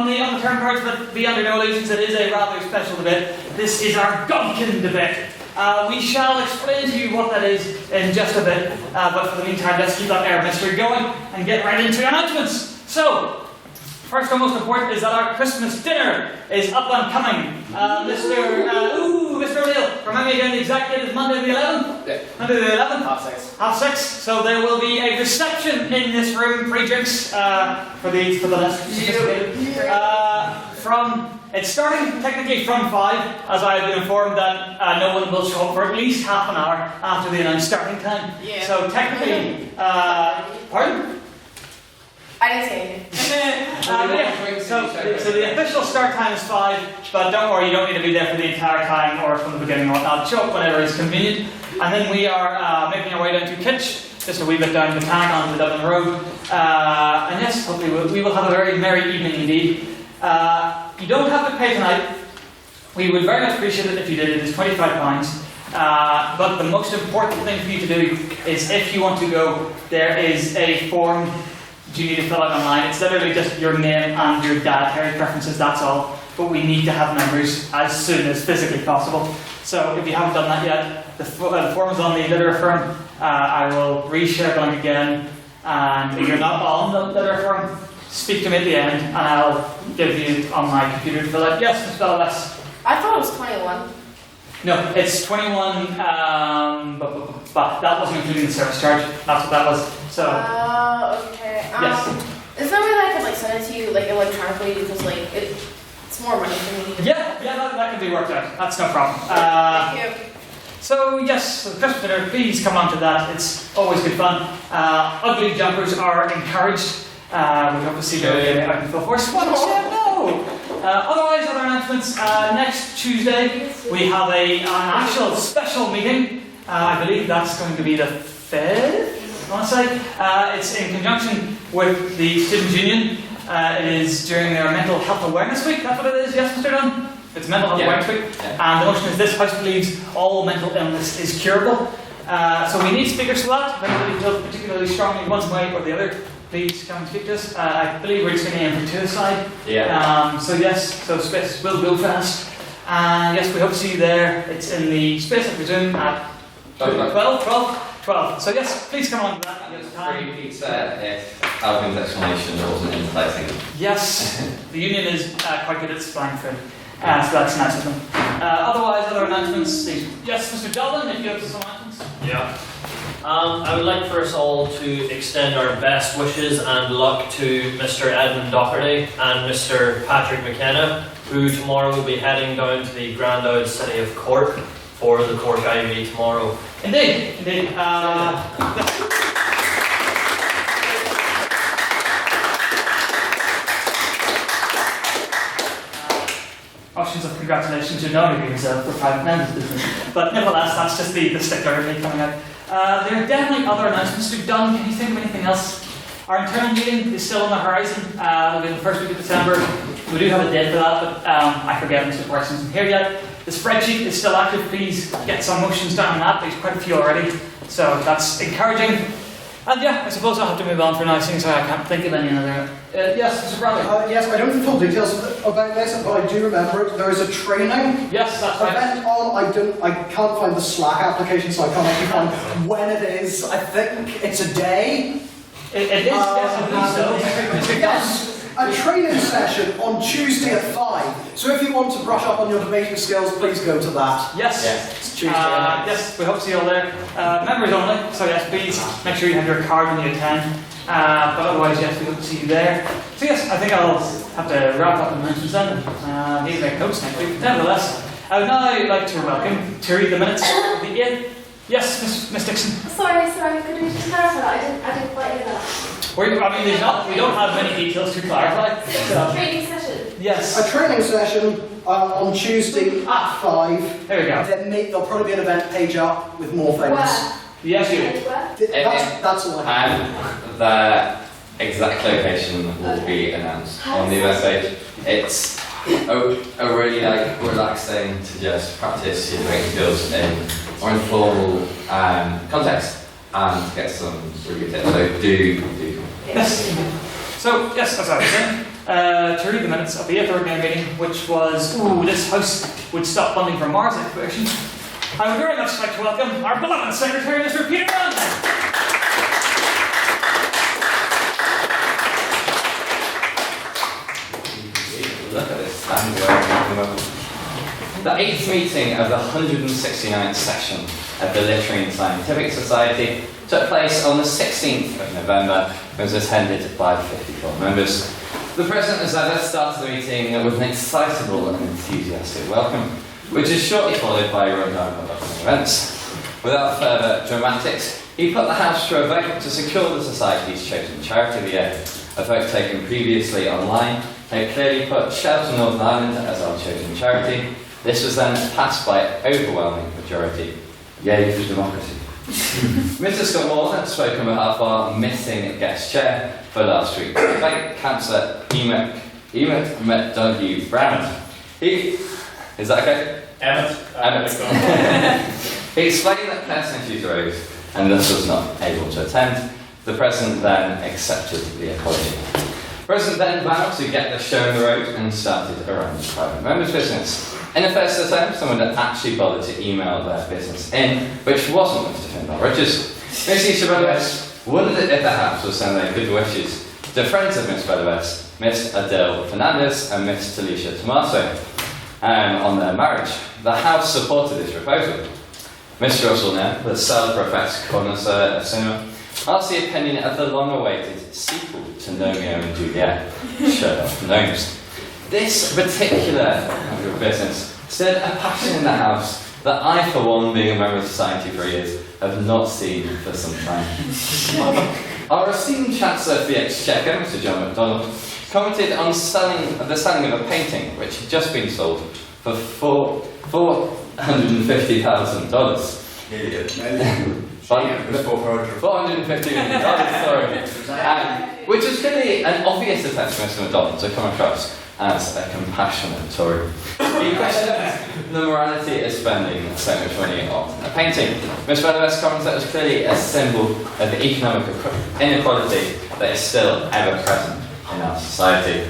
on the term cards, but be under no illusions, it is a rather special debate. This is our Godkin Debate. We shall explain to you what that is in just a bit, but for the meantime, let's keep that air of mystery going and get right into announcements. So, first and most important is that our Christmas dinner is up and coming. Mr. O'Neill, remind me again, the exact date is Monday the 11th? Yeah. Monday the 11th? 6:30. 6:30. So there will be a reception in this room, pre-drinks, for the less sophisticated. It's starting technically from 5, as I have been informed that no one will show up for at least half an hour after the announced starting time. Yeah. So technically, pardon? I didn't say anything. So the official start time is 5, but don't worry, you don't need to be there for the entire time or from the beginning or whatnot. Show up whenever is convenient. And then we are making our way down to Kitch, just a wee bit down the tank onto the Dublin Road. And yes, hopefully we will have a very merry evening indeed. You don't have to pay tonight. We would very much appreciate it if you did. It is £25. But the most important thing for you to do is, if you want to go, there is a form you need to fill out online. It's literally just your name and your dietary preferences, that's all. But we need to have members as soon as physically possible. So if you haven't done that yet, the form is on the Literific. I will reshare the link again. And if you're not on the Literific, speak to me at the end, and I'll give you on my computer to fill out. Yes, Mr. Dallas. I thought it was 21. No, it's 21, but that wasn't including the service charge. That's what that was. So. Okay. Yes. Is there a way that I could send it to you electronically, because it's more money for me? Yeah, that can be worked out. That's no problem. Thank you. So yes, the Christmas dinner, please come on to that. It's always good fun. Ugly jumpers are encouraged. We hope to see them out in full force. Otherwise, other announcements. Next Tuesday, we have an actual special meeting. I believe that's going to be the 5th, I want to say. It's in conjunction with the Students' Union. It is during their Mental Health Awareness Week. That's what it is, yes, Mr. Dunn? It's Mental Health Awareness Week. Yeah. And the motion is, this House believes all mental illness is curable. So we need speakers for that. If anybody feels particularly strongly one way or the other, please come and speak to us. I believe we're just going to aim for 2 aside. Yeah. So yes, so space will go fast. And yes, we hope to see you there. It's in the space, I presume, at 12. So yes, please come on to that. Free pizza if Alvin's explanation wasn't enticing. Yes, the union is quite good at supplying food. So that's nice of them. Otherwise, other announcements. Yes, Mr. Delvin, if you have some announcements. Yeah. I would like for us all to extend our best wishes and luck to Mr. Edmund Doherty and Mr. Patrick McKenna, who tomorrow will be heading down to the grand old city of Cork for the Cork Ivy tomorrow. Indeed. Options of congratulations, you're not being reserved for private members of the business. But nevertheless, that's just the stickler of me coming out. There are definitely other announcements to be done. Can you think of anything else? Our internal meeting is still on the horizon. It'll be in the first week of December. We do have a date for that, but I forget Mr. Parsons isn't here yet. The spreadsheet is still active. Please get some motions down on that. There's quite a few already. So that's encouraging. And yeah, I suppose I'll have to move on for now, since I can't think of any other. Yes, Mr. Bradley. Yes, I don't have the full details about this, but I do remember it. There is a training Yes, that's right. event on. I can't find the Slack application, so I can't actually find when it is. I think it's a day. It is, yes, I believe so. Yes, a training session on Tuesday at 5. So if you want to brush up on your debating skills, please go to that. Yes. It's Tuesday. Yes, we hope to see you all there. Members only, so yes, please make sure you have your card when you attend. But otherwise, yes, we hope to see you there. So yes, I think I'll have to wrap up and mention then. Need to make notes next week. Nevertheless, I would now like to welcome to read the minutes of the 8th. Yes, Miss Dixon. Sorry, could we just clarify that? I didn't quite hear that. We don't have many details to clarify. So, Training session? yes. A training session on Tuesday at 5. There we go. Then there'll probably be an event page up with more things. Where? Yes, you. And where? That's all I have. The exact location will be announced on the event page. It's a really relaxing to just practice your debating skills in more informal context and get some really good tips. So do. Yes. So, yes, as I was saying, to read the minutes of the 8th ordinary meeting, which was, this House would stop funding for Mars exploration. I would very much like to welcome our beloved Secretary, Mr. Peter Brown. Look at this stand going. The 8th meeting of the 169th session of the Literary and Scientific Society took place on the 16th of November and was attended by 54 members. The President has ever started the meeting with an excitable and enthusiastic welcome, which is shortly followed by a rundown of upcoming events. Without further dramatics, he put the House to a vote to secure the Society's chosen charity of the year. A vote taken previously online had clearly put Shelton Northern Ireland as our chosen charity. This was then passed by overwhelming majority. Yay for democracy. Mr. Scott Moore had spoken on behalf of our missing guest chair for last week's debate, Councillor Emmett W. Brown. Is that okay? Emmett. He explained that personal issues arose and thus was not able to attend. The President then accepted the apology. The President then vowed to get the show on the road and started around the private members' business. In the first attempt, someone had actually bothered to email their business in, which wasn't Mr. Finbar Rogers. Ms. Isha Bedowes wondered if the House would send their good wishes to friends of Ms. Bedowes, Miss Adele Fernandez and Miss Talisha Tomaso, on their marriage. The House supported this proposal. Mr. Russell Nairn, the self-professed connoisseur of cinema, asked the opinion of the long-awaited sequel to Romeo and Juliet, Sherlock Gnomes. This particular business stirred a passion in the House that I, for one, being a member of society for years, have not seen for some time. Our esteemed Chancellor for the Exchequer, Mr. John MacDonald, commented on the selling of a painting which had just been sold for $450,000. $450 million, sorry. Which is clearly an obvious attempt for Mr. MacDonald to come across as a compassionate Tory. He questioned the morality of spending so much money on a painting. Ms. Bedowes commented that it was clearly a symbol of the economic inequality that is still ever present in our society.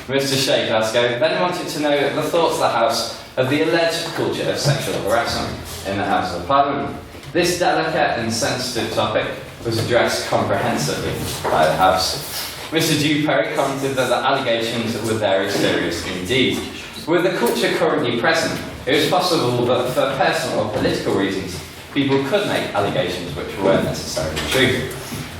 Mr. Shea Glasgow then wanted to know the thoughts of the House of the alleged culture of sexual harassment in the House of Parliament. This delicate and sensitive topic was addressed comprehensively by the House. Mr. Dew Perry commented that the allegations were very serious indeed. With the culture currently present, it was possible that for personal or political reasons, people could make allegations which weren't necessarily true.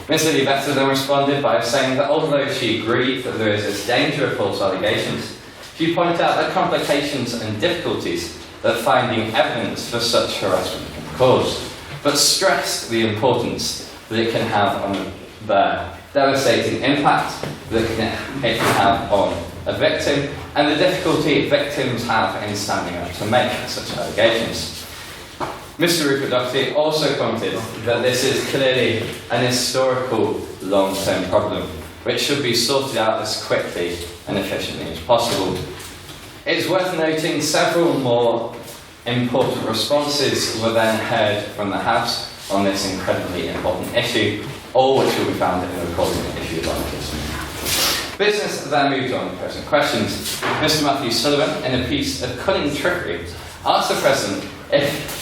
Ms. Lily Better then responded by saying that although she agreed that there is a danger of false allegations, she pointed out the complications and difficulties that finding evidence for such harassment can cause, but stressed the importance that it can have on the devastating impact that it can have on a victim, and the difficulty victims have in standing up to make such allegations. Mr. Rupert Doherty also commented that this is clearly an historical long-term problem, which should be sorted out as quickly and efficiently as possible. It's worth noting several more important responses were then heard from the House on this incredibly important issue, all which will be found in the recording of issues like this. Business then moved on to present questions. Mr. Matthew Sullivan, in a piece of cunning trickery, asked the President if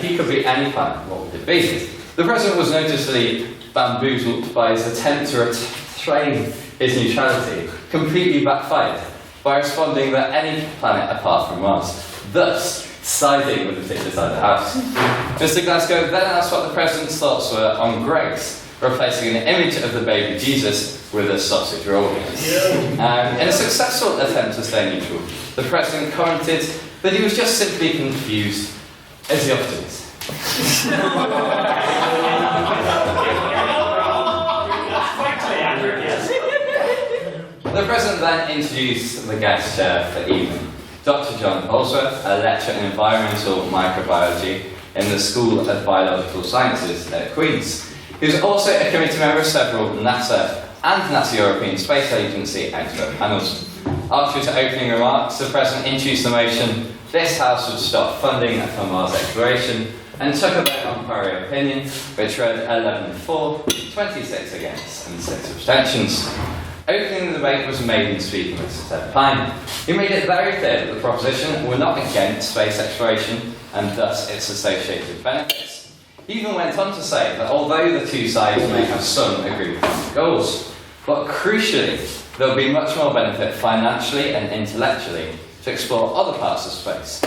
he could be any planet, what would it be? The President was noticeably bamboozled by his attempt to retain his neutrality, completely backfired, by responding that any planet apart from Mars, thus siding with the particular side of the House. Mr. Glasgow then asked what the President's thoughts were on Greggs replacing an image of the baby Jesus with a sausage roll. In a successful attempt to stay neutral, the President commented that he was just simply confused, as he often is. The President then introduced the guest chair for the evening, Dr. John Holsworth, a lecturer in environmental microbiology in the School of Biological Sciences at Queen's. He was also a committee member of several NASA and NASA European Space Agency expert panels. After his opening remarks, the President introduced the motion this House would stop funding for Mars exploration and took a vote on prior opinion, which read 11 for, 26 against, and 6 abstentions. Opening the debate was maiden speaker Mr. Ted Pine. He made it very clear that the proposition were not against space exploration and thus its associated benefits. He even went on to say that although the two sides may have some agreed goals, but crucially, there will be much more benefit financially and intellectually to explore other parts of space.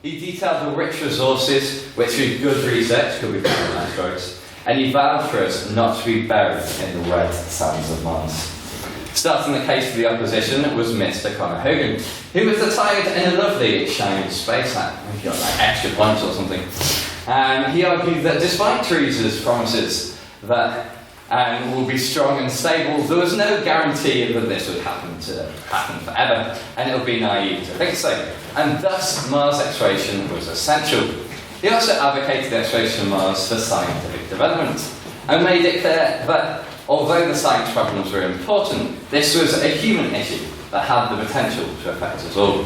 He detailed the rich resources which with good research could be found on asteroids, and he vowed for us not to be buried in the red sands of Mars. Starting the case for the opposition was Mr. Conor Hogan, who was attired in a lovely shiny space hat. He got like extra points or something. He argued that despite Theresa's promises that will be strong and stable, there was no guarantee that this would happen forever, and it would be naive to think so. And thus, Mars exploration was essential. He also advocated the exploration of Mars for scientific development, and made it clear that although the science problems were important, this was a human issue that had the potential to affect us all.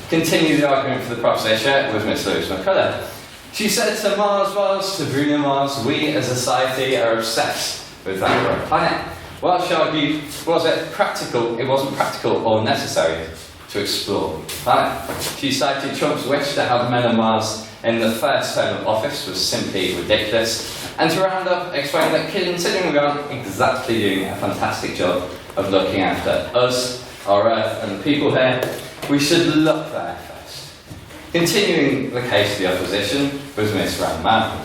Continue the argument for the proposition with Miss Lewis McCullough. She said to Mars, to Bruno Mars, we as a society are obsessed with that great planet. While she argued, it wasn't practical or necessary to explore the planet. She cited Trump's wish to have men on Mars in the first term of office was simply ridiculous. And to round up, explain that considering we aren't exactly doing a fantastic job of looking after us, our Earth and the people here, we should look there first. Continuing the case of the opposition was Miss Randman,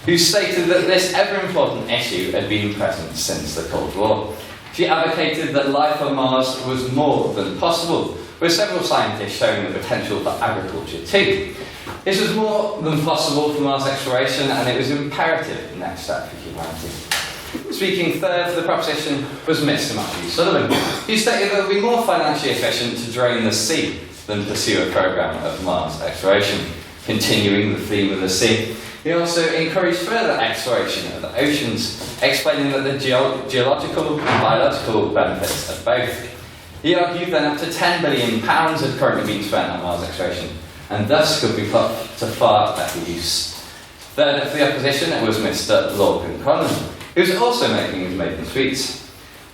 who stated that this ever-important issue had been present since the Cold War. She advocated that life on Mars was more than possible, with several scientists showing the potential for agriculture too. This was more than possible for Mars exploration, and it was an imperative next step for humanity. Speaking third for the proposition was Mr. Matthew Sullivan, who stated that it would be more financially efficient to drain the sea than pursue a programme of Mars exploration. Continuing the theme of the sea, he also encouraged further exploration of the oceans, explaining that the geological and biological benefits of both. He argued that up to £10 billion had currently been spent on Mars exploration, and thus could be put to far better use. Third for the opposition was Mr. Lorcan Conlon, who was also making his maiden speech,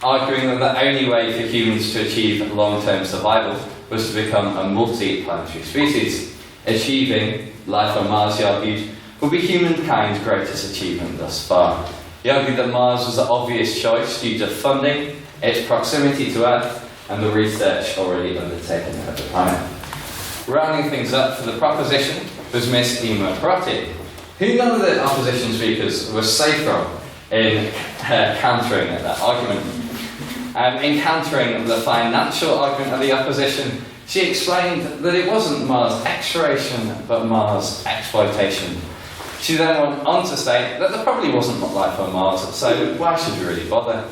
arguing that the only way for humans to achieve long-term survival was to become a multi-planetary species. Achieving life on Mars, he argued, would be humankind's greatest achievement thus far. He argued that Mars was the obvious choice due to funding, its proximity to Earth, and the research already undertaken of the planet. Rounding things up for the proposition was Miss Emma Perotti, who none of the opposition speakers was safe from in countering that argument. In countering the financial argument of the opposition, she explained that it wasn't Mars exploration, but Mars exploitation. She then went on to state that there probably wasn't life on Mars, so why should we really bother?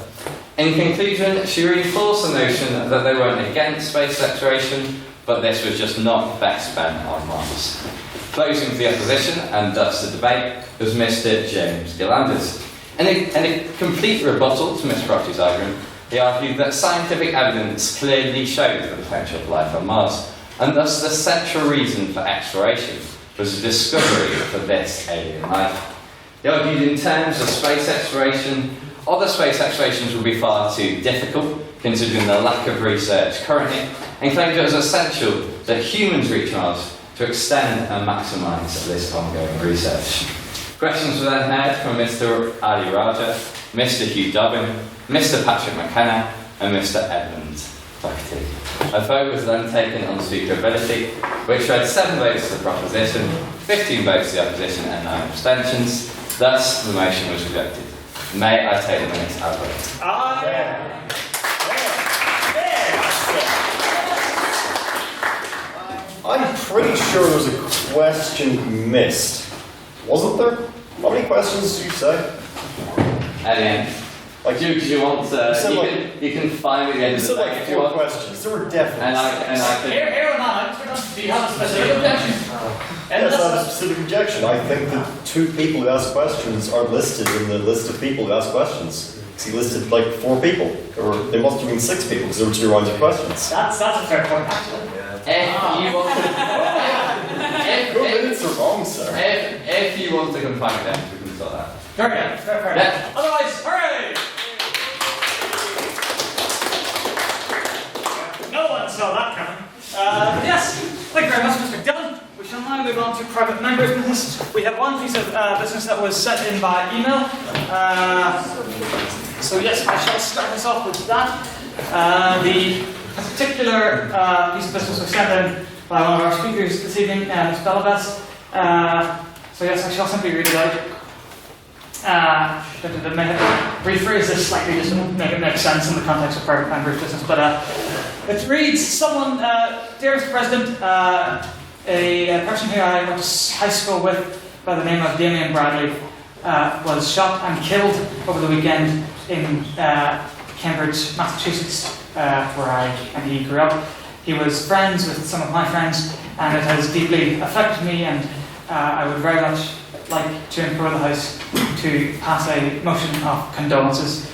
In conclusion, she reinforced the notion that they weren't against space exploration, but this was just not best spent on Mars. Closing for the opposition, and thus the debate, was Mr. James Gillanders. In a complete rebuttal to Ms. Perotti's argument, he argued that scientific evidence clearly showed the potential of life on Mars, and thus the central reason for exploration was the discovery for this alien life. He argued in terms of space exploration, other space explorations would be far too difficult, considering the lack of research currently, and claimed it was essential that humans reach Mars to extend and maximise this ongoing research. Questions were then heard from Mr. Ali Raja, Mr. Hugh Dobbin, Mr. Patrick McKenna, and Mr. Edmund Doherty. A vote was then taken on speakerability, which read 7 votes to the proposition, 15 votes to the opposition, and 9 abstentions. Thus, the motion was rejected. May I take the minutes as read? I'm pretty sure there was a question missed. Wasn't there? How many questions did you say? At the end. Like, do you want to? You can find me at the end You of said the like day if you 4 want. questions. There were definitely. And I could. Here and now, do you have a specific objection? Yes, I have a specific objection. I think the 2 people who asked questions are listed in the list of people who asked questions. He listed like 4 people, or they must have been 6 people because there were 2 rounds of questions. That's a fair point, actually. If you want Your minutes are wrong, sir. if you want to confine them, we can sort that. Fair enough. Yeah. Otherwise, hooray! saw that coming. Yes, thank you very much, Mr. Dillon. We shall now move on to private members' business. We have one piece of business that was sent in by email. So yes, I shall start us off with that. The particular piece of business was sent in by one of our speakers this evening, Ms. Bellavest. So yes, I shall simply read it out. Rephrase this slightly just to make it make sense in the context of private members' business. But it reads, someone, dear Mr. President, a person who I went to high school with by the name of Damien Bradley was shot and killed over the weekend in Cambridge, Massachusetts, where he grew up. He was friends with some of my friends, and it has deeply affected me, and I would very much like to implore the House to pass a motion of condolences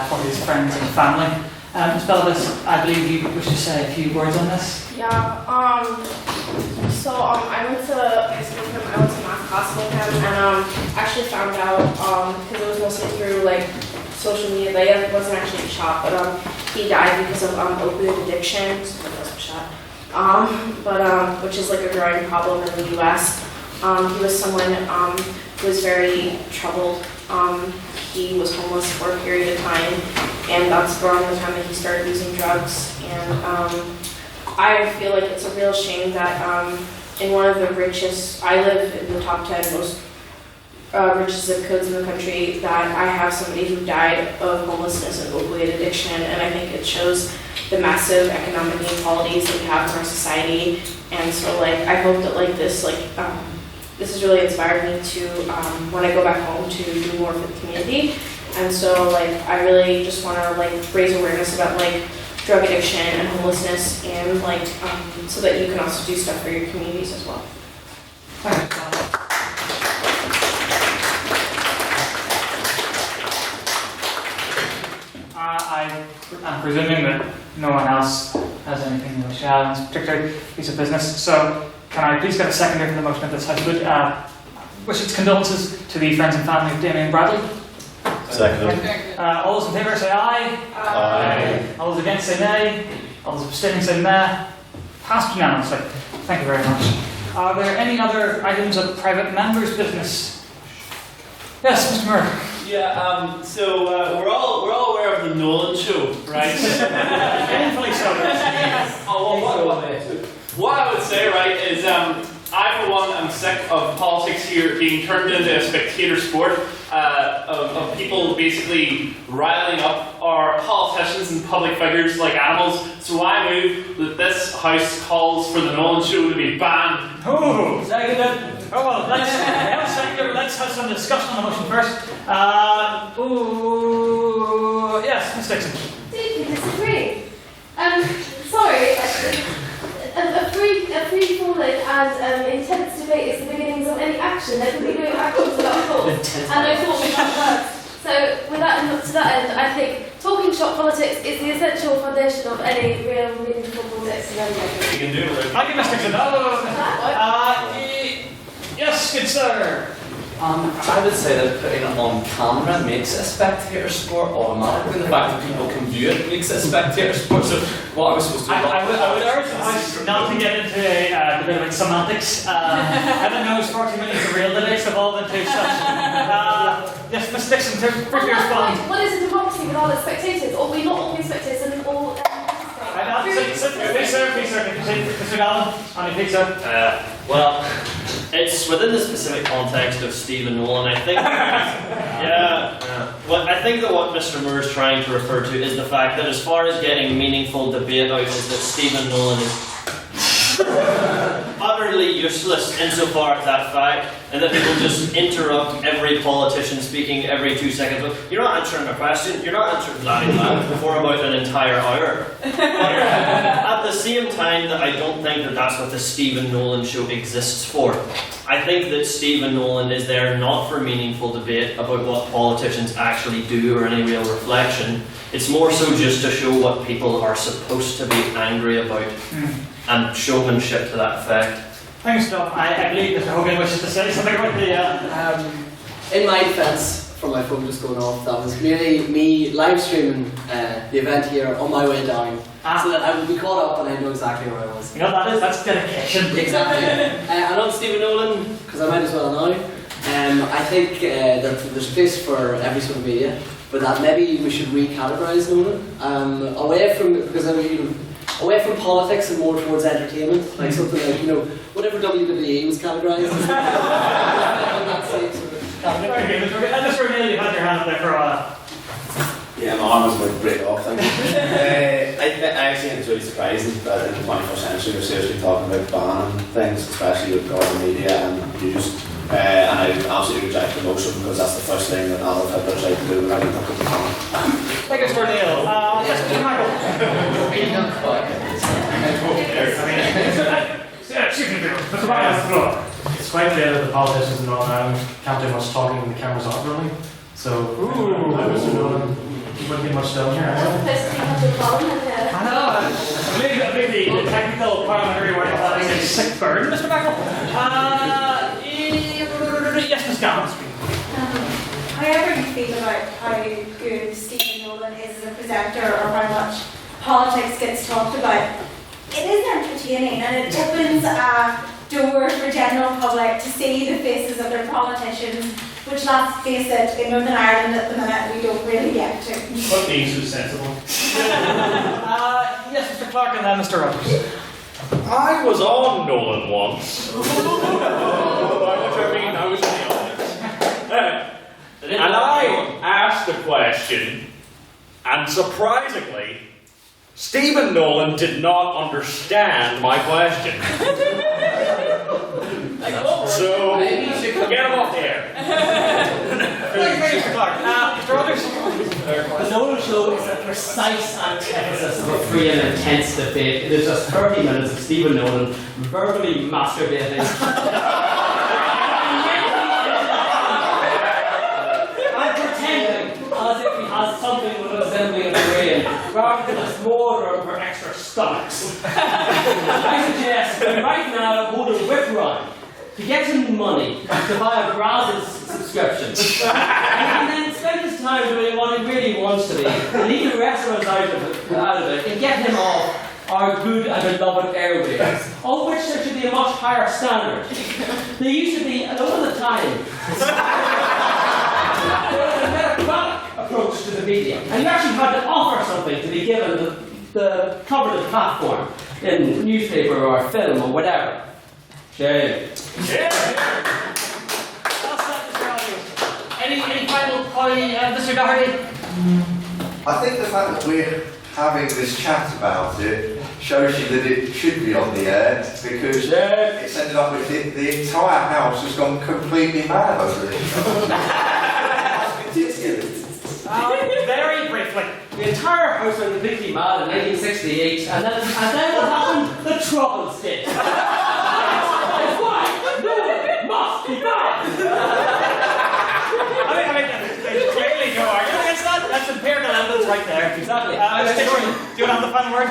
for his friends and family. Ms. Belvis, I believe you wish to say a few words on this? Yeah, so I went to high school with him, I went to math class with him, and actually found out, because it was mostly through like social media, that he wasn't actually shot, but he died because of opioid addiction, so he wasn't shot, which is like a growing problem in the US. He was someone who was very troubled. He was homeless for a period of time, and that's around the time that he started using drugs. And I feel like it's a real shame that in one of the richest, I live in the top 10 most richest zip codes in the country, that I have somebody who died of homelessness and opioid addiction, and I think it shows the massive economic inequalities that we have in our society. And so like I hope that like this this has really inspired me to when I go back home to do more for the community. And so like I really just want to like raise awareness about like drug addiction and homelessness, and like so that you can also do stuff for your communities as well. I'm presuming that no one else has anything to share on this particular piece of business. So can I please get a seconder for the motion of this House? Wish its condolences to the friends and family of Damien Bradley. Second. All those in favour say aye. Aye. All those against say nay. All those abstaining say nay. Passed unanimously. Thank you very much. Are there any other items of private members' business? Yes, Mr. Murray. Yeah, so we're all aware of the Nolan show, right? Painfully so. What I would say, right, is I, for one, am sick of politics here being turned into a spectator sport, of people basically riling up our politicians and public figures like animals. So I move that this House calls for the Nolan show to be banned. Oh, seconded. Oh well, let's have some discussion on the motion first. Yes, Ms. Dixon. Deeply disagree. Sorry, a free falling and intense debate is the beginnings of any action. There can be no action without thought, and no thought without words. So, to that end, I think talking shop politics is the essential foundation of any real meaningful politics in any way. You can do it. Thank you, Ms. Dixon. Yes, good sir. I would say that putting it on camera makes it a spectator sport automatically. The fact that people can view it makes it a spectator sport. So what I was supposed to do. I would urge the House not to get into a debate about semantics. Heaven knows 40 minutes of real debates evolve into such. Yes, Ms. Dixon, briefly respond. What is a democracy without its spectators? Or we not all be spectators and all... Please, sir. Mr. Galvin, on your please, sir. Well, it's within the specific context of Stephen Nolan, I think. Well, I think that what Mr. Moore is trying to refer to is the fact that as far as getting meaningful debate out is that Stephen Nolan is utterly useless insofar as that fact, and that people just interrupt every politician speaking every 2 seconds. But you're not answering a question, you're not answering blah for about an entire hour. But at the same time, that I don't think that that's what the Stephen Nolan show exists for. I think that Stephen Nolan is there not for meaningful debate about what politicians actually do or any real reflection. It's more so just to show what people are supposed to be angry about, and showmanship to that effect. Thanks, Doc. I believe Mr. Hogan wishes to say something about the... In my defence, from my phone just going off. That was merely me live streaming the event here on my way down, so that I would be caught up and I know exactly where I was. You know that's dedication. Exactly. And on Stephen Nolan, because I might as well know. I think that there's a place for every sort of media, but that maybe we should recategorize Nolan away from, because I mean, away from politics and more towards entertainment, like something like, you know, whatever WWE was categorized as. That same sort of category. Mr. O'Neill, you've had your hand up there for a while. Yeah, my arm was about to break off. I actually think it's really surprising that in the 21st century we're seriously talking about banning things, especially with government media and news. And I absolutely reject the motion because that's the first thing that Adolf Hitler tried to do when I went up to the ban. Thank you, Mr. O'Neill. Yes, Mr. Michael. Mr. Michael. It's quite clear that the politicians in Northern Ireland can't do much talking when the cameras aren't rolling. So, Mr. Nolan, you wouldn't get much done here. I know. Maybe the technical parliamentary word of that is a sick burn, Mr. Michael. Yes, Ms. Gallon. However you feel about how good Stephen Nolan is as a presenter or how much politics gets talked about, it is entertaining and it opens a door for the general public to see the faces of their politicians, which, let's face it, in Northern Ireland at the minute we don't really get to. What being so sensible? Yes, Mr. Clark and then Mr. Rogers. I was on Nolan once. I was in the audience. And I asked a question, and surprisingly, Stephen Nolan did not understand my question. So, get him off there. Thank you, Mr. Clark. Mr. Rogers? The Nolan Show is a precise antithesis of a free and intense debate. It is just 30 minutes of Stephen Nolan verbally masturbating. And pretending as if he has something resembling a brain, rather than just more for extra stomachs. I suggest we right now hold a whip run to get him money to buy a Brazos subscription. And then spend his time doing what he really wants to be, leave the restaurants out of it, and get him off our good and beloved airwaves, of which there should be a much higher standard. There used to be, a lot of the time, there was a meritocratic approach to the media, and you actually had to offer something to be given the coveted platform in newspaper or film or whatever. Okay. Any final point, Mr. Doherty? I think the fact that we're having this chat about it shows you that it should be on the air, because it's ended up with the entire house has gone completely mad over it. Very briefly. The entire house went completely mad in 1968, and then what happened? The Troubles did. That's why Nolan must be banned. I mean, there's clearly no argument against that. That's empirical evidence right there. Exactly. Do you want to have the final word?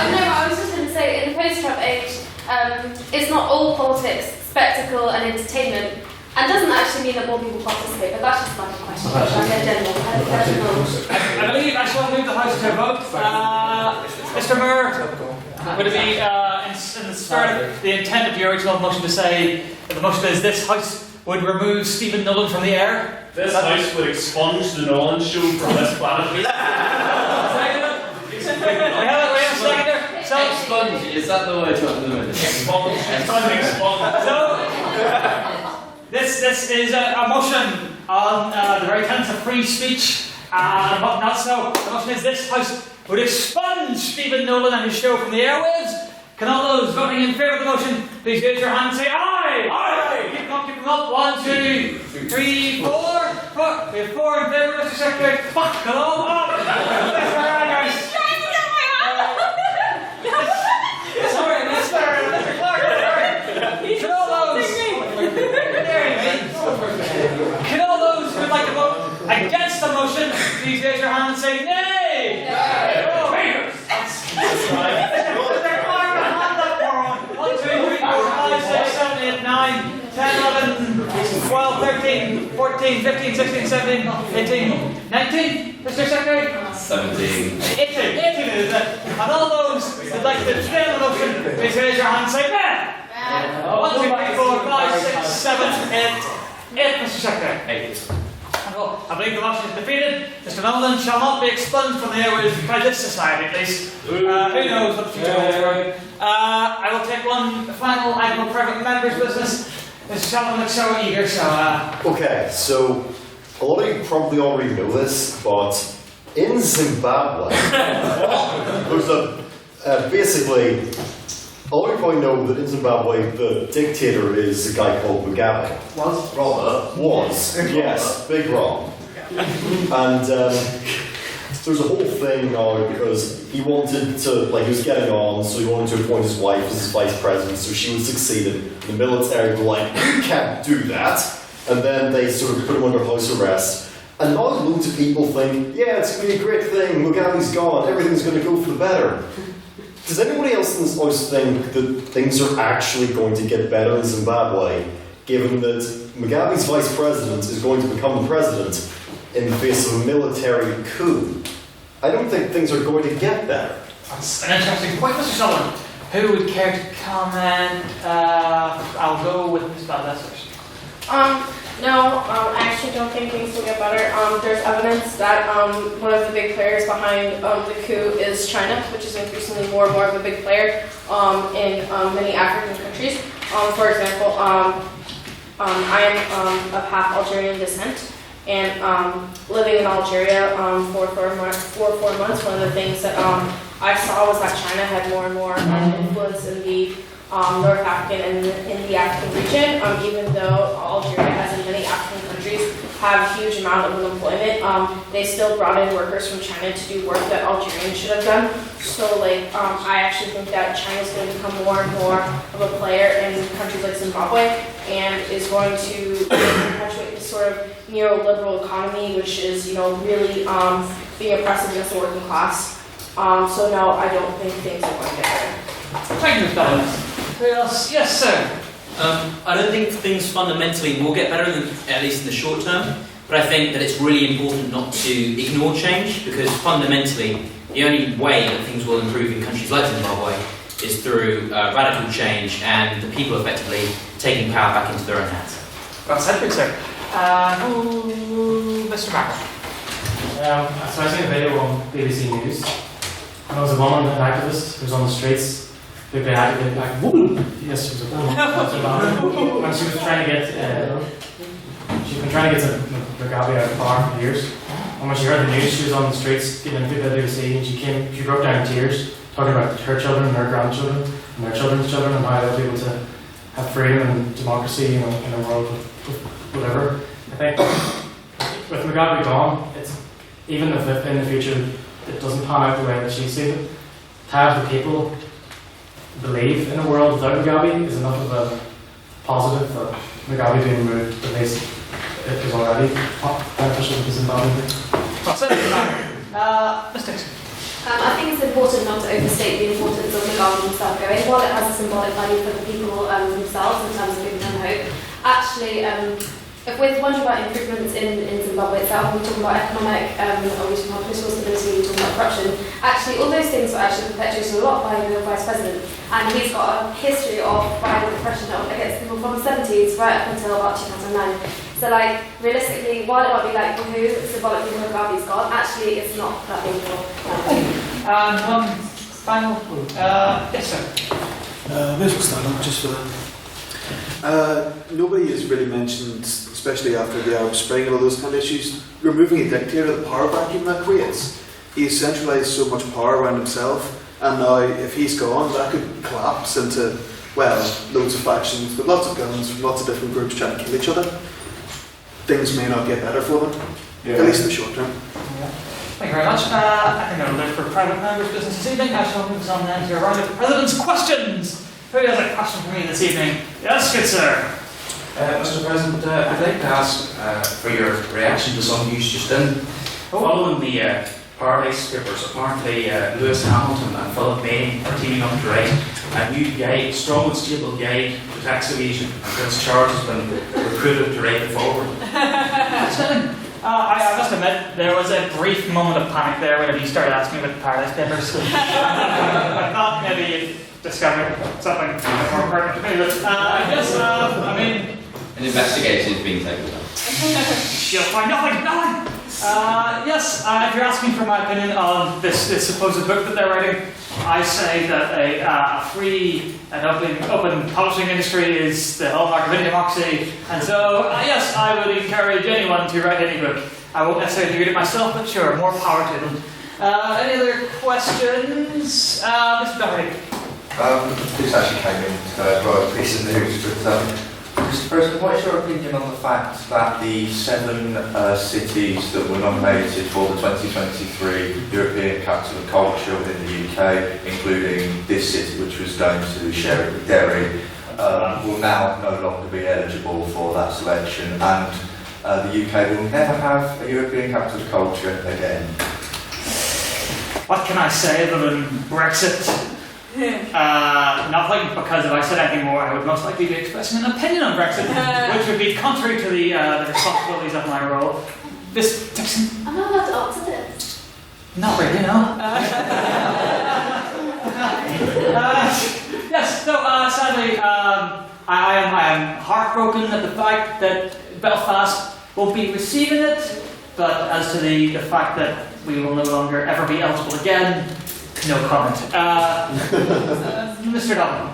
No, I was just going to say, in the post-Trump age, it's not all politics, spectacle and entertainment, and doesn't actually mean that more people participate, but that's just like a question. Like a general. I believe I shall move the House to a vote. Mr. Moore, would it be in the spirit of the intent of the original motion to say that the motion is this House would remove Stephen Nolan from the air? This House would expunge the Nolan Show from this planet. We have a seconder. So, Expunge, is that the word? Expunge. So, this is a motion on the very tenets of free speech, but not so. The motion is this House would expunge Stephen Nolan and his show from the airwaves. Can all those voting in favour of the motion please raise your hand and say aye? Aye! Keep them up. 1, 2, 3, 4. We have 4 in favour, Mr. Secretary. Fuck, come on! Sorry, Mr. Clark. Can all those who would like to vote against the motion please raise your hand and say nay? Nay! Oh, haters! That's right. Mr. Clark, hand up for 1, 2, 3, 4, 5, 6, 7, 8, 9, 10, 11, 14, 15, 16, 17, 18, 19, Mr. Secretary? 17. 18 it is it? And all those who'd like to explain the motion, please raise your hand and say "Mayor." 1, 2, 3, 4, 5, 6, 7, 8, Mr. Secretary. 8. I believe the motion is defeated. Mr. Nolan shall not be expunged from the airways by this society, at least. Who knows what the future holds for him. I will take one final item of private members' business. Mr. Sheldon looks so eager, so Okay, so a lot of you probably already know this, but in Zimbabwe, there's basically, a lot of you probably know that in Zimbabwe, the dictator is a guy called Mugabe. Was, yes, big wrong. And there's a whole thing now because he wanted to, like, he was getting on, so he wanted to appoint his wife as his vice president, so she would succeed him. The military were like, you can't do that. And then they sort of put him under house arrest. And now loads of people think, yeah, it's going to be a great thing, Mugabe's gone, everything's going to go for the better. Does anybody else in this house think that things are actually going to get better in Zimbabwe, given that Mugabe's vice president is going to become the president in the face of a military coup? I don't think things are going to get better. that's an interesting point, Mr. Sullivan. Who would care to comment? I'll go with Ms. Valdez first. No, I actually don't think things will get better. There's evidence that one of the big players behind the coup is China, which is increasingly more and more of a big player in many African countries. For example, I am of half Algerian descent, and living in Algeria for 4 months, one of the things that I saw was that China had more and more influence in the North African and in the African region, even though Algeria, as in many African countries, have a huge amount of unemployment. They still brought in workers from China to do work that Algerians should have done. So, like, I actually think that China is going to become more and more of a player in countries like Zimbabwe, and is going to perpetuate this sort of neoliberal economy, which is, really being oppressive against the working class. So no, I don't think things are going to get better. Thank you, Ms. Valdez. Who else? Yes, sir. I don't think things fundamentally will get better, at least in the short term, but I think that it's really important not to ignore change, because fundamentally the only way that things will improve in countries like Zimbabwe is through radical change and the people effectively taking power back into their own hands. Well said, good sir. Mr. Marker. So I seen a video on BBC News, and there was a woman, an activist, who was on the streets. They've been active, like, woo! Yes, she was a woman. And she was trying to get, she's been trying to get Mugabe out of power for years. And when she heard the news, she was on the streets getting into the BBC, and she broke down in tears, talking about her children and her grandchildren and their children's children, and how they'll be able to have freedom and democracy, in a world with whatever. I think with Mugabe gone, it's, even if in the future it doesn't pan out the way that she sees it, to have the people believe in a world without Mugabe is enough of a positive that Mugabe being removed, at least it was already beneficial to Zimbabwe. Well said, Mr. Marker. Ms. Dixon. I think it's important not to overstate the importance of Mugabe himself going. While it has a symbolic value for the people themselves in terms of giving them hope, actually, if we're wondering about improvements in Zimbabwe itself, we're talking about economic, or we're talking about political stability, we're talking about corruption, actually all those things were actually perpetuated a lot by the Vice President. And he's got a history of violent repression against people from the 70s right up until about 2009. So, like, realistically, while it might be like, who symbolically Mugabe's gone, actually it's not that big deal. And one final, yes sir. May as well stand up just for that. Nobody has really mentioned, especially after the Arab Spring and all those kind of issues, removing a dictator, the power vacuum that creates. He's centralised so much power around himself, and now if he's gone, that could collapse into, well, loads of factions with lots of guns from lots of different groups trying to kill each other. Things may not get better for them, at least in the short term. Thank you very much. I think that'll do it for private members' business this evening. I shall move us on then to a round of President's questions. Who has a question for me this evening? Yes, good sir. Mr. President, I'd like to ask for your reaction to some news just in. Following the Paradise Papers, apparently Lewis Hamilton and Philip May are teaming up to write a new guide, strong and stable guide to tax evasion, and Prince Charles has been recruited to write it forward. fascinating. I must admit, there was a brief moment of panic there whenever you started asking me about the Paradise Papers. I thought maybe you'd discovered something more pertinent to me, but yes, I mean... An investigation is being taken on. You'll find nothing! Yes, if you're asking for my opinion on this supposed book that they're writing, I say that a free and open publishing industry is the hallmark of any democracy, and so yes, I would encourage anyone to write any book. I won't necessarily read it myself, but sure, more power to them. Any other questions? Mr. Doherty. This actually came in well, a piece of news, but Mr. President, what is your opinion on the fact that the 7 cities that were nominated for the 2023 European Capital of Culture within the UK, including this city which was going to share it with Derry, will now no longer be eligible for that selection, and the UK will never have a European Capital of Culture again? What can I say other than Brexit? Nothing, because if I said anything more, I would most likely be expressing an opinion on Brexit, which would be contrary to the responsibilities of my role. This Dixon. I'm not allowed to answer this. Not really, no. Yes, no. Sadly, I am heartbroken at the fact that Belfast won't be receiving it. But as to the fact that we will no longer ever be eligible again. No comment. Mr. Donovan.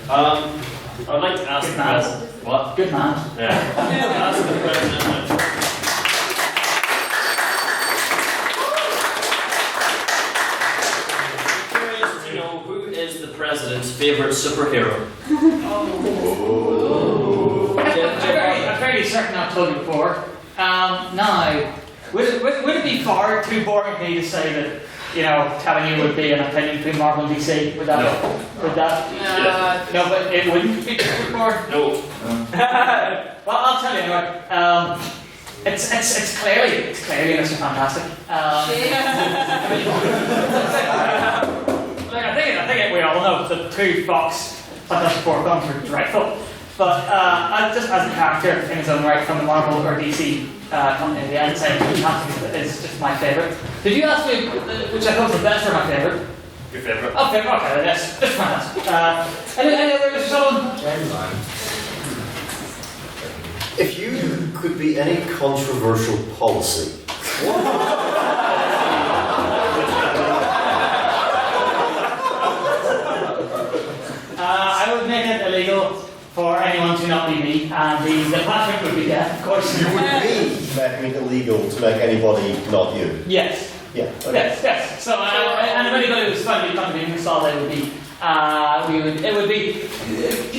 I'd like to ask the president. What? Good man. Yeah. Ask the president. I'm curious to know who is the president's favourite superhero. I'm fairly certain I've told you before. Now, would it be far too boring for me to say that? You know, telling you would be an opinion between Marvel and DC. Would that? No. Would that? No, but it wouldn't be more. No. Well, I'll tell you anyway. It's clearly Mr. Fantastic. I think we all know the 2 Fox Fantastic Four films were dreadful. But just as a character in his own right from the Marvel or DC company, I'd say Fantastic is just my favourite. Did you ask me which I thought was the best or my favourite? Your favourite? Oh, favourite, okay, then yes, just Fantastic. Any other Mr. Sullivan? If you could be any controversial policy, I would make it illegal for anyone to not be me, and the punishment would be death, of course. you would be making it illegal to make anybody not you. Yes. Yeah. Okay. Yes. So, and if anybody was going to be coming to me, all they would be, it would be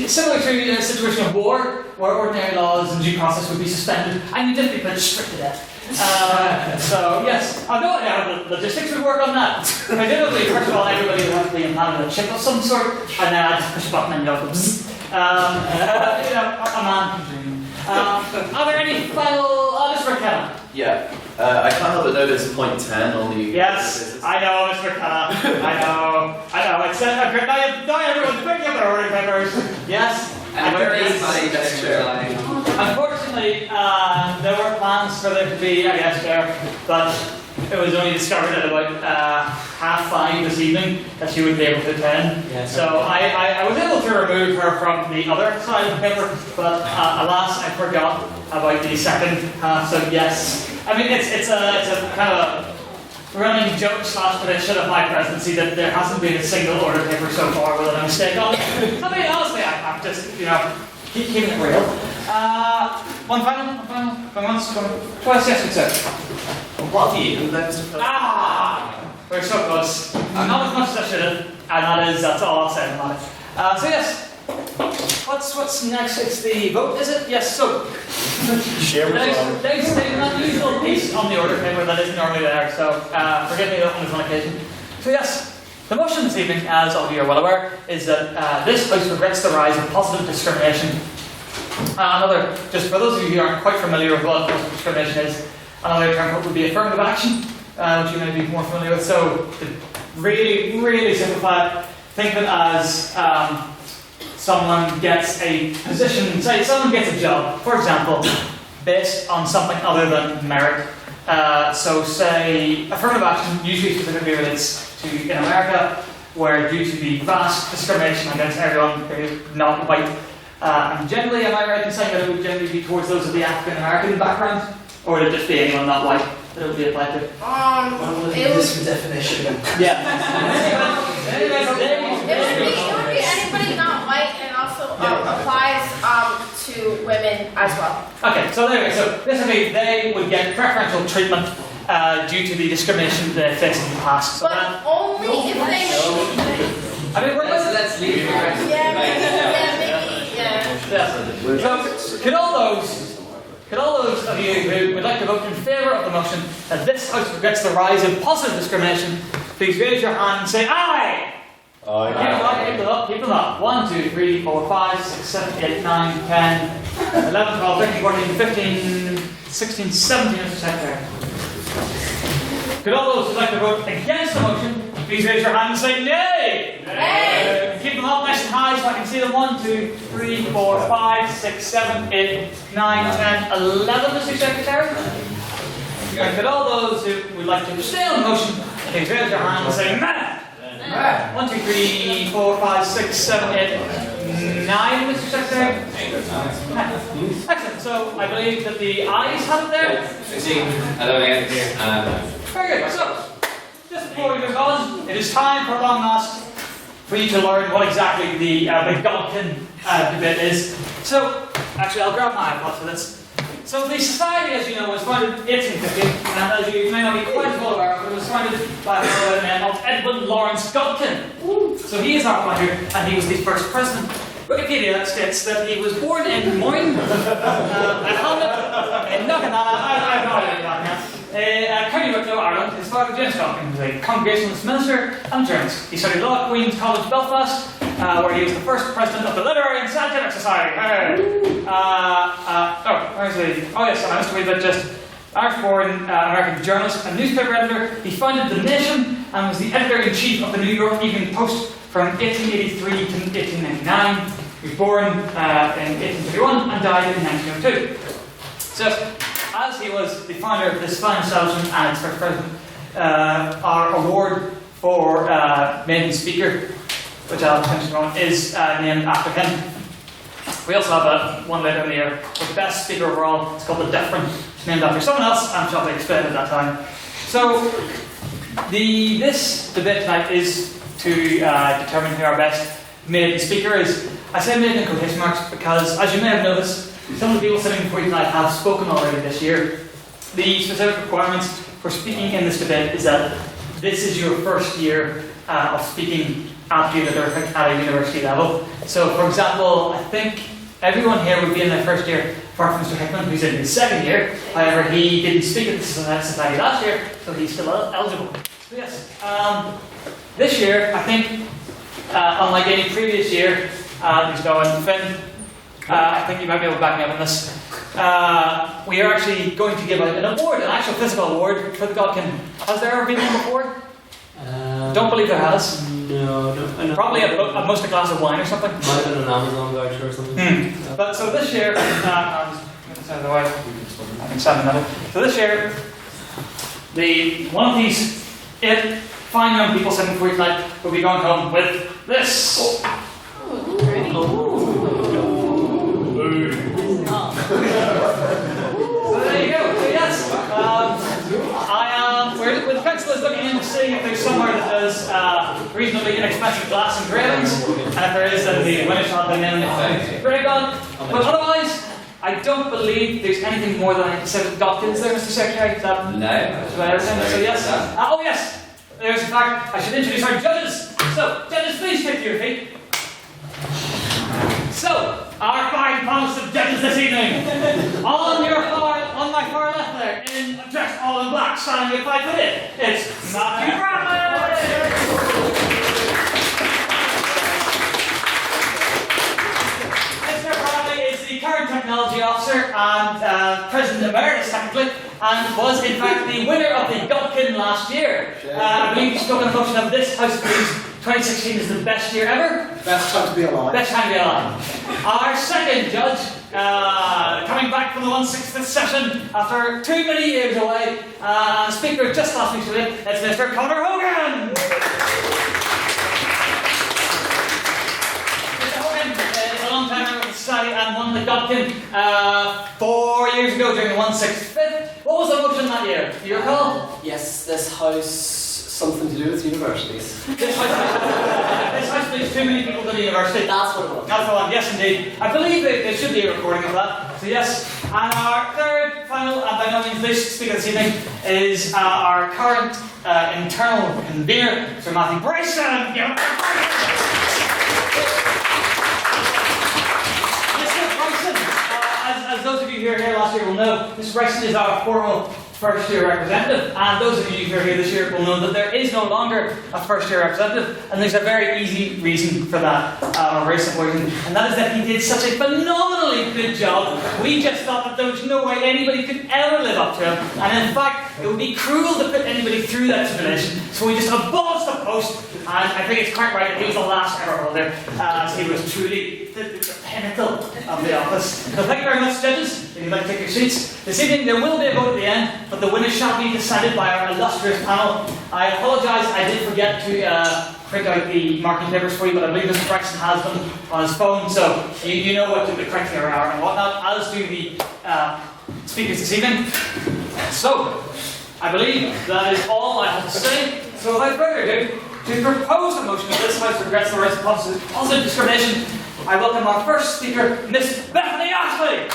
similar to a situation of war, where ordinary laws and due process would be suspended, and you'd just be put straight to death. So, yes, I know how the logistics would work on that. Presumably, first of all, everybody would have to be implanted a chip of some sort, and then I'd just push a button and go, you know, a man can dream. Are there any final, Mr. McKenna? Yeah, I can't help but notice point 10 on the... Yes, I know, Mr. McKenna. I know. It's a great night. Not everyone's picking up their ordering papers. Yes. And where is my desk chair? Unfortunately, there were plans for there to be a guest chair, but it was only discovered at about 5:30 this evening that she wouldn't be able to attend. Yes. So I was able to remove her from the other side of the paper, but alas, I forgot about the second half. So yes, I mean it's a kind of a running joke / tradition of my presidency that there hasn't been a single order paper so far with a mistake on it. I mean honestly, I'm just keeping it real. One final, going once, going twice, yes, we said. What have you then, Mr. President? We're so close. Not as much as I should have, and that's all I'll say about it. So yes, what's next? It's the vote, is it? Yes, so. There's an unusual piece on the order paper that isn't normally there, so forgive me on this one occasion. So yes, the motion this evening, as all of you are well aware, is that this House regrets the rise of positive discrimination. Just for those of you who aren't quite familiar with what positive discrimination is, another term would be affirmative action, which you may be more familiar with. So, to really, really simplify it, think of it as someone gets a position, say someone gets a job. For example, based on something other than merit. So say affirmative action usually specifically relates to in America, where due to the vast discrimination against everyone who is not white, and generally, am I right in saying that it would generally be towards those of the African American background, or would it just be anyone not white that it would be applied to? It was for definition. Yeah. It would be anybody not white, and also applies to women as well. Okay, so there we go. So basically, they would get preferential treatment due to the discrimination they faced in the past. So But only if they. I mean, let's leave it. Yeah, maybe. So, could all those of you who would like to vote in favour of the motion that this House regrets the rise of positive discrimination, please raise your hand and say aye! Aye. Keep them up, keep them up. 1, 2, 3, 4, 5, 6, 7, 8, 9, 10, 11, 12, 13, 14, 15, 16, 17, Mr. Secretary. Could all those who would like to vote against the motion, please raise your hand and say nay! Nay! Keep them up nice and high so I can see them. 1, 2, 3, 4, 5, 6, 7, 8, 9, 10, 11, Mr. Secretary. And could all those who would like to abstain on the motion, please raise your hand and say nay! 1, 2, 3, 4, 5, 6, 7, 8, 9, Mr. Secretary. Excellent. So I believe that the ayes have it there. I don't think it's. Very good. So, just before we move on, it is time for long last for you to learn what exactly the Godkin debate is. So, actually, I'll grab my iPod for this. So, the society, as you know, was founded in 1850, and as you may not be quite well aware of, it was founded by a man called Edwin Lawrence Godkin. So, he is our founder, and he was the first president. Wikipedia states that he was born in Moyne, a hamlet in Knockannana, I have no idea about that. County Wicklow, Ireland. His father, James Godkin, was a Congregationalist minister and journalist. He studied law at Queen's College, Belfast, where he was the first president of the Literary and Scientific Society. Oh yes, and I must read that just. Irish-born American journalist and newspaper editor, he founded The Nation and was the editor-in-chief of the New York Evening Post from 1883 to 1899. He was born in 1831 and died in 1902. So, as he was the founder of this fine establishment and its first president, our award for maiden speaker, which I'll mention on, is named after him. We also have one later in the year for the best speaker overall. It's called the Deferent. It's named after someone else. I'm sure they explained at that time. So, this debate tonight is to determine who our best maiden speaker is. I say maiden in quotation marks because, as you may have noticed, some of the people sitting before you tonight have spoken already this year. The specific requirements for speaking in this debate is that this is your first year of speaking at Literific at a university level. So, for example, I think everyone here would be in their first year, apart from Mr. Hickman, who's in his second year. However, he didn't speak at the society last year, so he's still eligible. So yes, this year, I think, unlike any previous year, he's going Finn. I think you might be able to back me up on this. We are actually going to give out an award, an actual physical award for the Godkin. Has there ever been one before? Don't believe there has. No. Probably at most a glass of wine or something. Might have been an Amazon voucher or something. But so this year, I'll just get this out of the way. I can stand another. So this year, one of these 8 fine young people sitting before you tonight will be going home with this. So there you go. So yes, the council is looking in to see if there's somewhere that does reasonably inexpensive glass engravings, and if there is, then the winner shall have the name engraved on. But otherwise, I don't believe there's anything more than I can say with Godkins there, Mr. Secretary. Is that everything? So yes. Oh yes. There's in fact, I should introduce our judges. So, judges, please take your feet. So, our fine panel of judges this evening. On my far left there, dressed all in black, standing at 5 foot 8, it's Matthew Bradley! Mr. Bradley is the current technology officer and president emeritus, technically, and was in fact the winner of the Godkin last year. I believe you spoke on the motion of this House believes 2016 is the best year ever. Best time to be alive. Best time to be alive. Our second judge coming back from the 1/6th session after too many years away. Speaker just last week today, it's Mr. Conor Hogan. Mr. Hogan is a long time member of the society and won the Godkin 4 years ago during the 1/6th. What was the motion that year? Do you recall? Yes, this house. Something to do with universities. This house brings too many people to the university. That's what it was. That's the one, yes indeed. I believe that there should be a recording of that. So yes. And our third, final, and by no means least speaker this evening is our current internal convener, Sir Matthew Bryson. Mr. Bryson, as those of you who were here last year will know, Mr. Bryson is our formal first-year representative, and those of you who are here this year will know that there is no longer a first-year representative, and there's a very easy reason for that, or very simple reason, and that is that he did such a phenomenally good job. We just thought that there was no way anybody could ever live up to him, and in fact, it would be cruel to put anybody through that simulation, so we just abolished the post, and I think it's quite right that he was the last ever holder, as he was truly the pinnacle of the office. So thank you very much, judges. If you'd like to take your seats. This evening there will be a vote at the end, but the winner shall be decided by our illustrious panel. I apologise, I did forget to print out the marking papers for you, but I believe Mr. Bryson has them on his phone, so you know what the criteria are and whatnot, as do the speakers this evening. So, I believe that is all I have to say. So without further ado, to propose a motion that this House regrets the rights of positive discrimination, I welcome our first speaker, Miss Bethany Ashley.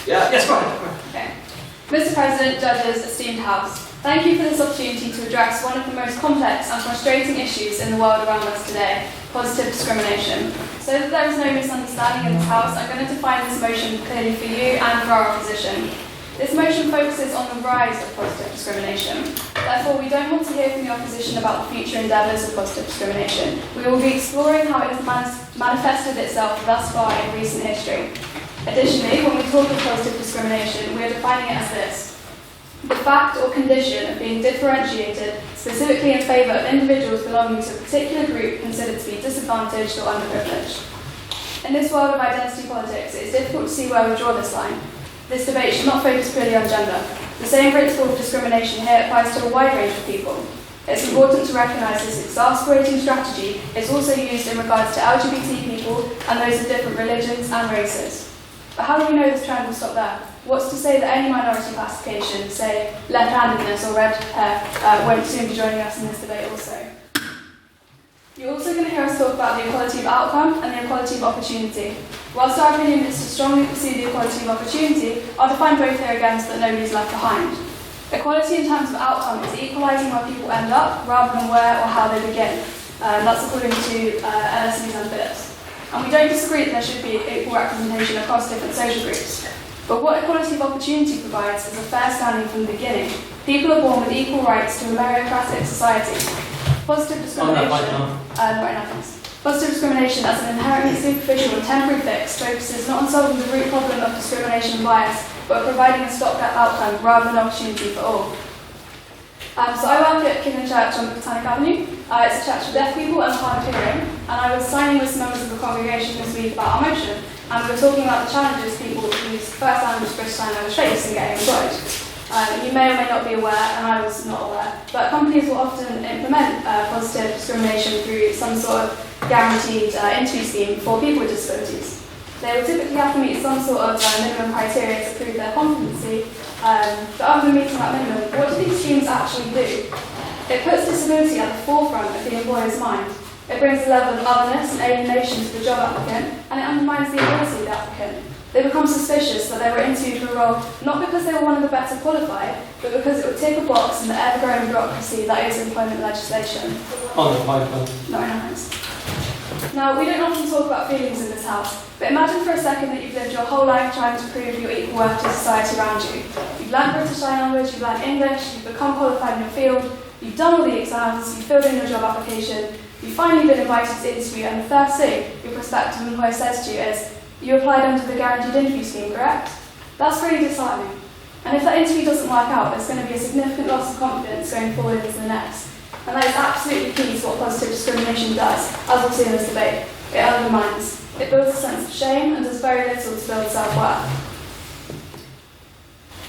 Yes, go ahead. Okay. Mr. President, judges, esteemed House, thank you for this opportunity to address one of the most complex and frustrating issues in the world around us today, positive discrimination. So that there is no misunderstanding in this House, I'm going to define this motion clearly for you and for our opposition. This motion focuses on the rise of positive discrimination. Therefore, we don't want to hear from the opposition about the future endeavours of positive discrimination. We will be exploring how it has manifested itself thus far in recent history. Additionally, when we talk of positive discrimination, we are defining it as this: the fact or condition of being differentiated specifically in favour of individuals belonging to a particular group considered to be disadvantaged or underprivileged. In this world of identity politics, it is difficult to see where we draw this line. This debate should not focus purely on gender. The same principle of discrimination here applies to a wide range of people. It's important to recognise this exasperating strategy is also used in regards to LGBT people and those of different religions and races. But how do we know this trend will stop there? What's to say that any minority classification, say left-handedness or red hair, won't soon be joining us in this debate also? You're also going to hear us talk about the equality of outcome and the equality of opportunity. Whilst our opinion is to strongly pursue the equality of opportunity, I'll define both here again so that nobody's left behind. Equality in terms of outcome is equalising where people end up rather than where or how they begin. That's according to LSEs and Phillips. And we don't disagree that there should be equal representation across different social groups. But what equality of opportunity provides is a fair standing from the beginning. People are born with equal rights to a meritocratic society. Positive discrimination. Positive discrimination as an inherently superficial and temporary fix focuses not on solving the root problem of discrimination and bias, but providing a stopgap outcome rather than opportunity for all. So I work at Kingdom Church on Botanic Avenue. It's a church for deaf people and hard of hearing, and I was signing with some members of the congregation this week about our motion, and we were talking about the challenges people whose first language British Sign Language face in getting employed. You may or may not be aware, and I was not aware, but companies will often implement positive discrimination through some sort of guaranteed interview scheme for people with disabilities. They will typically have to meet some sort of minimum criteria to prove their competency, but other than meeting that minimum, what do these schemes actually do? It puts disability at the forefront of the employer's mind. It brings a level of otherness and alienation to the job applicant, and it undermines the ability of the applicant. They become suspicious that they were interviewed for a role not because they were one of the better qualified, but because it would tick a box in the ever-growing bureaucracy that is employment legislation. On the pipeline. Not in our hands. Now, we don't often talk about feelings in this house, but imagine for a second that you've lived your whole life trying to prove your equal worth to society around you. You've learned British Sign Language, you've learned English, you've become qualified in your field, you've done all the exams, you've filled in your job application, you've finally been invited to interview, and the first thing your prospective employer says to you is, You applied under the guaranteed interview scheme, correct? That's really disheartening. And if that interview doesn't work out, there's going to be a significant loss of confidence going forward into the next. And that is absolutely key to what positive discrimination does, as we'll see in this debate. It undermines. It builds a sense of shame and does very little to build self-worth.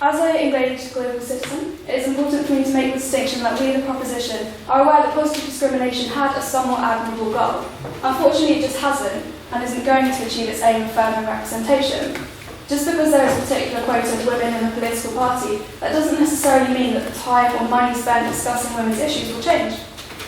As an engaged global citizen, it is important for me to make the distinction that we, the proposition, are aware that positive discrimination had a somewhat admirable goal. Unfortunately, it just hasn't, and isn't going to achieve its aim of furthering representation. Just because there is a particular quota of women in a political party, that doesn't necessarily mean that the time or money spent discussing women's issues will change.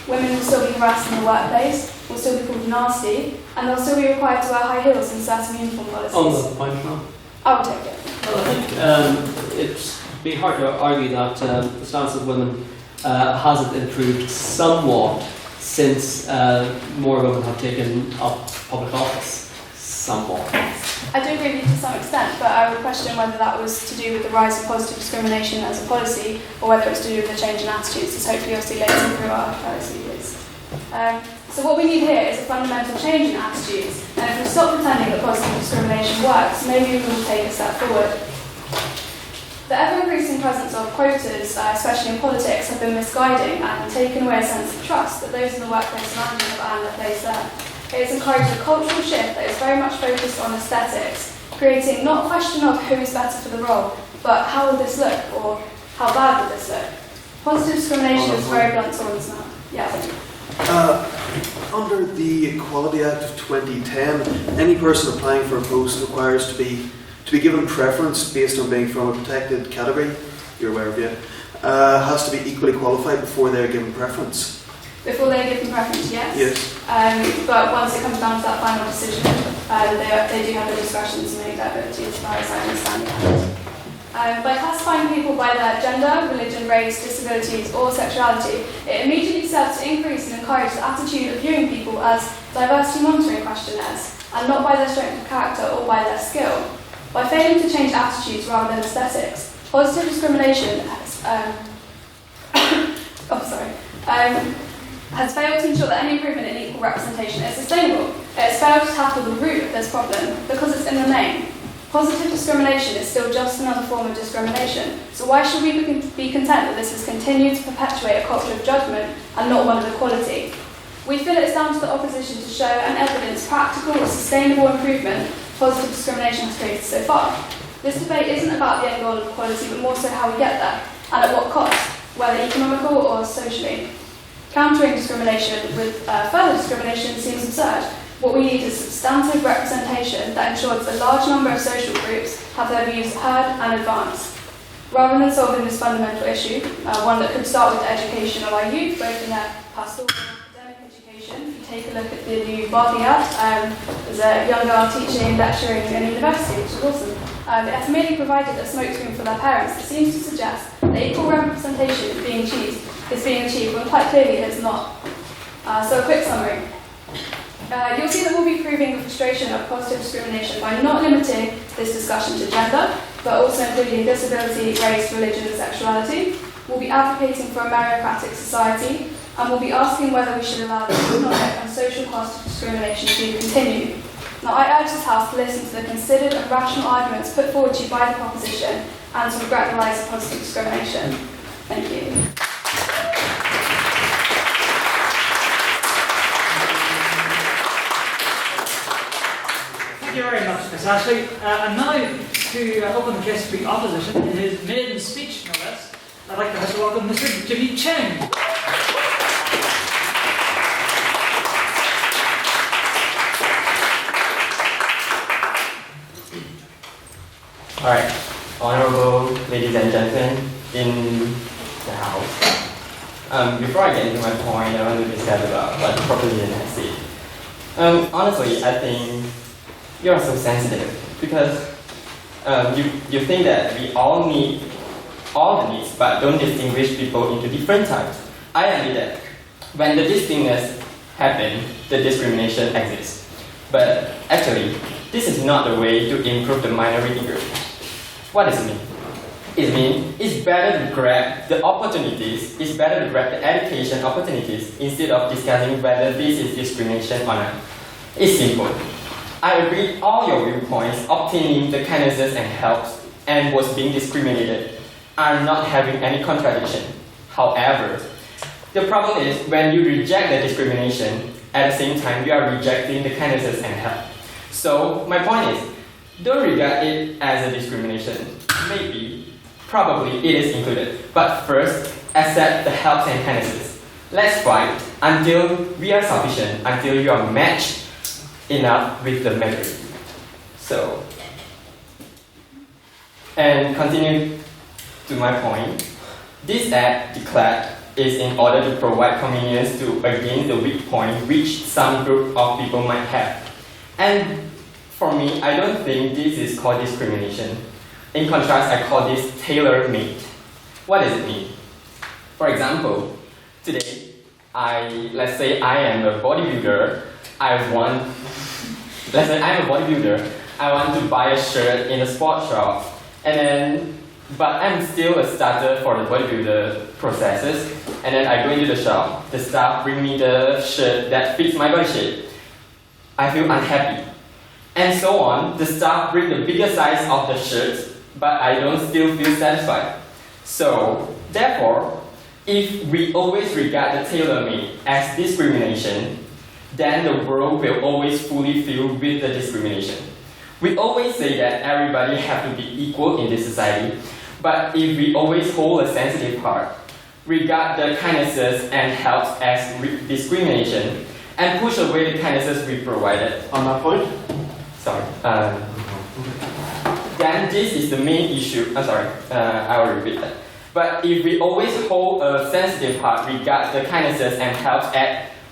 Women will still be harassed in the workplace, will still be called nasty, and they'll still be required to wear high heels in certain uniform policies. On the point now. I will take it. Well, I think it'd be hard to argue that the stance of women hasn't improved somewhat since more women have taken up public office. Somewhat. I do agree with you to some extent, but I would question whether that was to do with the rise of positive discrimination as a policy, or whether it's to do with the change in attitudes, as hopefully you'll see later through our speakers. So what we need here is a fundamental change in attitudes, and if we stop pretending that positive discrimination works, maybe we will take a step forward. The ever-increasing presence of quotas, especially in politics, have been misguiding and taken away a sense of trust that those in the workplace management have earned their place there. It has encouraged a cultural shift that is very much focused on aesthetics, creating not a question of who is better for the role, but how will this look, or how bad will this look. Positive discrimination is very blunt swords now. Yeah. Under the Equality Act of 2010, any person applying for a post requires to be given preference based on being from a protected category, you're aware of it, has to be equally qualified before they're given preference. Before they're given preference, yes. Yes. But once it comes down to that final decision, they do have the discretion to make that ability as far as I understand it. By classifying people by their gender, religion, race, disabilities, or sexuality, it immediately serves to increase and encourage the attitude of viewing people as diversity monitoring questionnaires, and not by their strength of character or by their skill. By failing to change attitudes rather than aesthetics, positive discrimination has failed to ensure that any improvement in equal representation is sustainable. It has failed to tackle the root of this problem because it's in the name. Positive discrimination is still just another form of discrimination, so why should we be content that this has continued to perpetuate a culture of judgment and not one of equality? We feel it's down to the opposition to show and evidence practical, sustainable improvement positive discrimination has created so far. This debate isn't about the end goal of equality, but more so how we get there, and at what cost, whether economical or socially. Countering discrimination with further discrimination seems absurd. What we need is substantive representation that ensures a large number of social groups have their views heard and advanced. Rather than solving this fundamental issue, one that could start with the education of our youth, both in their pastoral and academic education. If you take a look at the new Barbie ad, there's a young girl teaching, lecturing in a university, which is awesome. It has merely provided a smokescreen for their parents that seems to suggest that equal representation is being achieved when quite clearly it is not. So a quick summary. You'll see that we'll be proving the frustration of positive discrimination by not limiting this discussion to gender, but also including disability, race, religion and sexuality. We'll be advocating for a meritocratic society, and we'll be asking whether we should allow the economic and social cost of discrimination to continue. Now, I urge this House to listen to the considered and rational arguments put forward to you by the proposition and to regret the rise of positive discrimination. Thank you. Thank you very much, Ms. Ashley. And now, to open the case for the opposition in his maiden speech, no less, I'd like to welcome Mr. Jimmy Cheng. Alright, honorable ladies and gentlemen in the House. Before I get into my point, I want to discuss about what the proposition has said. Honestly, I think you are so sensitive because you think that we all need all the needs but don't distinguish people into different types. I admit that when the distinctness happens, the discrimination exists. But actually, this is not the way to improve the minority group. What does it mean? It means it's better to grab the opportunities, it's better to grab the education opportunities instead of discussing whether this is discrimination or not. It's simple. I agree all your viewpoints obtaining the kindnesses and helps and was being discriminated are not having any contradiction. However, the problem is when you reject the discrimination, at the same time you are rejecting the kindnesses and help. So my point is, don't regard it as a discrimination. Maybe, probably it is included, but first accept the helps and kindnesses. Let's fight until we are sufficient, until you are matched enough with the majority. So, and continue to my point, this act declared is in order to provide convenience to against the weak point which some group of people might have. And for me, I don't think this is called discrimination. In contrast, I call this tailor-made. What does it mean? For example, today, let's say I am a bodybuilder. Let's say I'm a bodybuilder. I want to buy a shirt in a sports shop, but I'm still a starter for the bodybuilder processes. And then I go into the shop. The staff bring me the shirt that fits my body shape. I feel unhappy. And so on. The staff bring the bigger size of the shirt, but I don't still feel satisfied. So, therefore, if we always regard the tailor-made as discrimination, then the world will always fully fill with the discrimination. We always say that everybody has to be equal in this society, but if we always hold a sensitive part, regard the kindnesses and helps as discrimination, and push away the kindnesses we provided. On that point? Sorry. Then this is the main issue. I will repeat that. But if we always hold a sensitive part, regard the kindnesses and helps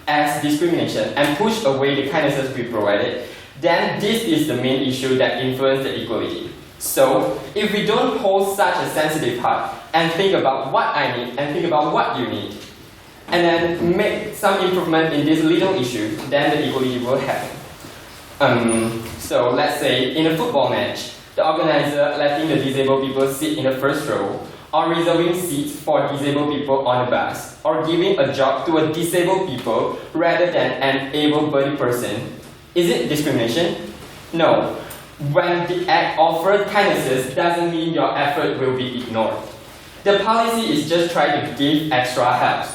as discrimination, and push away the kindnesses we provided, then this is the main issue that influences the equality. So, if we don't hold such a sensitive part and think about what I need and think about what you need, and then make some improvement in this little issue, then the equality will happen. So let's say in a football match, the organizer letting the disabled people sit in the first row, or reserving seats for disabled people on the bus, or giving a job to a disabled people rather than an able-bodied person. Is it discrimination? No. When the act offered kindnesses doesn't mean your effort will be ignored. The policy is just trying to give extra help.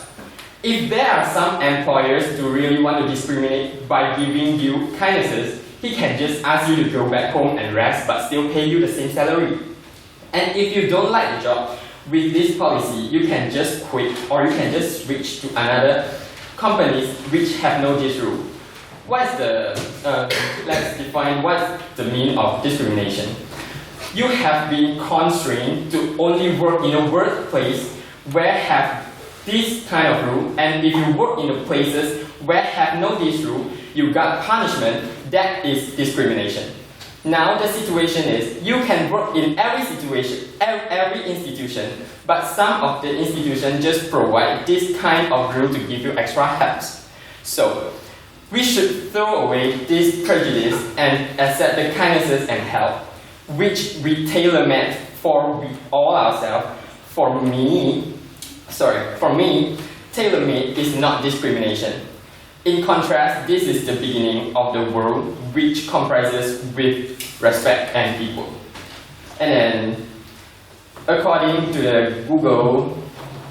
If there are some employers who really want to discriminate by giving you kindnesses, he can just ask you to go back home and rest but still pay you the same salary. And if you don't like the job with this policy, you can just quit or you can just switch to another companies which have no this rule. What's let's define what's the meaning of discrimination. You have been constrained to only work in a workplace where have this kind of rule, and if you work in the places where have no this rule, you got punishment. That is discrimination. Now the situation is, you can work in every situation, every institution, but some of the institutions just provide this kind of rule to give you extra helps. So, we should throw away this prejudice and accept the kindnesses and help, which we tailor-made for we all ourselves. For me, tailor-made is not discrimination. In contrast, this is the beginning of the world which comprises with respect and equal. And then, according to the Google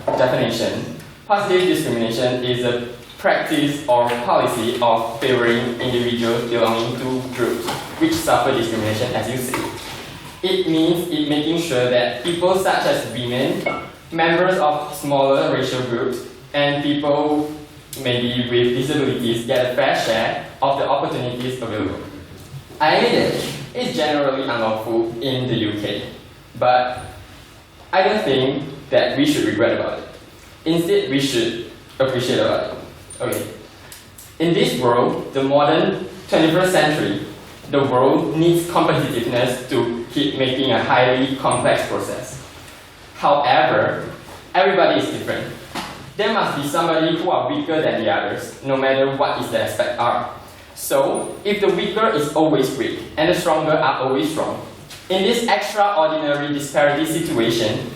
definition, positive discrimination is a practice or policy of favoring individuals belonging to groups which suffer discrimination, as you say. It means making sure that people such as women, members of smaller racial groups, and people maybe with disabilities get a fair share of the opportunities available. I admit it, it's generally unlawful in the UK, but I don't think that we should regret about it. Instead, we should appreciate about it. Okay. In this world, the modern 21st century, the world needs competitiveness to keep making a highly complex process. However, everybody is different. There must be somebody who are weaker than the others, no matter what is the aspect are. So, if the weaker is always weak, and the stronger are always strong, in this extraordinary disparity situation,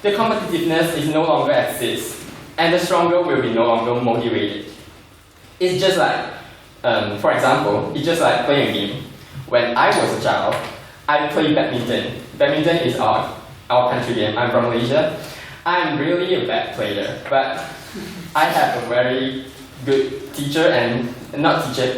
the competitiveness is no longer exists, and the stronger will be no longer motivated. It's just like, For example, it's just like playing a game. When I was a child, I played badminton. Badminton is our country game. I'm from Malaysia. I'm really a bad player, but I have a very good teacher, and not teacher,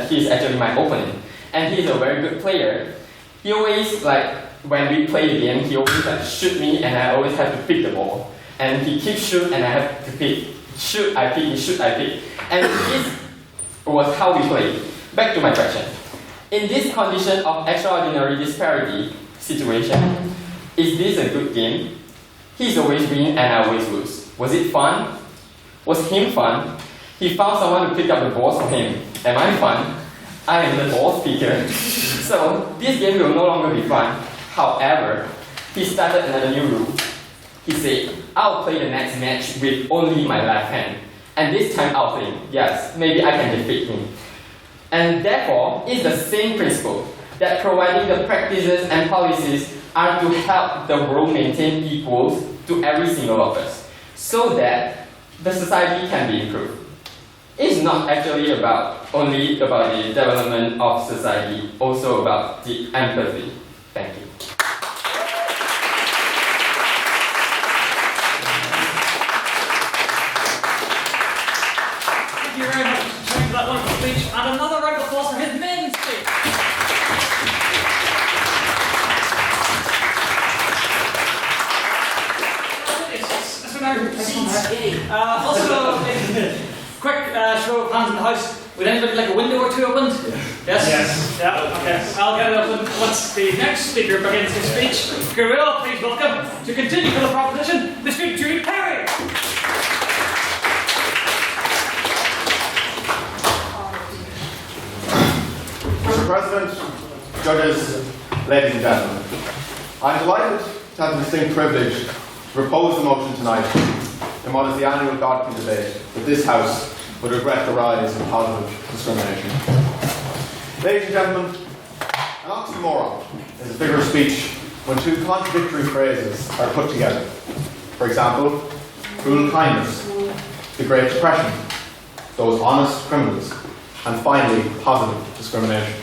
he's actually my opponent. And he's a very good player. He always, like, when we play the game, he always like shoot me, and I always have to pick the ball. And he keeps shoot, and I have to pick. Shoot, I pick, shoot, I pick. And this was how we played. Back to my question. In this condition of extraordinary disparity situation, is this a good game? He's always win and I always lose. Was it fun? Was him fun? He found someone to pick up the balls for him. Am I fun? I am the ball picker. So this game will no longer be fun. However, he started another new rule. He said, I'll play the next match with only my left hand. And this time I'll think, yes, maybe I can defeat him. And therefore, it's the same principle that providing the practices and policies are to help the world maintain equals to every single of us, so that the society can be improved. It's not actually only about the development of society, also about the empathy. Thank you. Thank you very much for that wonderful speech, and another round of applause for his main speech. Also, quick show of hands in the house. Would anybody like a window or two opened? Yes? Yes. Yeah, okay. I'll get it open once the next speaker begins his speech. Can we all please welcome, to continue for the proposition, Mr. Jude Perry. Mr. President, judges, ladies and gentlemen, I'm delighted to have the distinct privilege to propose the motion tonight in what is the annual Godkin Debate that this House would regret the rise of positive discrimination. Ladies and gentlemen, an oxymoron is a figure of speech when two contradictory phrases are put together. For example, cruel kindness, the Great Depression, those honest criminals, and finally, positive discrimination.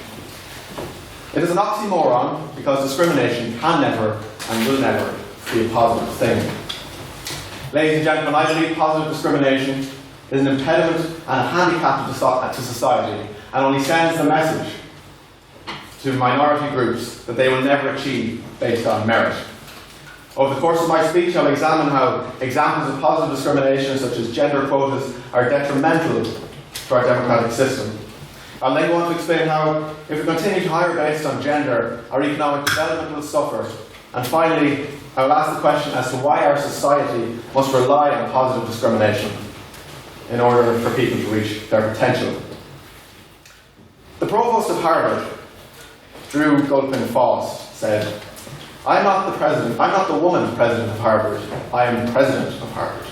It is an oxymoron because discrimination can never and will never be a positive thing. Ladies and gentlemen, I believe positive discrimination is an impediment and a handicap to society, and only sends the message to minority groups that they will never achieve based on merit. Over the course of my speech, I'll examine how examples of positive discrimination, such as gender quotas, are detrimental to our democratic system. I'll then go on to explain how, if we continue to hire based on gender, our economic development will suffer. And finally, I will ask the question as to why our society must rely on positive discrimination in order for people to reach their potential. The provost of Harvard, Drew Godkin Novice, said, I'm not the woman president of Harvard, I am president of Harvard.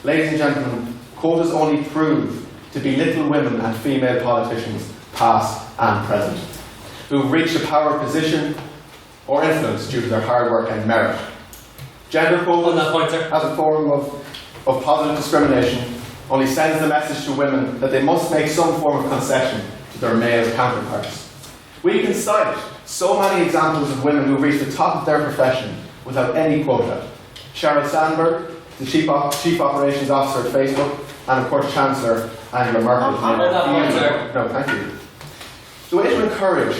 Ladies and gentlemen, quotas only prove to belittle women and female politicians, past and present, who have reached a power position or influence due to their hard work and merit. Gender quotas, as a form of positive discrimination, only sends the message to women that they must make some form of concession to their male counterparts. We can cite so many examples of women who reach the top of their profession without any quota. Sheryl Sandberg, the Chief Operations Officer at Facebook, and of course Chancellor Angela Merkel. No, thank you. The way to encourage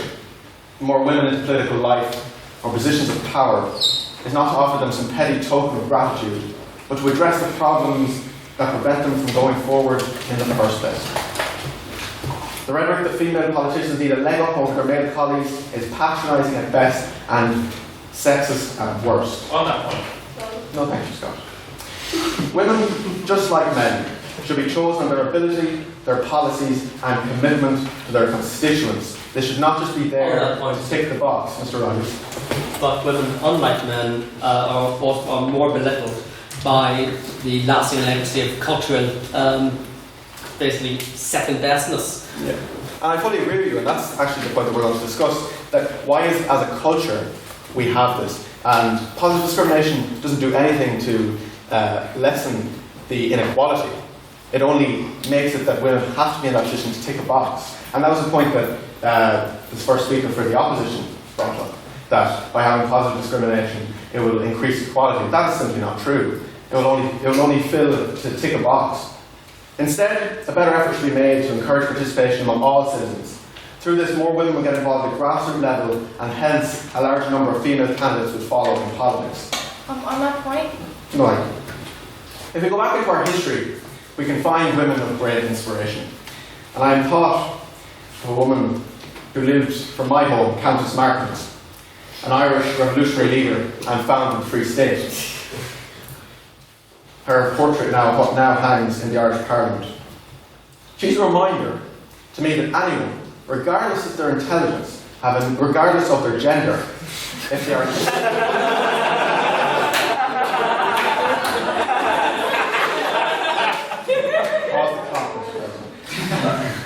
more women into political life or positions of power is not to offer them some petty token of gratitude, but to address the problems that prevent them from going forward in the first place. The rhetoric that female politicians need a leg up over their male colleagues is patronising at best and sexist at worst. On that point. No, thank you, Scott. Women, just like men, should be chosen on their ability, their policies, and commitment to their constituents. They should not just be there to tick the box, Mr. Rogers. But women, unlike men, are more belittled by the lasting legacy of cultural, basically, second bestness. Yeah. And I fully agree with you, and that's actually the point that we're going to discuss, that why is, as a culture, we have this. And positive discrimination doesn't do anything to lessen the inequality. it only makes it that women have to be in that position to tick a box. And that was the point that this first speaker for the opposition brought up, that by having positive discrimination, it will increase equality. That is simply not true. It will only fill to tick a box. Instead, a better effort should be made to encourage participation among all citizens. Through this, more women will get involved at grassroots level, and hence a larger number of female candidates would follow in politics. On that point, Right. If we go back into our history, we can find women of great inspiration. And I am thought of a woman who lived from my home, Countess Martins, an Irish revolutionary leader and founder of the Free State. Her portrait now hangs in the Irish Parliament. She's a reminder to me that anyone, regardless of their intelligence, regardless of their gender, if they are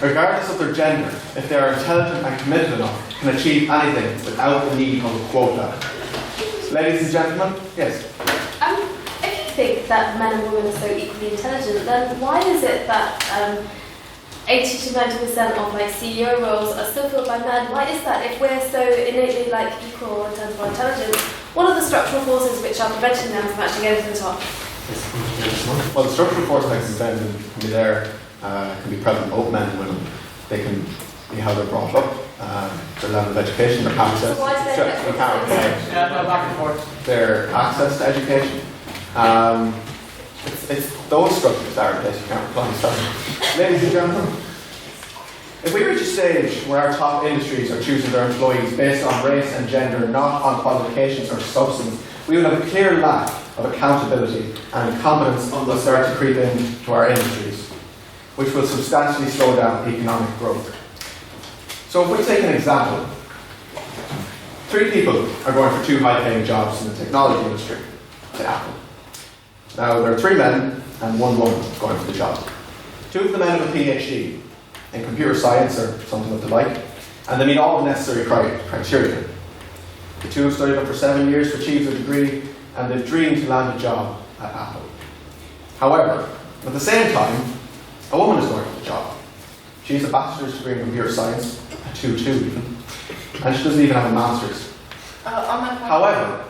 regardless of their gender, if they are intelligent and committed enough, can achieve anything without the need of a quota. Ladies and gentlemen, yes. If you think that men and women are so equally intelligent, then why is it that 80 to 90% of like CEO roles are still filled by men? Why is that? If we're so innately like equal in terms of our intelligence, what are the structural forces which are preventing them from actually getting to the top? Well, the structural forces that can be there, can be present in both men and women. They can be how they're brought up, their level of education, their access. So why is there back and forth. Their access to education. It's those structures that are in place. You can't reply. Sorry. Ladies and gentlemen, if we reach a stage where our top industries are choosing their employees based on race and gender, not on qualifications or substance, we will have a clear lack of accountability and incompetence will start to creep into our industries, which will substantially slow down economic growth. So if we take an example, 3 people are going for 2 high-paying jobs in the technology industry at Apple. Now, there are 3 men and 1 woman going for the job. 2 of the men have a PhD in computer science or something of the like, and they meet all the necessary criteria. The 2 have studied up for 7 years to achieve their degree, and they've dreamed to land a job at Apple. However, at the same time, a woman is going for the job. She has a bachelor's degree in computer science, a 2-2 even, and she doesn't even have a master's. However,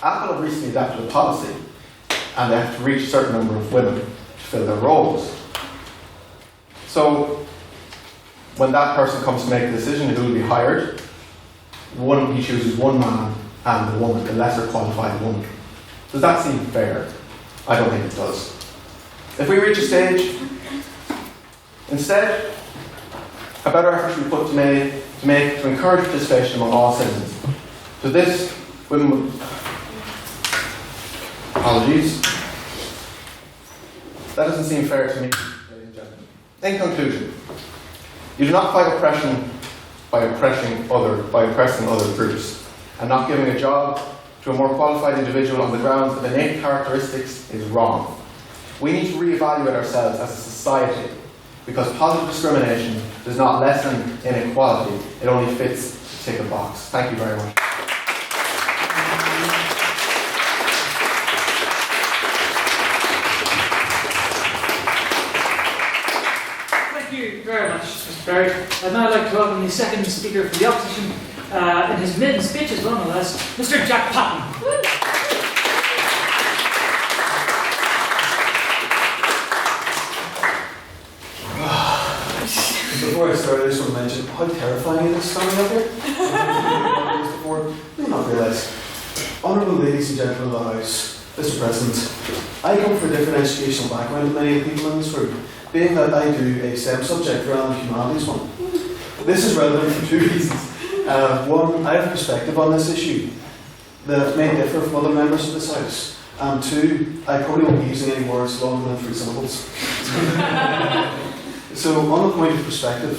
Apple have recently adopted a policy, and they have to reach a certain number of women to fill their roles. So, when that person comes to make a decision who will be hired, he chooses 1 man and the woman, the lesser qualified woman. Does that seem fair? I don't think it does. If we reach a stage, instead, a better effort should be put to encourage participation among all citizens. To this, women would... Apologies. That doesn't seem fair to me, ladies and gentlemen. In conclusion, you do not fight oppression by oppressing other groups, and not giving a job to a more qualified individual on the grounds of innate characteristics is wrong. We need to reevaluate ourselves as a society, because positive discrimination does not lessen inequality, it only fits to tick a box. Thank you very much. Thank you very much, Mr. Barrett. I'd now like to welcome the second speaker for the opposition in his maiden speech as well, no less, Mr. Jack Patton. Before I start, I just want to mention how terrifying it is standing up here. Before, you may not realise. Honourable ladies and gentlemen of the House, Mr. President, I come from a different educational background than many of the people in this room, being that I do a STEM subject rather than a humanities one. This is relevant for 2 reasons. 1, I have a perspective on this issue that may differ from other members of this House. And 2, I probably won't be using any words longer than 3 syllables. So, on the point of perspective,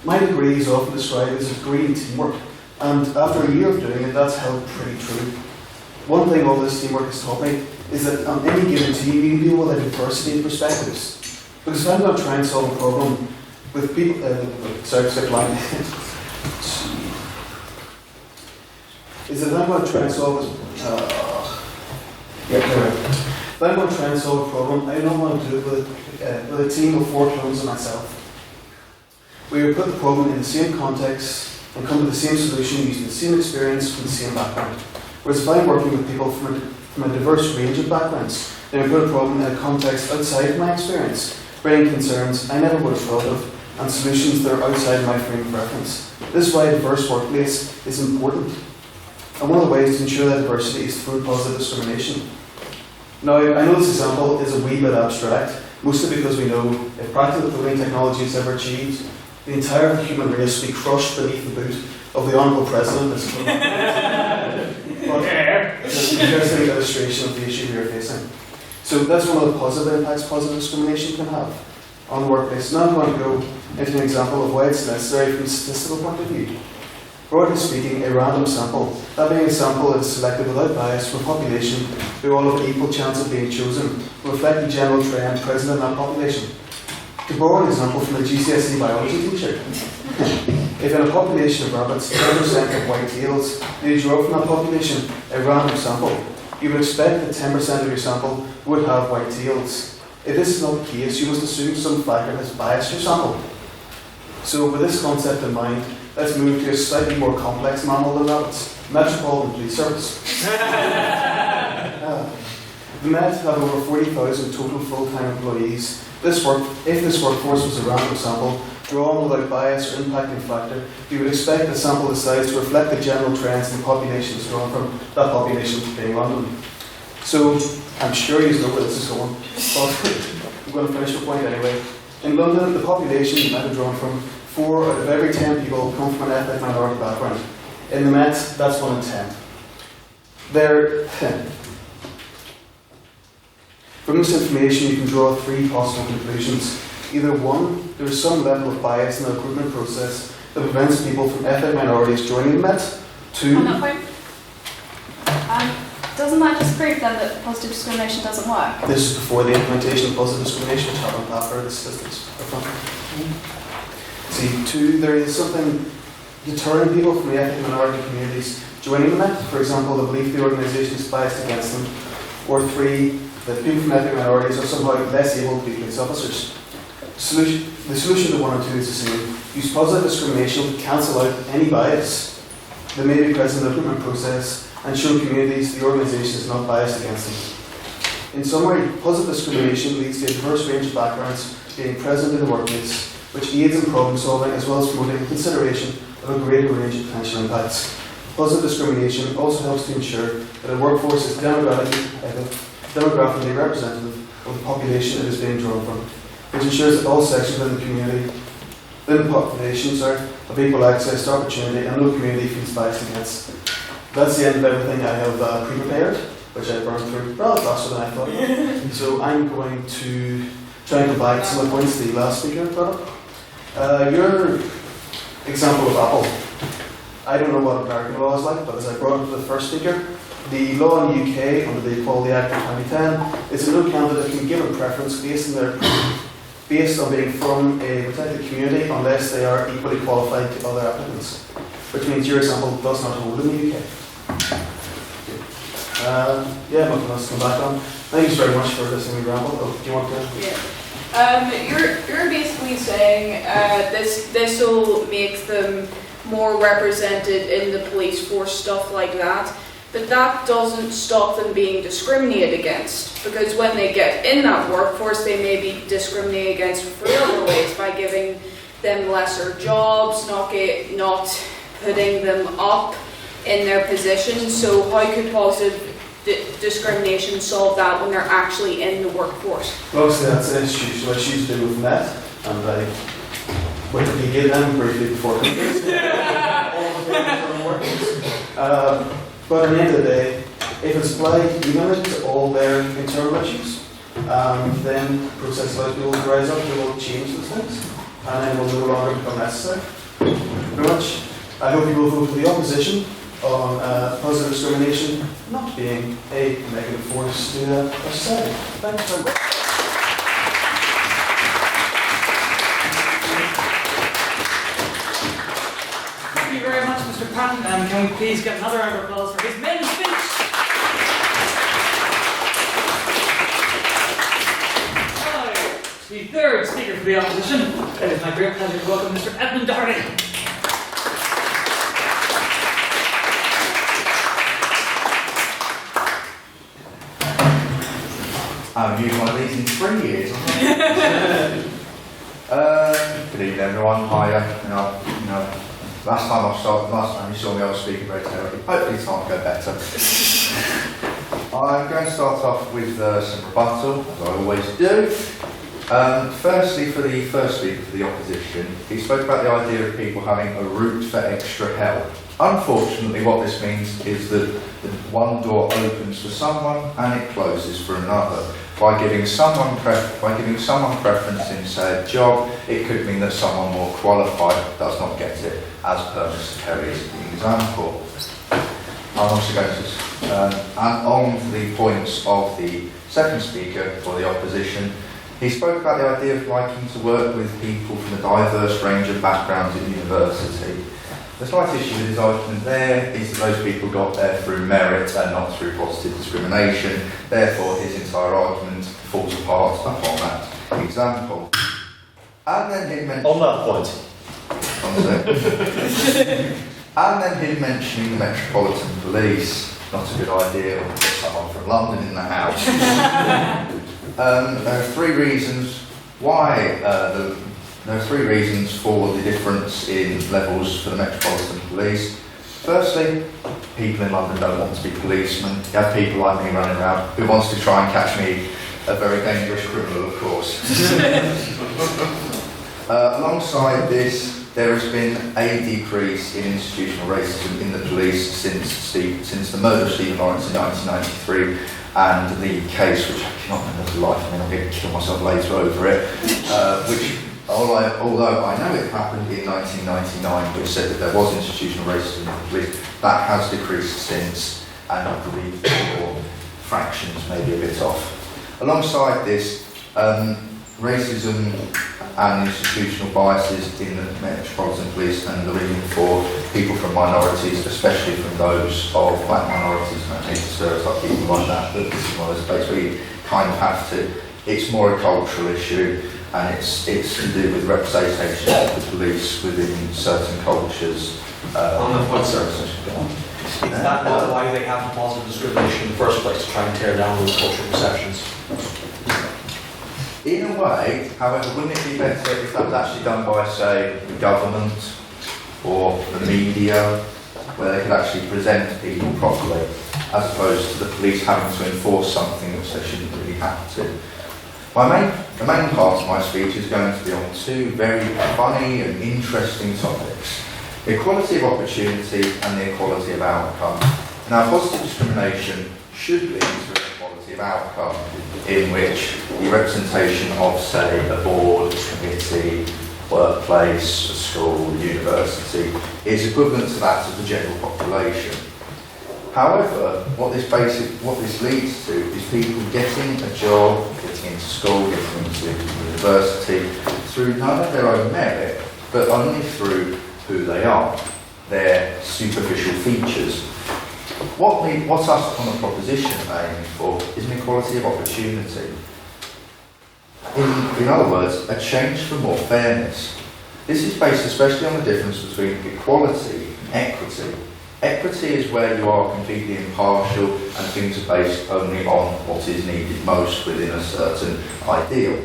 my degree is often described as a degree in teamwork, and after a year of doing it, that's held pretty true. One thing all this teamwork has taught me is that on any given team, you deal with a diversity of perspectives. Because if I'm going to try and solve a problem with people, if I'm going to try and solve it, If I'm going to try and solve a problem, I don't want to do it with a team of 4 clones of myself. We would put the problem in the same context and come to the same solution using the same experience from the same background. Whereas if I'm working with people from a diverse range of backgrounds, then we put a problem in a context outside of my experience, bringing concerns I never would have thought of and solutions that are outside my frame of reference. This is why a diverse workplace is important. And one of the ways to ensure that diversity is through positive discrimination. Now, I know this example is a wee bit abstract, mostly because we know if practical coding technology is ever achieved, the entire human race will be crushed beneath the boot of the Honourable President. But it's an interesting illustration of the issue we are facing. So that's one of the positive impacts positive discrimination can have on the workplace. Now I'm going to go into an example of why it's necessary from a statistical point of view. Broadly speaking, a random sample, that being a sample that is selected without bias from a population who all have an equal chance of being chosen, will reflect the general trend present in that population. To borrow an example from a GCSE biology teacher, if in a population of rabbits, 10% have white tails, and you draw from that population a random sample, you would expect that 10% of your sample would have white tails. If this is not the case, you must assume some factor has biased your sample. So with this concept in mind, let's move to a slightly more complex mammal than rabbits, Metropolitan Police Service. The Met have over 40,000 total full-time employees. If this workforce was a random sample, drawn without bias or impacting factor, you would expect the sample size to reflect the general trends in the populations drawn from that population being London. So, I'm sure you know where this is going, but I'm going to finish the point anyway. In London, the population the Met are drawn from, 4 out of every 10 people come from an ethnic minority background. In the Met, that's 1 in 10. From this information, you can draw 3 possible conclusions. Either 1, there is some level of bias in the recruitment process that prevents people from ethnic minorities joining the Met. 2. On that point, doesn't that just prove then that positive discrimination doesn't work? This is before the implementation of positive discrimination, which happened after the statistics. See, 2, there is something deterring people from the ethnic minority communities joining the Met. For example, the belief the organisation is biased against them. Or 3, that people from ethnic minorities are somehow less able to be police officers. The solution to 1 and 2 is the same. Use positive discrimination to cancel out any bias that may be present in the recruitment process and show communities the organisation is not biased against them. In summary, positive discrimination leads to a diverse range of backgrounds being present in the workplace, which aids in problem solving as well as promoting consideration of a greater range of potential impacts. Positive discrimination also helps to ensure that a workforce is demographically representative of the population it is being drawn from, which ensures that all sections within the population have equal access to opportunity and no community feels biased against. That's the end of everything I have pre-prepared, which I burned through rather faster than I thought. So I'm going to try and go back to some of the points the last speaker brought up. Your example of Apple, I don't know what American law is like, but as I brought it to the first speaker, the law in the UK under the Equality Act of 2010 is that no candidate can give a preference based on being from a protected community unless they are equally qualified to other applicants, which means your example does not hold in the UK. Yeah, nothing else to come back on. Thank you very much for listening to me ramble. Oh, do you want to? You're basically saying this will make them more represented in the police force, stuff like that. But that doesn't stop them being discriminated against, because when they get in that workforce, they may be discriminated against for other ways by giving them lesser jobs, not putting them up in their positions. So how could positive discrimination solve that when they're actually in the workforce? Well, obviously that's an institutional issue to do with Met, and I Wikipedia them briefly before all the different workings. But at the end of the day, if it's applied evenly to all their internal issues, then process like will rise up, they will change those things, and then will no longer become necessary. Very much. I hope you will vote for the opposition on positive discrimination not being a negative force to our society. Thanks very much. Thank you very much, Mr. Patton, and can we please get another round of applause for his main speech? the third speaker for the opposition, it is my great pleasure to welcome Mr. Edmund Doherty. I haven't used one of these in 3 years. Good evening, everyone. Hi. Last time you saw me, I was speaking very terribly. Hopefully, it's not go better. I'm going to start off with some rebuttal, as I always do. Firstly, for the first speaker for the opposition, he spoke about the idea of people having a route for extra help. Unfortunately, what this means is that one door opens for someone and it closes for another. By giving someone preference in, say, a job, it could mean that someone more qualified does not get it, as per Mr. Kerry's example. I'm also going to, and on the points of the second speaker for the opposition, he spoke about the idea of liking to work with people from a diverse range of backgrounds at university. The slight issue with his argument there is that those people got there through merit and not through positive discrimination. Therefore, his entire argument falls apart upon that example. And then he mentioned... On that point. And then him mentioning the Metropolitan Police. Not a good idea to get someone from London in the house. There are three reasons why there are three reasons for the difference in levels for the Metropolitan Police. Firstly, people in London don't want to be policemen. You have people like me running around who wants to try and catch me, a very dangerous criminal, of course. Alongside this, there has been a decrease in institutional racism in the police since the murder of Stephen Lawrence in 1993 and the case, which I cannot remember for life, I mean, I'm going to kill myself later over it, although I know it happened in 1999, which said that there was institutional racism in the police, that has decreased since, and I believe the fractions may be a bit off. Alongside this, racism and institutional biases in the Metropolitan Police and the reason for people from minorities, especially from those of black minorities, and I hate to stereotype people like that, but this is one of those places where you kind of have to. It's more a cultural issue, and it's to do with representation of the police within certain cultures. On the point, sir, is that not why they have the positive discrimination in the first place, to try and tear down those cultural perceptions? In a way, however, wouldn't it be better if that was actually done by, say, the government or the media, where they could actually present people properly, as opposed to the police having to enforce something which they shouldn't really have to? The main part of my speech is going to be on two very funny and interesting topics: equality of opportunity and the equality of outcome. Now, positive discrimination should lead to equality of outcome, in which the representation of, say, a board, committee, workplace, a school, university, is equivalent to that of the general population. However, what this leads to is people getting a job, getting into school, getting into university, through none of their own merit, but only through who they are, their superficial features. What us on the proposition are aiming for is an equality of opportunity. In other words, a change for more fairness. This is based especially on the difference between equality and equity. Equity is where you are completely impartial and things are based only on what is needed most within a certain ideal.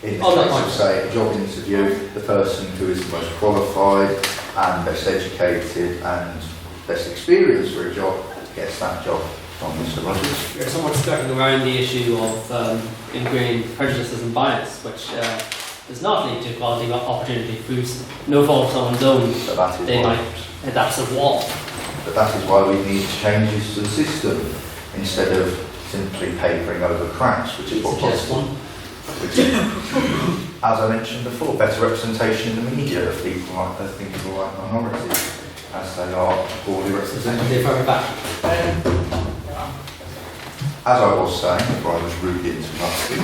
In the case of, say, a job interview, the person who is the most qualified and best educated and best experienced for a job gets that job from Mr. Rogers. You're somewhat skirting around the issue of ingrained prejudices and bias, which does not lead to equality of opportunity through no fault of someone's own. They might hit that sort of wall. But that is why we need changes to the system instead of simply papering over cracks, which is what possible. As I mentioned before, better representation in the media of people like minorities, as they are poorly represented. As I was saying, before I was rudely interrupted.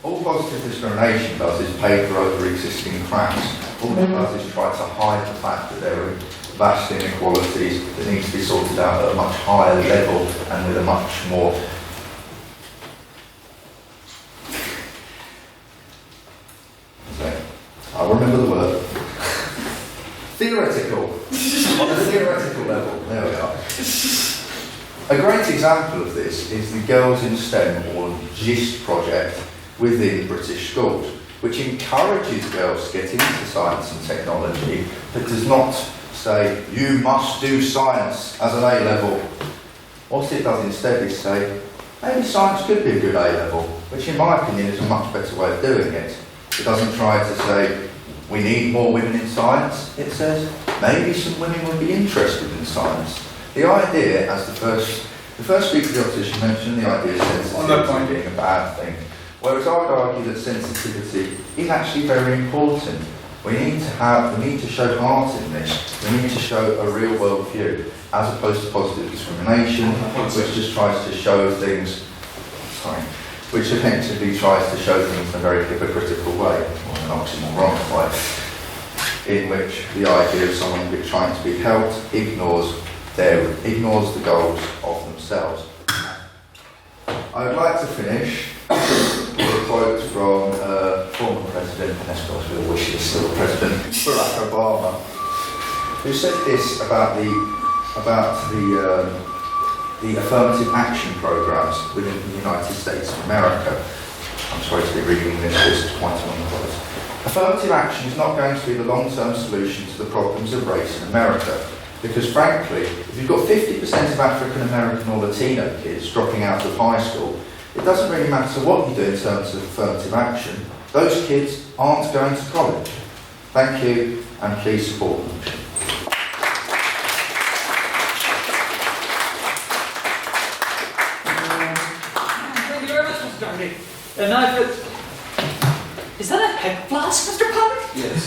All positive discrimination does is paper over existing cracks. All it does is try to hide the fact that there are vast inequalities that need to be sorted out at a much higher level and with a much more I'll remember the word. Theoretical. On a theoretical level. There we are. A great example of this is the Girls in STEM or GIST project within British schools, which encourages girls to get into science and technology, but does not say, you must do science as an A-level. What it does instead is say, maybe science could be a good A-level, which in my opinion is a much better way of doing it. It doesn't try to say, we need more women in science. It says, maybe some women would be interested in science. The idea, as the first speaker of the opposition mentioned, the idea of sensitivity being a bad thing. Whereas I would argue that sensitivity is actually very important. We need to show heart in this. We need to show a real world view, as opposed to positive discrimination, which just tries to show things, which effectively tries to show things in a very hypocritical way, or an oxymoron way, in which the idea of someone trying to be helped ignores the goals of themselves. I would like to finish with a quote from former President, and I will wish he was still President, Barack Obama, who said this about the affirmative action programs within the United States of America. I'm sorry to be reading this, it's quite a long quote. Affirmative action is not going to be the long-term solution to the problems of race in America. Because frankly, if you've got 50% of African American or Latino kids dropping out of high school, it doesn't really matter what you do in terms of affirmative action. Those kids aren't going to college. Thank you, and please support them. Thank you very much, Mr. Doherty. And now is that a head flask, Mr. Patrick? Yes.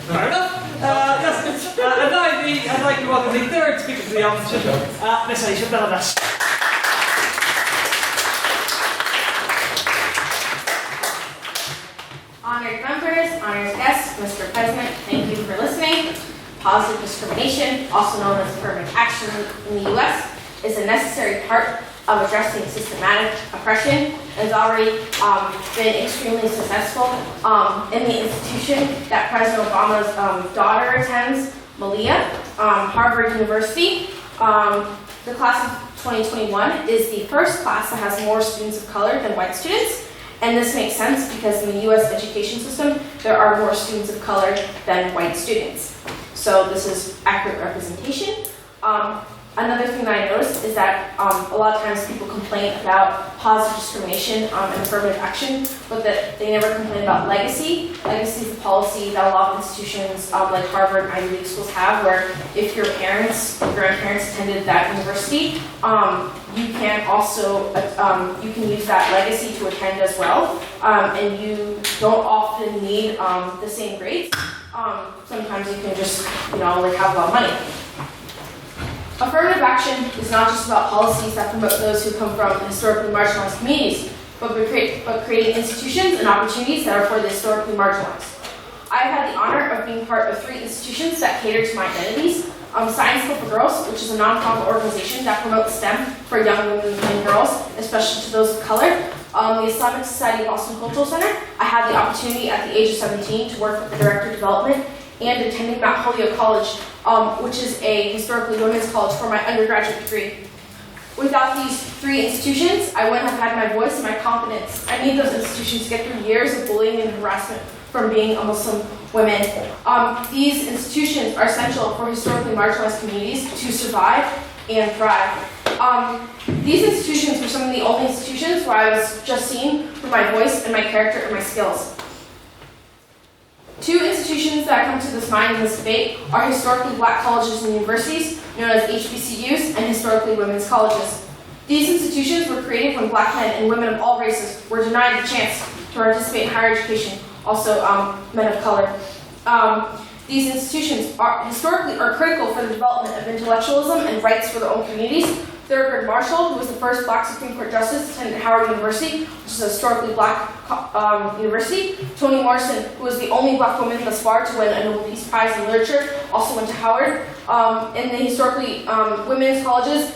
Fair enough. Yes, and I'd like to welcome the third speaker to the opposition, Miss Aisha Bellas. Honored members, honored guests, Mr. President, thank you for listening. Positive discrimination, also known as affirmative action in the U.S., is a necessary part of addressing systematic oppression and has already been extremely successful in the institution that President Obama's daughter attends, Malia, Harvard University. The class of 2021 is the first class that has more students of color than white students. And this makes sense because in the U.S. education system, there are more students of color than white students. So this is accurate representation. Another thing that I noticed is that a lot of times people complain about positive discrimination and affirmative action, but that they never complain about legacy. Legacy is a policy that a lot of institutions like Harvard and Ivy League schools have, where if your parents or grandparents attended that university, you can also you can use that legacy to attend as well, and you don't often need the same grades. Sometimes you can just have a lot of money. Affirmative action is not just about policies that promote those who come from historically marginalized communities, but creating institutions and opportunities that are for the historically marginalized. I've had the honor of being part of 3 institutions that cater to my identities. Science Club for Girls, which is a non-profit organization that promotes STEM for young women and girls, especially to those of color. The Islamic Society of Boston Cultural Center. I had the opportunity at the age of 17 to work with the Director of Development and attending Mount Holyoke College, which is a historically women's college for my undergraduate degree. Without these 3 institutions, I wouldn't have had my voice and my confidence. I need those institutions to get through years of bullying and harassment from being a Muslim women. These institutions are essential for historically marginalized communities to survive and thrive. These institutions were some of the only institutions where I was just seen for my voice and my character and my skills. 2 institutions that come to this mind in this debate are historically black colleges and universities, known as HBCUs, and historically women's colleges. These institutions were created when black men and women of all races were denied the chance to participate in higher education, also men of color. These institutions are historically critical for the development of intellectualism and rights for their own communities. Thurgood Marshall, who was the first black Supreme Court justice, attended Howard University, which is a historically black university. Toni Morrison, who was the only black woman thus far to win a Nobel Peace Prize in Literature, also went to Howard. In the historically women's colleges,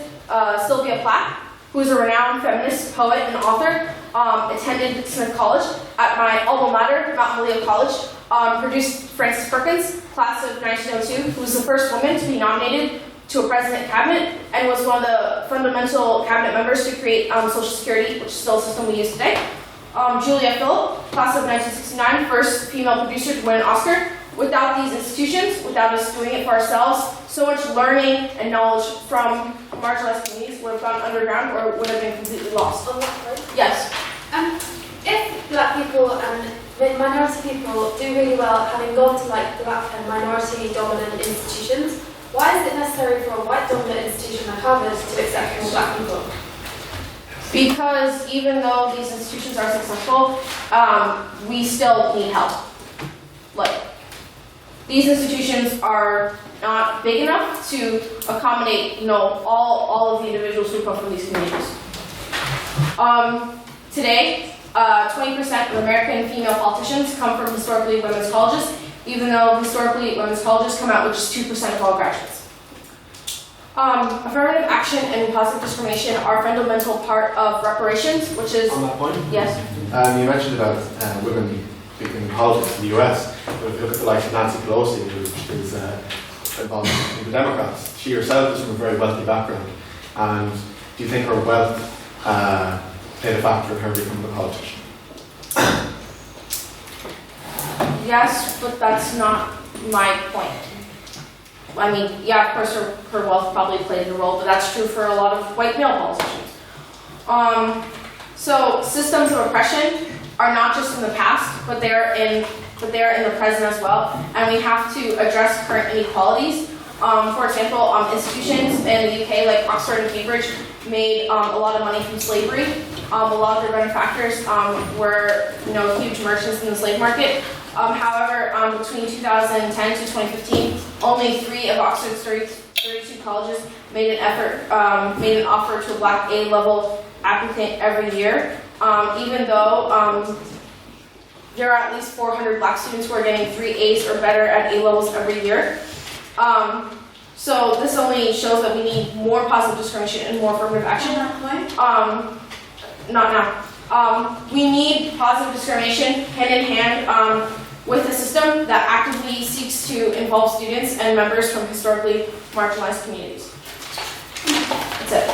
Sylvia Plath, who is a renowned feminist, poet, and author, attended Smith College. At my alma mater, Mount Holyoke College, produced Frances Perkins, class of 1902, who was the first woman to be nominated to a president cabinet, and was one of the fundamental cabinet members to create Social Security, which is still a system we use today. Julia Phillip, class of 1969, first female producer to win an Oscar. Without these institutions, without us doing it for ourselves, so much learning and knowledge from marginalized communities would have gone underground or would have been completely lost. On that point? Yes. If black people and minority people do really well having gone to like black and minority dominant institutions, why is it necessary for a white dominant institution like Harvard to accept more black people? Because even though these institutions are successful, we still need help. Like, these institutions are not big enough to accommodate, all of the individuals who come from these communities. Today, 20% of American female politicians come from historically women's colleges, even though historically women's colleges come out with just 2% of all graduates. Affirmative action and positive discrimination are a fundamental part of reparations, which is... On that point? Yes. You mentioned about women in politics in the US. If you look at the likes of Nancy Pelosi, who is involved in the Democrats, she herself is from a very wealthy background. And do you think her wealth played a factor in her becoming a politician? Yes, but that's not my point. I mean, yeah, of course her wealth probably played a role, but that's true for a lot of white male politicians. So systems of oppression are not just in the past, but they're in the present as well, and we have to address current inequalities. For example, institutions in the UK like Oxford and Cambridge made a lot of money from slavery. A lot of their benefactors were huge merchants in the slave market. However, between 2010 to 2015, only 3 of Oxford's 32 colleges made an offer to a black A-level applicant every year, even though there are at least 400 black students who are getting 3 A's or better at A-levels every year. So this only shows that we need more positive discrimination and more affirmative action. Not now. We need positive discrimination hand in hand with a system that actively seeks to involve students and members from historically marginalized communities. That's it.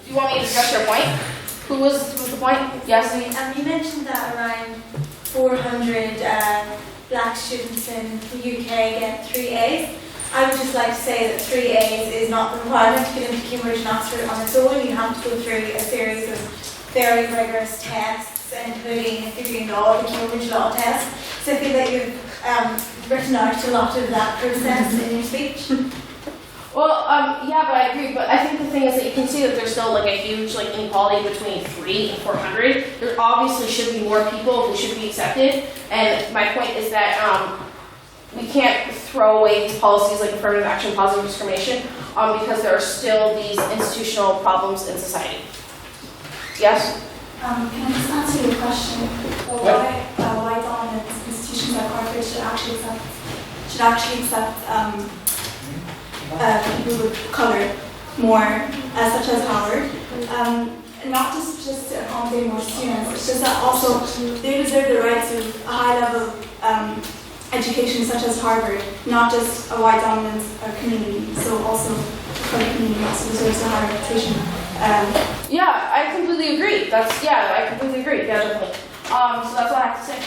Do you want me to address your point? Who was the point? Yes? You mentioned that around 400 black students in the UK get 3 A's. I would just like to say that 3 A's is not the requirement to get into Cambridge and Oxford on its own. You have to go through a series of very rigorous tests, including, if you're doing law, the Cambridge Law Test. So I feel that you've written out a lot of that process in your speech. Well, yeah, but I agree. But I think the thing is that you can see that there's still a huge inequality between 3 and 400. There obviously should be more people who should be accepted. And my point is that we can't throw away these policies like affirmative action, positive discrimination, because there are still these institutional problems in society. Yes? Can I just answer your question? Why dominant institutions like Harvard should actually accept people with colour more, such as Howard. Not just to accommodate more students, it's just that also they deserve the right to a high level education such as Harvard, not just a white dominant community. So also the colour community also deserves a higher reputation. Yeah, I completely agree. I completely agree. Yeah, definitely. So that's all I have to say.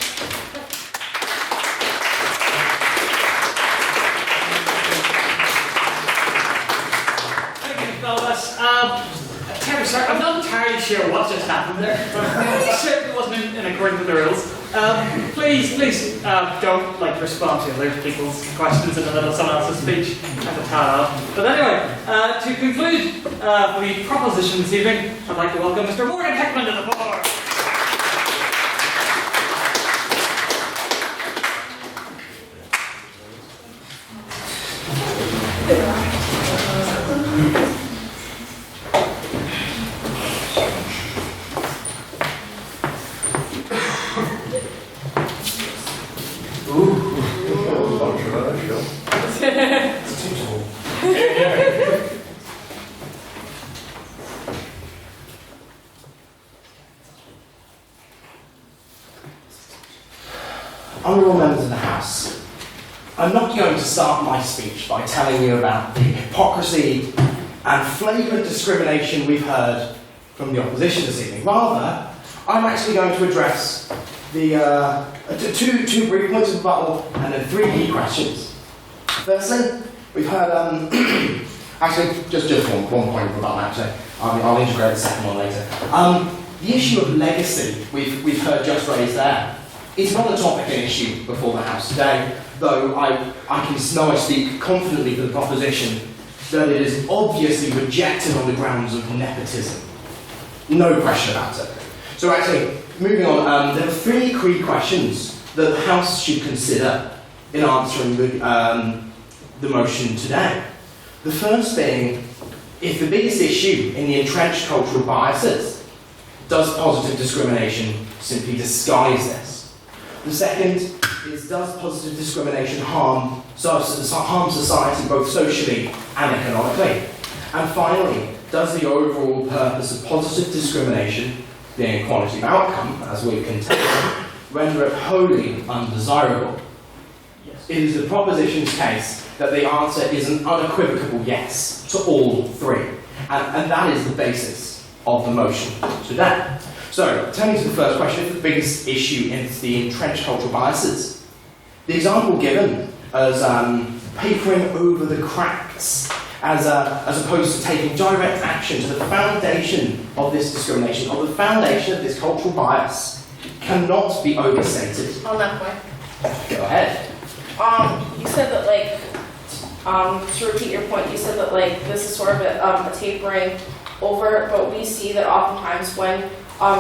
Fellas, I'm not entirely sure what just happened there. It certainly wasn't in accordance with the rules. Please don't respond to other people's questions in the middle of someone else's speech. That's a tad. But anyway, to conclude the proposition this evening, I'd like to welcome Mr. Morgan Heckman to the floor. Honourable members of the House, I'm not going to start my speech by telling you about the hypocrisy and flagrant discrimination we've heard from the opposition this evening. Rather, I'm actually going to address the two brief points of rebuttal and then 3 key questions. Firstly, we've heard, actually, just one point of rebuttal, actually. I'll integrate the second one later. The issue of legacy we've heard just raised there is not a topic and issue before the House today, though I can know I speak confidently for the proposition that it is obviously rejected on the grounds of nepotism. No question about it. So actually, moving on, there are 3 key questions that the House should consider in answering the motion today. The first being, if the biggest issue in the entrenched cultural biases, does positive discrimination simply disguise this? The second is, does positive discrimination harm society both socially and economically? And finally, does the overall purpose of positive discrimination, being equality of outcome, as we've contended, render it wholly undesirable? Yes. It is the proposition's case that the answer is an unequivocal yes to all 3. And that is the basis of the motion today. So, turning to the first question, the biggest issue is the entrenched cultural biases. The example given as papering over the cracks, as opposed to taking direct action to the foundation of this discrimination, or the foundation of this cultural bias, cannot be overstated. On that point. Go ahead. You said that, like, to repeat your point, you said that, like, this is sort of a tapering over, but we see that oftentimes when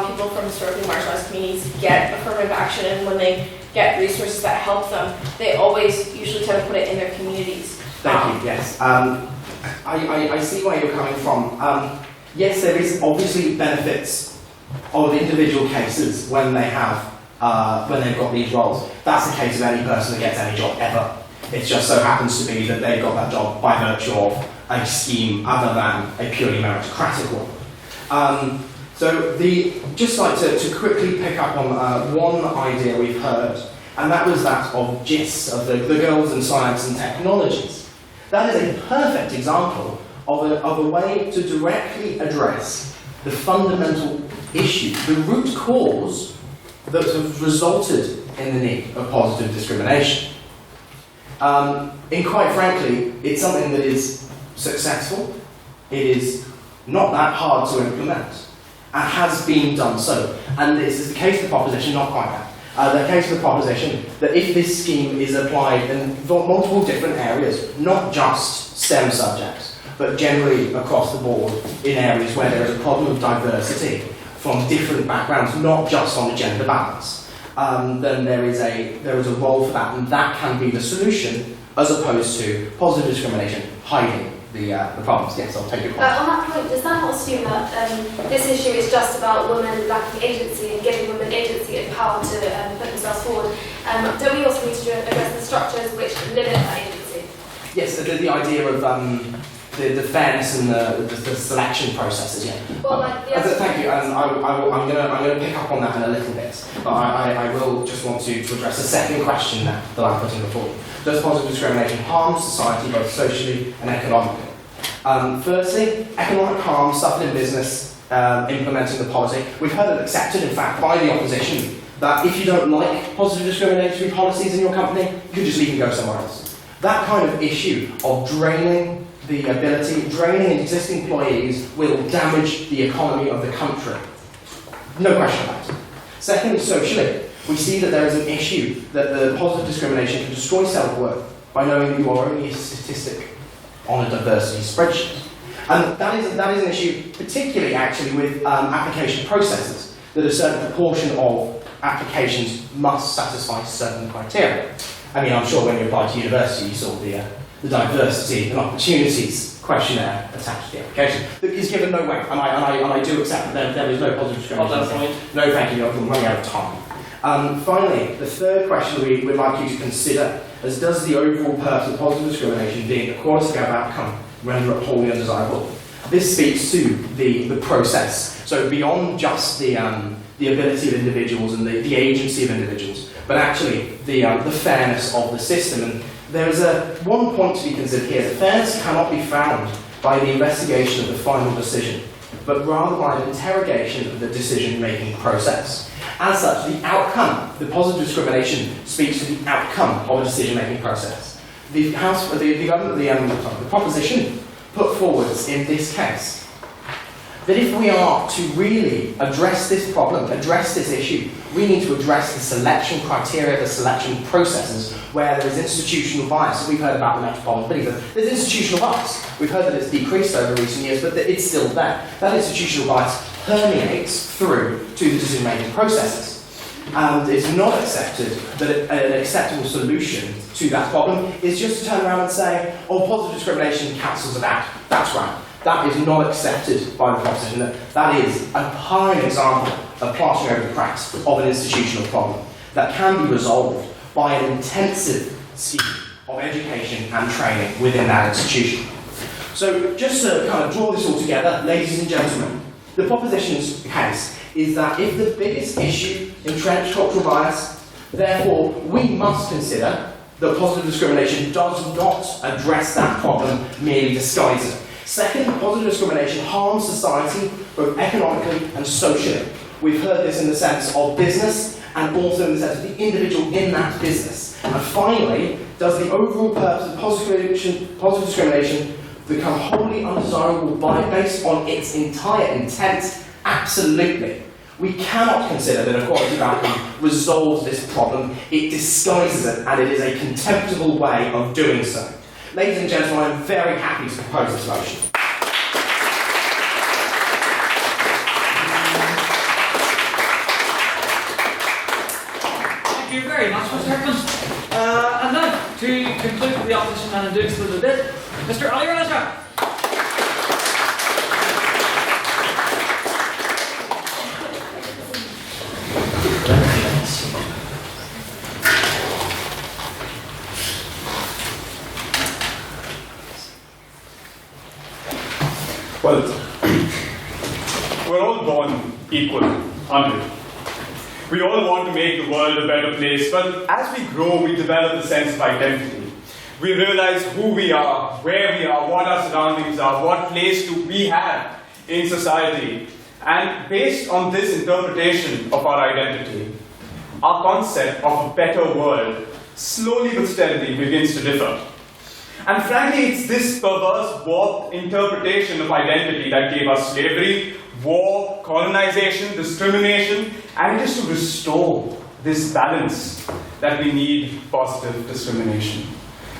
people from historically marginalized communities get affirmative action and when they get resources that help them, they always usually tend to put it in their communities. Thank you, yes. I see where you're coming from. Yes, there is obviously benefits of individual cases when they have, when they've got these roles. That's the case of any person that gets any job ever. It just so happens to be that they've got that job by virtue of a scheme other than a purely meritocratic one. So just like to quickly pick up on one idea we've heard, and that was that of GIS, of the Girls in Science and Technologies. That is a perfect example of a way to directly address the fundamental issue, the root cause that has resulted in the need of positive discrimination. And quite frankly, it's something that is successful, it is not that hard to implement, and has been done so. And this is the case of the proposition, not quite that. The case of the proposition that if this scheme is applied in multiple different areas, not just STEM subjects, but generally across the board in areas where there is a problem of diversity from different backgrounds, not just on the gender balance, then there is a role for that, and that can be the solution as opposed to positive discrimination hiding the problems. Yes, I'll take your point. On that point, does that not assume that this issue is just about women lacking agency and giving women agency and power to put themselves forward? Don't we also need to address the structures which limit that agency? Yes, the idea of the fairness and the selection processes. Yeah. Well, thank you. I'm going to pick up on that in a little bit, but I will just want to address the second question that I'm putting before you. Does positive discrimination harm society both socially and economically? Firstly, economic harm suffered in business implementing the policy. We've heard it accepted, in fact, by the opposition that if you don't like positive discriminatory policies in your company, you can just leave and go somewhere else. That kind of issue of draining existing employees will damage the economy of the country. No question about it. Second, socially, we see that there is an issue that the positive discrimination can destroy self-worth by knowing that you are only a statistic on a diversity spreadsheet. And that is an issue particularly actually with application processes, that a certain proportion of applications must satisfy certain criteria. I mean, I'm sure when you applied to university you saw the diversity and opportunities questionnaire attached to the application that is given no weight, and I do accept that there is no positive discrimination. On that point. No, thank you, I'm running out of time. Finally, the third question we'd like you to consider is, does the overall purpose of positive discrimination, being equality of outcome, render it wholly undesirable? This speaks to the process. So beyond just the ability of individuals and the agency of individuals, but actually the fairness of the system. And there is one point to be considered here. The fairness cannot be found by the investigation of the final decision, but rather by the interrogation of the decision-making process. As such, the outcome, the positive discrimination speaks to the outcome of a decision-making process. The proposition put forward in this case, that if we are to really address this problem, address this issue, we need to address the selection criteria, the selection processes where there is institutional bias. We've heard about the metropolitan cities. There's institutional bias. We've heard that it's decreased over recent years, but it's still there. That institutional bias permeates through to the decision-making processes. And it's not accepted that an acceptable solution to that problem is just to turn around and say, oh, positive discrimination cancels it out. That's right. That is not accepted by the proposition. That is a prime example of plastering over the cracks of an institutional problem that can be resolved by an intensive scheme of education and training within that institution. So just to kind of draw this all together, ladies and gentlemen, the proposition's case is that if the biggest issue entrenched cultural bias, therefore we must consider that positive discrimination does not address that problem, merely disguises it. Second, positive discrimination harms society both economically and socially. We've heard this in the sense of business and also in the sense of the individual in that business. And finally, does the overall purpose of positive discrimination become wholly undesirable based on its entire intent? Absolutely. We cannot consider that equality vacuum resolves this problem. It disguises it, and it is a contemptible way of doing so. Ladies and gentlemen, I'm very happy to propose this motion. Thank you very much, Mr. Hickman. And now, to conclude with the opposition and doing so a bit, Mr. Ali Raja. Well, we're all born equal, aren't we? We all want to make the world a better place, but as we grow, we develop a sense of identity. We realize who we are, where we are, what our surroundings are, what place do we have in society. And based on this interpretation of our identity, our concept of a better world slowly but steadily begins to differ. And frankly, it's this perverse, warped interpretation of identity that gave us slavery, war, colonization, discrimination, and it is to restore this balance that we need positive discrimination.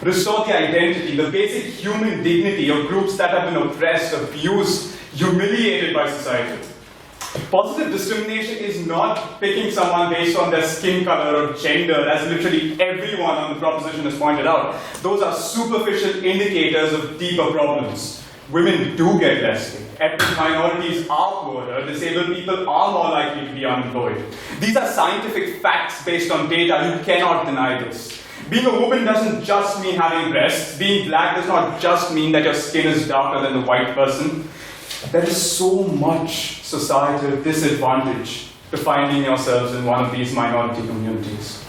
Restore the identity, the basic human dignity of groups that have been oppressed, abused, humiliated by society. Positive discrimination is not picking someone based on their skin color or gender, as literally everyone on the proposition has pointed out. Those are superficial indicators of deeper problems. Women do get less pay. Ethnic minorities are poorer. Disabled people are more likely to be unemployed. These are scientific facts based on data. You cannot deny this. Being a woman doesn't just mean having breasts. Being black does not just mean that your skin is darker than the white person. There is so much societal disadvantage to finding yourselves in one of these minority communities.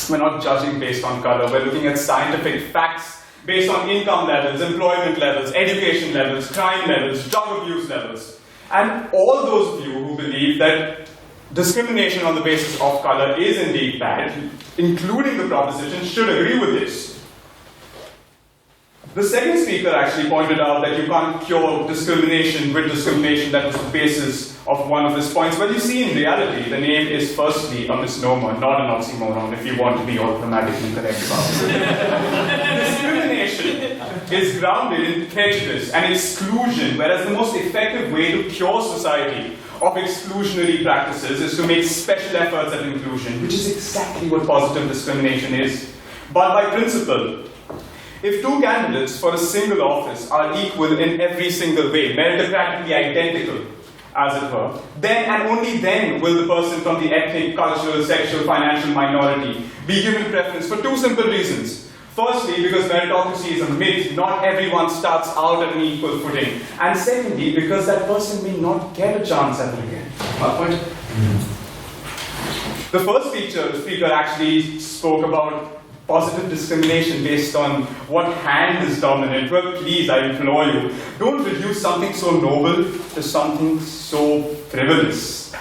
We're not judging based on color. We're looking at scientific facts based on income levels, employment levels, education levels, crime levels, drug abuse levels. And all those of you who believe that discrimination on the basis of color is indeed bad, including the proposition, should agree with this. The second speaker actually pointed out that you can't cure discrimination with discrimination. That was the basis of one of his points. Well, you see, in reality, the name is firstly a misnomer, not an oxymoron, if you want to be all grammatically correct about it. Discrimination is grounded in prejudice and exclusion, whereas the most effective way to cure society of exclusionary practices is to make special efforts at inclusion, which is exactly what positive discrimination is. But by principle, if two candidates for a single office are equal in every single way, meritocratically identical, as it were, then and only then will the person from the ethnic, cultural, sexual, financial minority be given preference for two simple reasons. Firstly, because meritocracy is a myth, not everyone starts out at an equal footing. And secondly, because that person may not get a chance ever again. My point? The first speaker actually spoke about positive discrimination based on what hand is dominant. Well, please, I implore you, don't reduce something so noble to something so frivolous.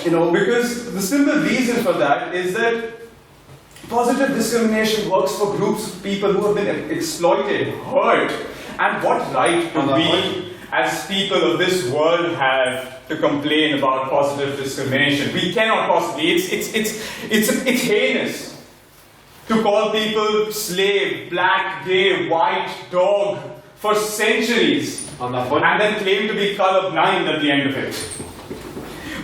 Because the simple reason for that is that positive discrimination works for groups of people who have been exploited, hurt, and what right do we, as people of this world, have to complain about positive discrimination? We cannot possibly. It's heinous to call people slave, black, gay, white, dog for centuries, and then claim to be colorblind at the end of it.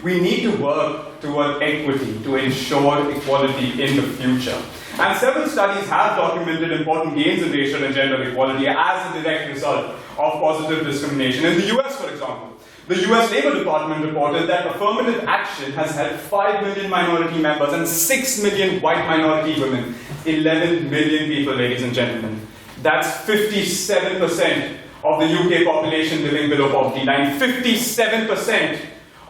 We need to work toward equity to ensure equality in the future. And several studies have documented important gains in racial and gender equality as a direct result of positive discrimination. In the US, for example, the US Labor Department reported that affirmative action has helped 5 million minority members and 6 million white minority women, 11 million people, ladies and gentlemen. That's 57% of the UK population living below poverty line. 57%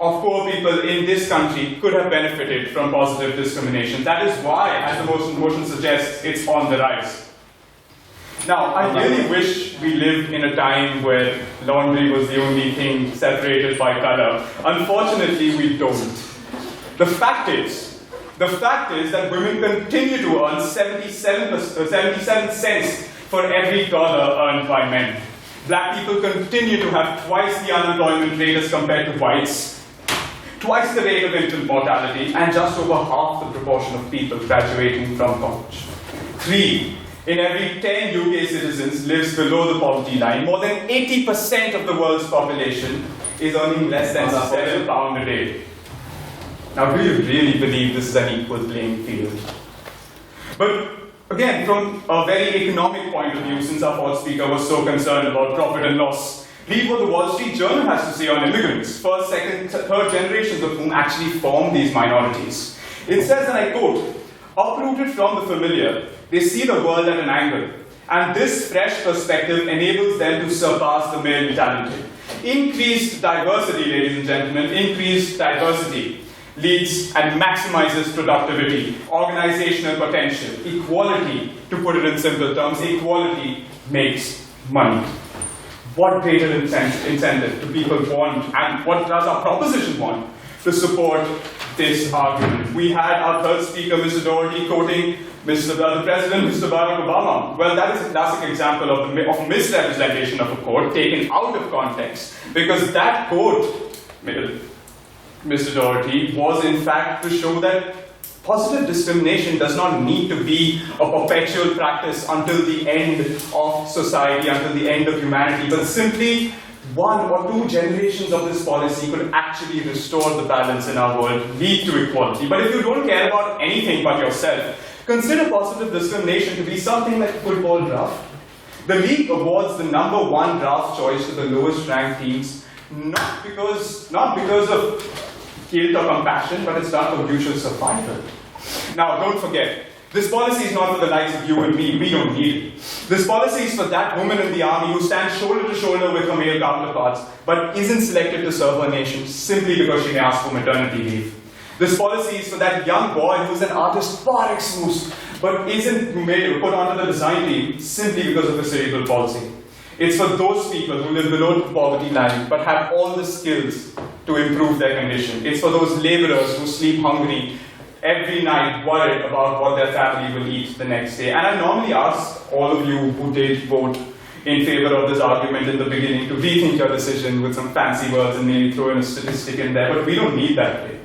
of poor people in this country could have benefited from positive discrimination. That is why, as the motion suggests, it's on the rise. Now, I really wish we lived in a time where laundry was the only thing separated by color. Unfortunately, we don't. The fact is that women continue to earn 77 cents for every dollar earned by men. Black people continue to have twice the unemployment rate as compared to whites, twice the rate of infant mortality, and just over half the proportion of people graduating from college. 3 in every 10 UK citizens lives below the poverty line. More than 80% of the world's population is earning less than £7 a day. Now, do you really believe this is an equal playing field? But again, from a very economic point of view, since our fourth speaker was so concerned about profit and loss, read what the Wall Street Journal has to say on immigrants, first, second, third generations of whom actually form these minorities. It says, and I quote, "Uprooted from the familiar, they see the world at an angle, and this fresh perspective enables them to surpass the male mentality. Increased diversity, ladies and gentlemen, increased diversity leads and maximizes productivity, organizational potential, equality, to put it in simple terms, equality makes money." What greater incentive do people want, and what does our proposition want to support this argument? We had our third speaker, Mr. Doherty, quoting the President, Mr. Barack Obama. Well, that is a classic example of misrepresentation of a quote taken out of context, because that quote, Mr. Doherty, was in fact to show that positive discrimination does not need to be a perpetual practice until the end of society, until the end of humanity, but simply 1 or 2 generations of this policy could actually restore the balance in our world, lead to equality. But if you don't care about anything but yourself, consider positive discrimination to be something like a football draft. The league awards the #1 draft choice to the lowest ranked teams, not because of guilt or compassion, but it's done for mutual survival. Now, don't forget, this policy is not for the likes of you and me. We don't need it. This policy is for that woman in the army who stands shoulder to shoulder with her male counterparts, but isn't selected to serve her nation simply because she may ask for maternity leave. This policy is for that young boy who's an artist par excellence, but isn't put onto the design team simply because of a cerebral palsy. It's for those people who live below the poverty line, but have all the skills to improve their condition. It's for those laborers who sleep hungry every night, worried about what their family will eat the next day. And I normally ask all of you who did vote in favor of this argument in the beginning to rethink your decision with some fancy words and maybe throw in a statistic in there, but we don't need that today.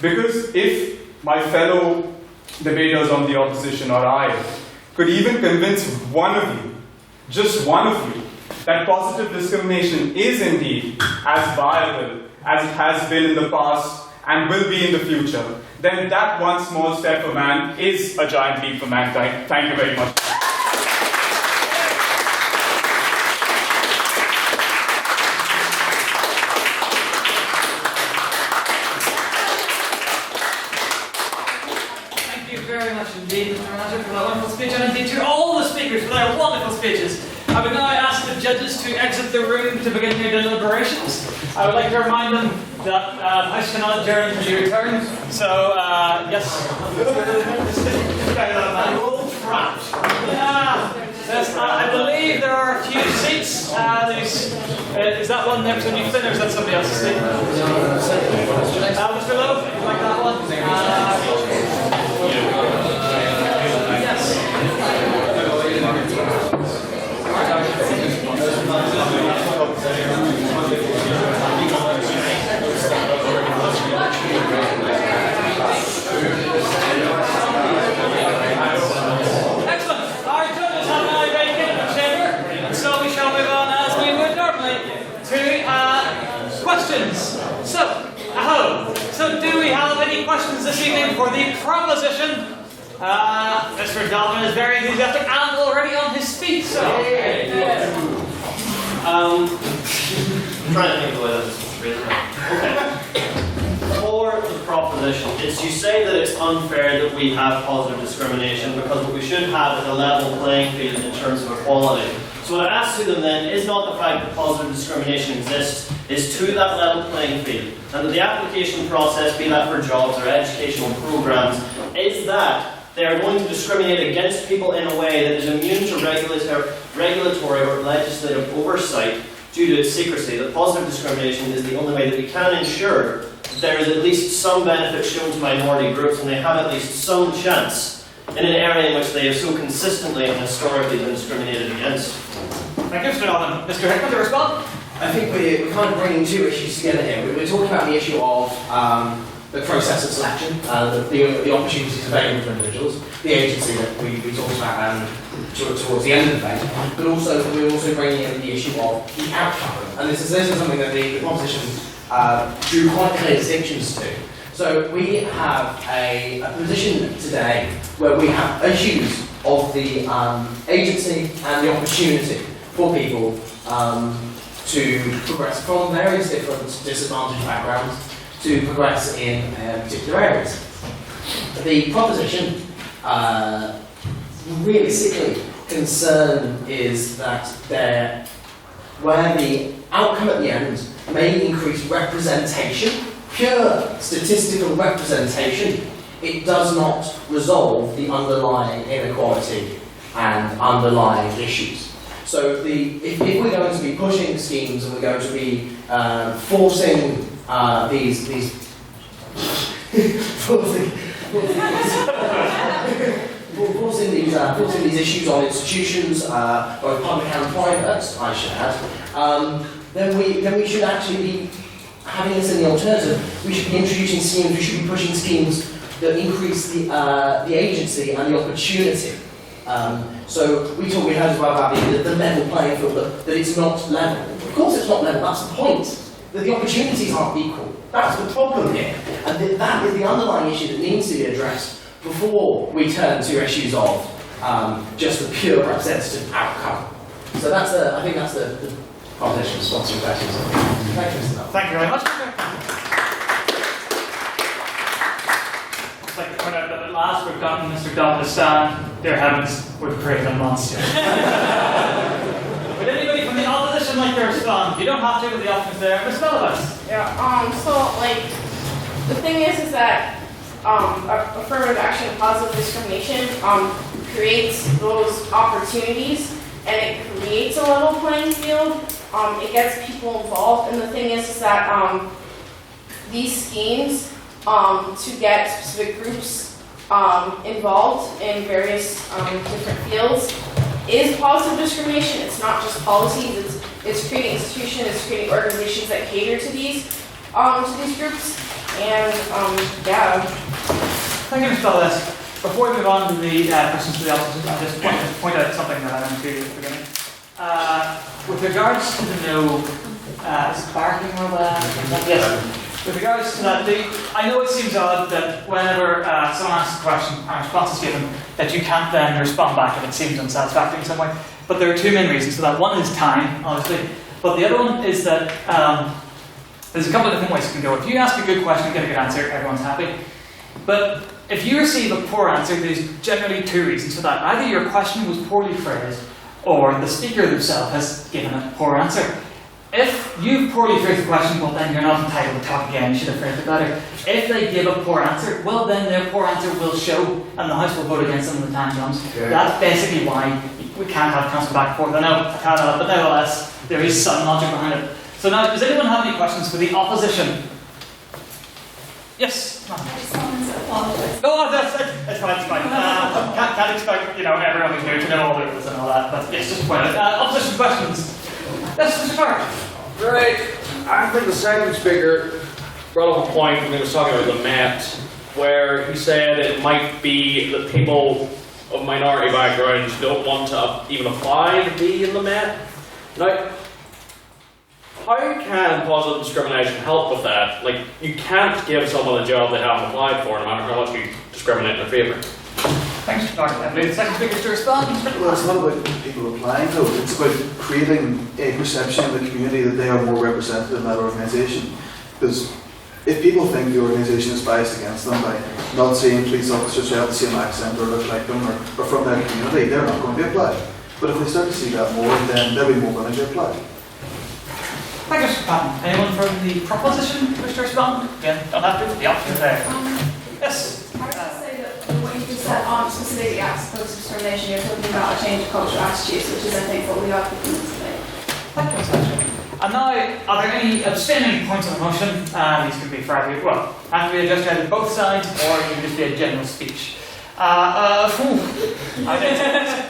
Because if my fellow debaters on the opposition or I could even convince one of you, just one of you, that positive discrimination is indeed as viable as it has been in the past and will be in the future, then that one small step for man is a giant leap for mankind. Thank you very much. Thank you very much indeed, Mr. Manager, for that wonderful speech, and indeed to all the speakers for their wonderful speeches. I would now ask the judges judges to exit the room to begin your deliberations. I would like to remind them that House cannot adjourn until you return. So, yes. Trapped. Yes, I believe there are a few seats. Is that one next to you, or is that somebody else's seat? Mr. Lowe, would you like that one? Excellent. Our judges have now vacated the chamber, and so we shall move on as we would normally to questions. So do we have any questions this evening for the proposition? Mr. Dalton is very enthusiastic and already on his feet, so. I'm trying to think of the way that's phrased. Okay. For the proposition, you say that it's unfair that we have positive discrimination because what we should have is a level playing field in terms of equality. So what I ask to them then is not the fact that positive discrimination exists, is to that level playing field. And that the application process, be that for jobs or educational programs, is that they are going to discriminate against people in a way that is immune to regulatory or legislative oversight due to its secrecy. That positive discrimination is the only way that we can ensure that there is at least some benefit shown to minority groups and they have at least some chance in an area in which they have so consistently and historically been discriminated against. Thank you, Mr. Dalton. Mr. Hickman, to respond? I think we're kind of bringing two issues together here. We're talking about the issue of the process of selection, the opportunities available for individuals, the agency that we talked about towards the end of the debate, but also we're also bringing in the issue of the outcome. And this is something that the proposition drew quite clear distinctions to. So we have a position today where we have issues of the agency and the opportunity for people to progress from various different disadvantaged backgrounds to progress in particular areas. The proposition, realistically, concern is that where the outcome at the end may increase representation, pure statistical representation, it does not resolve the underlying inequality and underlying issues. So if we're going to be pushing schemes and we're going to be forcing forcing these issues on institutions, both public and private, I should add, then we should actually be having this in the alternative. We should be introducing schemes. We should be pushing schemes that increase the agency and the opportunity. So we heard as well about the level playing field, that it's not level. Of course it's not level, that's the point. That the opportunities aren't equal. That's the problem here. And that is the underlying issue that needs to be addressed before we turn to issues of just the pure representative outcome. So I think that's the proposition response to your questions. Thank you, Mr. Bell. Thank you very much. I'd like to point out that at last we've gotten Mr. Dalton to stand. Dear heavens, we've created a monster. Would anybody from the opposition like to respond? You don't have to, but the option's there. Ms. Bellavas. Yeah, so, like, the thing is that affirmative action and positive discrimination creates those opportunities and it creates a level playing field. It gets people involved, and the thing is that these schemes to get specific groups involved in various different fields is positive discrimination. It's not just policies, it's creating institutions, it's creating organizations that cater to these groups, and yeah. Thank you, Ms. Bellavas. Before we move on to the questions to the opposition, I'll just point out something that I meant to at the beginning. With regards to the no barking or yes. With regards to that, I know it seems odd that whenever someone asks a question and a response is given, that you can't then respond back if it seems unsatisfactory in some way. But there are two main reasons for that. One is time, obviously, but the other one is that there's a couple of different ways you can go. If you ask a good question, get a good answer, everyone's happy. But if you receive a poor answer, there's generally two reasons for that. Either your question was poorly phrased, or the speaker themselves has given a poor answer. If you poorly phrase the question, well then you're not entitled to talk again, you should have phrased it better. If they give a poor answer, well then their poor answer will show and the House will vote against them when the time comes. Yeah. That's basically why we can't have constant back and forth. I know, I can't have it, but nevertheless, there is some logic behind it. So now, does anyone have any questions for the opposition? Yes? I just wanted to apologise. No, that's fine, it's fine. Can't expect, everyone who's new to know all the rules and all that, but yes, just point it. Opposition questions? Yes, Mr. Clark. Right. I think the second speaker brought up a point when he was talking about the Met, where he said it might be that people of minority backgrounds don't want to even apply to be in the Met. Now, how can positive discrimination help with that? Like, you can't give someone a job they haven't applied for, no matter how much you discriminate in their favour. Thanks, Mr. Clark. I believe the second speaker to respond. Well, it's not about people applying though, it's about creating a perception in the community that they are more represented in that organisation. Because if people think the organisation is biased against them by not seeing police officers who have the same accent or look like them or from their community, they're not going to apply. But if they start to see that more, then they'll be more willing to apply. Thank you, Mr. Patton. Anyone from the proposition wish to respond? Again, don't have to, the option is there. Yes? I would just say that what you just said aren't specifically acts of discrimination. You're talking about a change of cultural attitudes, which is, I think, what we are talking about today. Thank you, Mr. Patton. And now, are there any abstaining points on the motion? These can be for have to be addressed either both sides, or it can just be a general speech. I've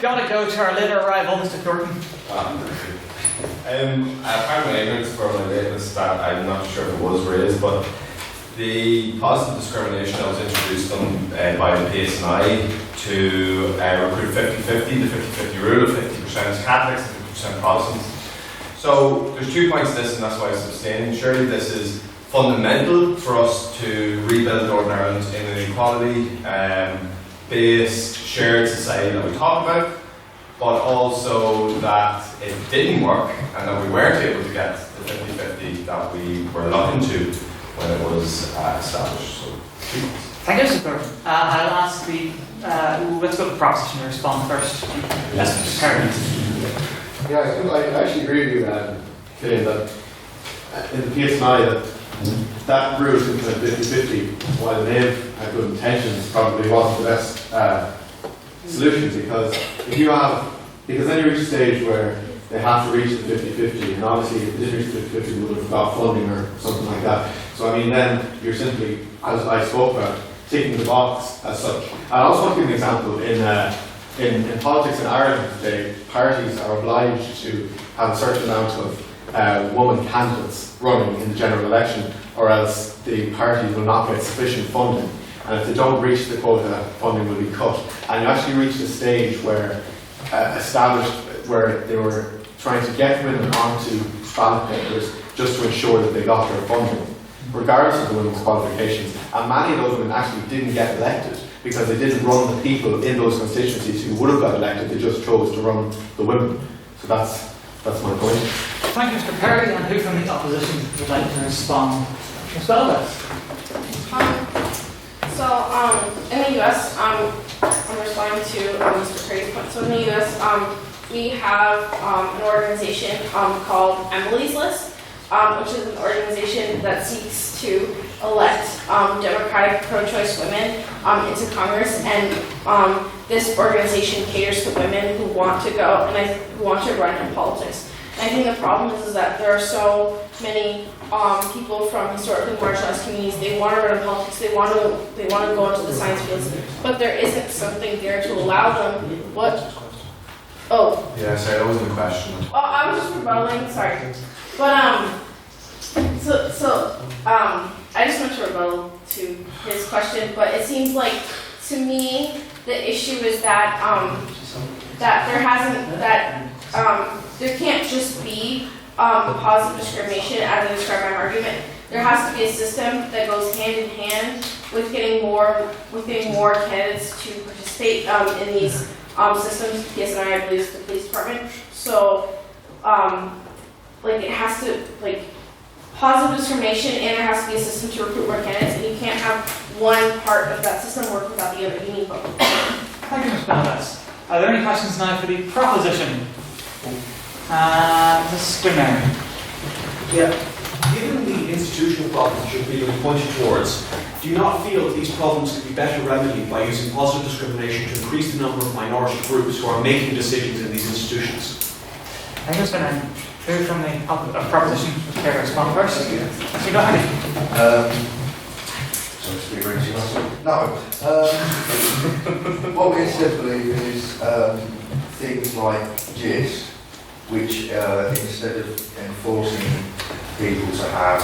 got to go to our later arrival, Mr. Thornton. Pardon my ignorance for my lateness that I'm not sure if it was raised, but the positive discrimination that was introduced by the PSNI to recruit 50-50, the 50-50 rule of 50% Catholics and 50% Protestants. So there's 2 points to this, and that's why it's abstaining. Surely this is fundamental for us to rebuild Northern Ireland in an equality-based shared society that we talk about, but also that it didn't work and that we weren't able to get the 50-50 that we were looking to when it was established. So, 2 points. Thank you, Mr. Thornton. I'll ask the, let's go to the proposition to respond first. Yes, Mr. Kerrigan. Yeah, I actually agree with you, Killian, that in the PSNI that rule is 50-50, while they've had good intentions, probably wasn't the best solution, because if you have, because then you reach a stage where they have to reach the 50-50, and obviously if they didn't reach the 50-50 they would have got funding or something like that. So I mean then you're simply, as I spoke about, ticking the box as such. And I also want to give an example in politics in Ireland today, parties are obliged to have a certain amount of woman candidates running in the general election, or else the parties will not get sufficient funding. And if they don't reach the quota, funding will be cut. And you actually reached a stage where where they were trying to get women onto ballot papers just to ensure that they got their funding, regardless of the women's qualifications. And many of those women actually didn't get elected because they didn't run the people in those constituencies who would have got elected. They just chose to run the women. So that's my point. Thank you, Mr. Perry. And who from the opposition would like to respond? Ms. Belvez. In the US, I'm responding to Mr. Perry's point. So in the US, we have an organization called Emily's List, which is an organization that seeks to elect Democratic pro-choice women into Congress, and this organization caters to women who want to go and who want to run in politics. And I think the problem is that there are so many people from historically marginalized communities. They want to run in politics. They want to go into the science fields, but there isn't something there to allow them. What? Oh. Yeah, sorry, that wasn't a question. Oh, I was just rebutting. Sorry, but I just want to rebuttal to his question. But it seems like to me the issue is that there can't just be positive discrimination as I described my argument. There has to be a system that goes hand in hand with getting more candidates to participate in these systems. PSNI, I believe, is the police department. So, it has to positive discrimination, and there has to be a system to recruit more candidates. And you can't have one part of that system work without the other. You need both. Thank you, Ms. Belvez. Are there any questions now for the proposition? Discrimination. Yeah. Given the institutional problems that you're being pointed towards, do you not feel that these problems could be better remedied by using positive discrimination to increase the number of minority groups who are making decisions in these institutions? I think it's going to move from the proposition. Care to respond first? So go ahead. What we said believe is things like GIST, which instead of enforcing people to have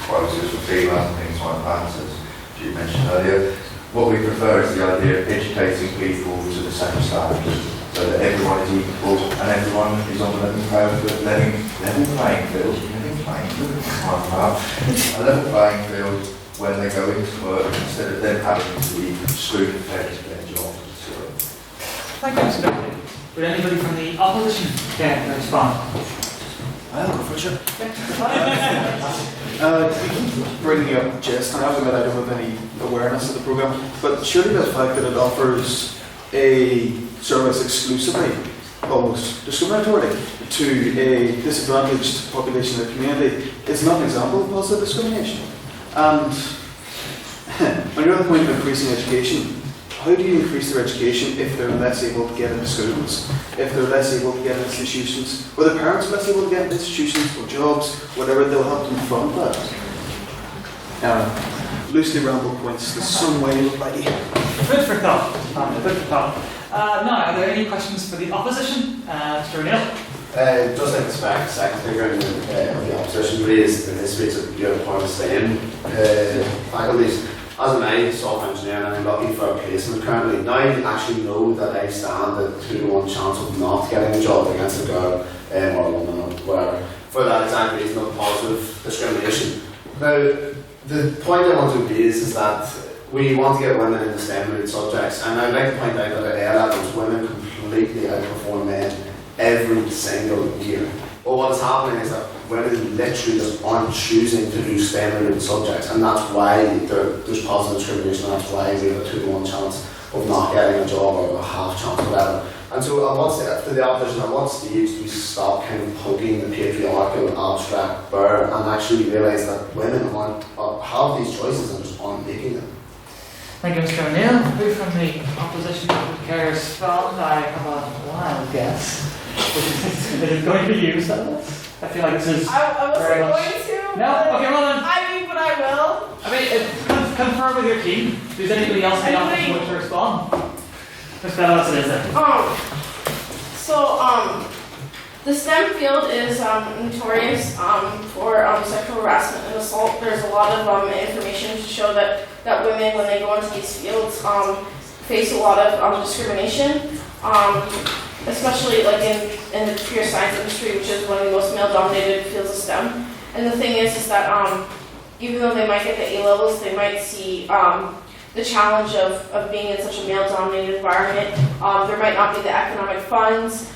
quotas for females and things like that, as you mentioned earlier, what we prefer is the idea of educating people to the same standard, so that everyone is equal and everyone is on the level playing field, a level playing field when they go into work, instead of them having to be screwed and fed to their job. Thank you, Mr. Doherty. Would anybody from the opposition care to respond? I'll go for sure. Bringing up GIST, and I have to admit I don't have any awareness of the programme, but surely the fact that it offers a service exclusively, almost discriminatorily, to a disadvantaged population in the community is not an example of positive discrimination. And on your other point of increasing education, how do you increase their education if they're less able to get into schools, if they're less able to get into institutions, or the parents are less able to get into institutions or jobs, whatever, they'll help them fund that. Loosely rambled points, there's some way of like... Food for thought. Food for thought. Now, are there any questions for the opposition? Mr. O'Neill? Just like the second figure of the opposition raised in this speech that your point of saying, faculties, as an software engineer, and I'm looking for a placement currently. Now I actually know that I stand a 2-to-1 chance of not getting a job against a girl or a woman or whatever, for that exact reason of positive discrimination. Now, the point I want to raise is that we want to get women into STEM-related subjects, and I'd like to point out that at A-levels, women completely outperform men every single year. But what's happening is that women literally just aren't choosing to do STEM-related subjects, and that's why there's positive discrimination, and that's why we have a 2-to-1 chance of not getting a job or a half chance, whatever. And so I want to, to the opposition, at what stage do we stop kind of poking the patriarchal abstract bear and actually realise that women have these choices and just aren't making them? Thank you, Mr. O'Neill. Who from the opposition would care to respond? I have a wild guess. Is it going to be used on this? I feel like this is I wasn't very much... going to. No? Okay, well then. I mean, but I will. I mean, confer with your team. Does anybody else in the opposition want to respond? Mr. Ellis, it is then. The STEM field is notorious for sexual harassment and assault. There's a lot of information to show that women, when they go into these fields, face a lot of discrimination, especially like in the pure science industry, which is one of the most male-dominated fields of STEM. And the thing is that even though they might get the A-levels, they might see the challenge of being in such a male-dominated environment. There might not be the economic funds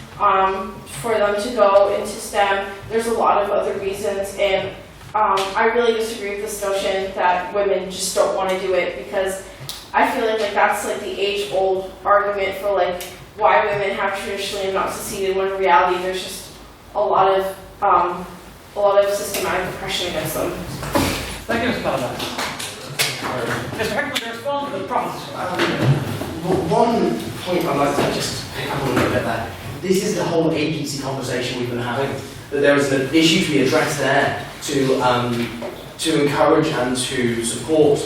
for them to go into STEM. There's a lot of other reasons, and I really disagree with this notion that women just don't want to do it, because I feel like that's like the age-old argument for like why women have traditionally not succeeded, when in reality there's just a lot of systematic oppression against them. Thank you, Mr. Pelham. Mr. Heckman, to respond to the proposition. One point I'd like to just pick up on a little bit there. This is the whole agency conversation we've been having, that there is an issue to be addressed there to encourage and to support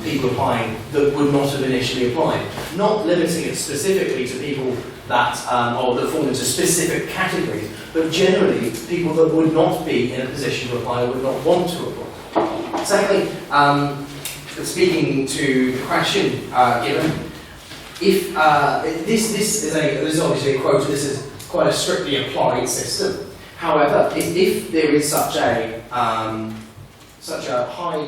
people applying that would not have initially applied. Not limiting it specifically to people that or that fall into specific categories, but generally people that would not be in a position to apply or would not want to apply. Secondly, speaking to the question given, if this is obviously a quote, this is quite a strictly applied system. However, if there is such a high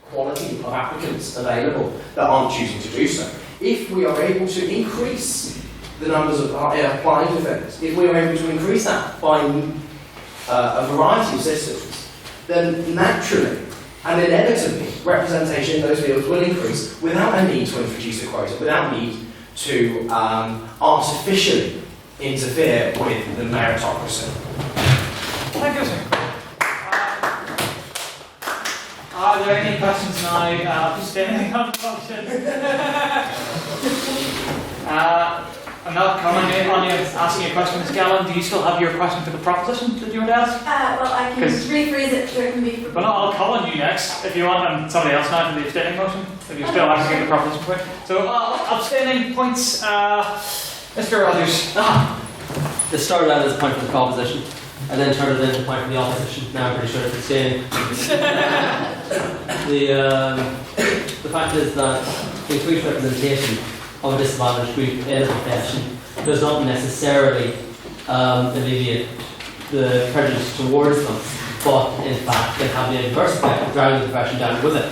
quality of applicants available that aren't choosing to do so, if we are able to increase the numbers of applying defendants, if we are able to increase that by a variety of systems, then naturally and inevitably representation in those fields will increase without a need to introduce a quota, without need to artificially interfere with the meritocracy. Thank you, sir. Are there any questions now? Standing on the motion. I'm not commenting on you asking a question, Ms. Gallen. Do you still have your question for the proposition that you want to ask? Well, I can rephrase it so it can be... Well, no, I'll call on you next if you want, and somebody else now for the abstaining motion, if you're still asking the proposition point. So, abstaining points, Mr. Rogers. It started out as a point for the proposition, and then turned it into a point for the opposition. Now I'm pretty sure it's abstaining. The fact is that the increased representation of a disadvantaged group in a profession does not necessarily alleviate the prejudice towards them, but in fact can have the adverse effect of driving the profession down with it.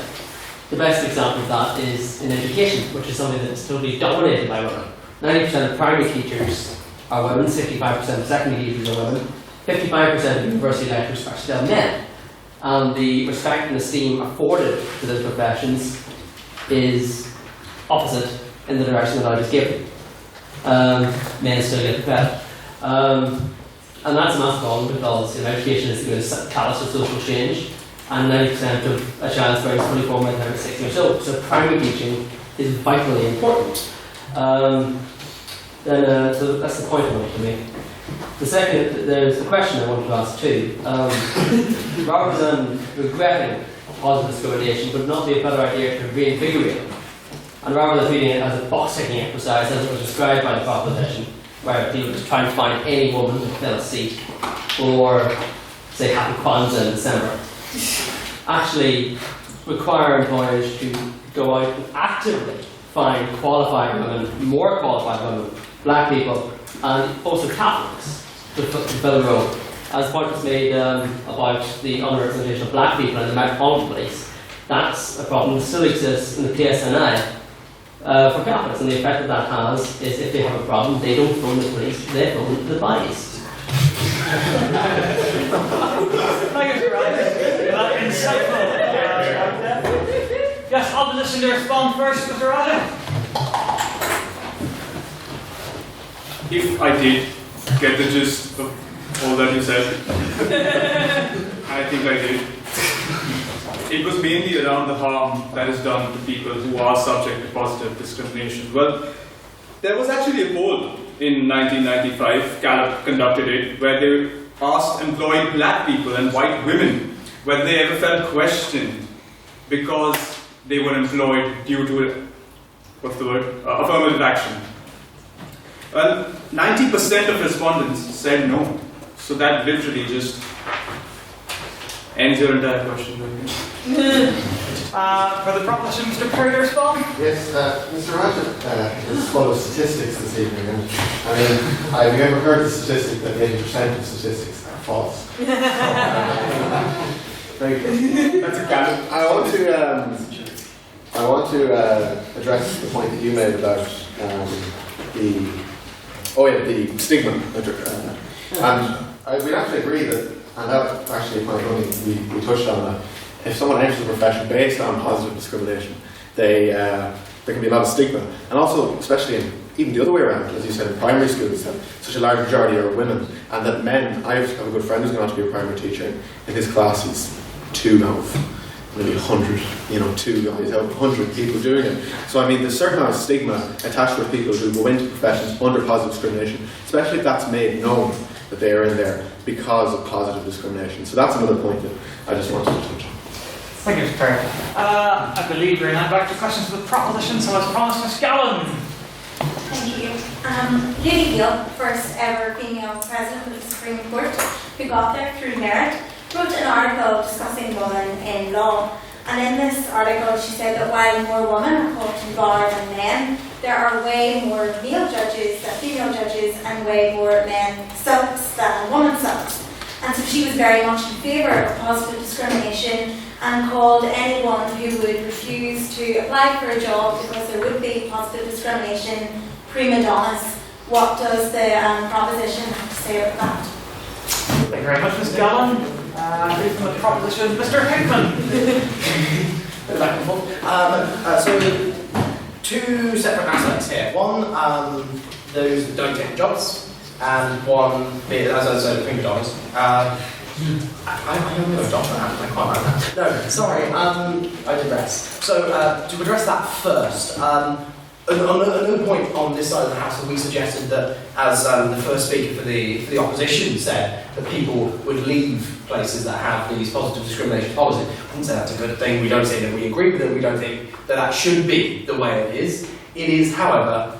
The best example of that is in education, which is something that's totally dominated by women. 90% of primary teachers are women, 65% of secondary teachers are women, 55% of university lecturers are still men. And the respect and esteem afforded to those professions is opposite in the direction that I just gave them. Men still get better. And that's a massive problem because education is the greatest catalyst of social change, and 90% of a child's grade is 24 by the time it's 6 years old. So primary teaching is vitally important. So that's the point I wanted to make. The second, there's a question I wanted to ask too. Rather than regretting positive discrimination, would it not be a better idea to reinvigorate it? And rather than treating it as a box-ticking exercise, as it was described by the proposition, where people just trying to find any woman to fill a seat, or say Happy Kwanzaa in December, actually require employers to go out and actively find qualified women, more qualified women, black people, and also Catholics to fill the role. As the point was made about the underrepresentation of black people in the Metropolitan Police, that's a problem that still exists in the PSNI for Catholics, and the effect that has is if they have a problem, they don't phone the police, they phone the bodies. Thank you, Mr. Insightful. Yes, opposition to respond first, Mr. Raja. If I did get the gist of all that you said, I think I did. It was mainly around the harm that is done to people who are subject to positive discrimination. Well, there was actually a poll in 1995, Gallup conducted it, where they asked employed black people and white women whether they ever felt questioned because they were employed due to, affirmative action. Well, 90% of respondents said no. So that literally just ends your entire question. For the proposition, Mr. Perry, to respond? Yes, Mr. Raja is full of statistics this evening. And, I mean, have you ever heard the statistic that 80% of statistics are false? Very good. That's a canon. I want to address the point that you made about the stigma. And we'd actually agree that, and that's actually a point we touched on, that if someone enters a profession based on positive discrimination, there can be a lot of stigma. And also, especially in even the other way around, as you said, in primary schools, that such a large majority are women, and that men, I have a good friend who's going on to be a primary teacher. In his class, he's 2 out of maybe 100, 2 guys out of 100 people doing it. So I mean, there's a certain amount of stigma attached with people who go into professions under positive discrimination, especially if that's made known that they are in there because of positive discrimination. So that's another point that I just wanted to touch on. Thank you, Mr. Perry. I believe we're now back to questions for the proposition, so as promised, Ms. Gallen. Thank you. Lady Gill, first ever female president of the Supreme Court, who got there through merit, wrote an article discussing women in law. And in this article, she said that while more women are called to bar than men, there are way more male judges than female judges, and way more men subs than women subs. And so she was very much in favour of positive discrimination and called anyone who would refuse to apply for a job because there would be positive discrimination prima donnas. What does the proposition have to say about that? Thank you very much, Ms. Gallen. From the proposition, Mr. Hickman. So, 2 separate aspects here. One, those that don't take jobs, and one being, as I said, $5. I don't know a doctor, I quite like that. No, sorry, I digress. So, to address that first, another point on this side of the house that we suggested that, as the first speaker for the opposition said, that people would leave places that have these positive discrimination policies. I wouldn't say that's a good thing, we don't say that we agree with it, we don't think that that should be the way it is. It is, however,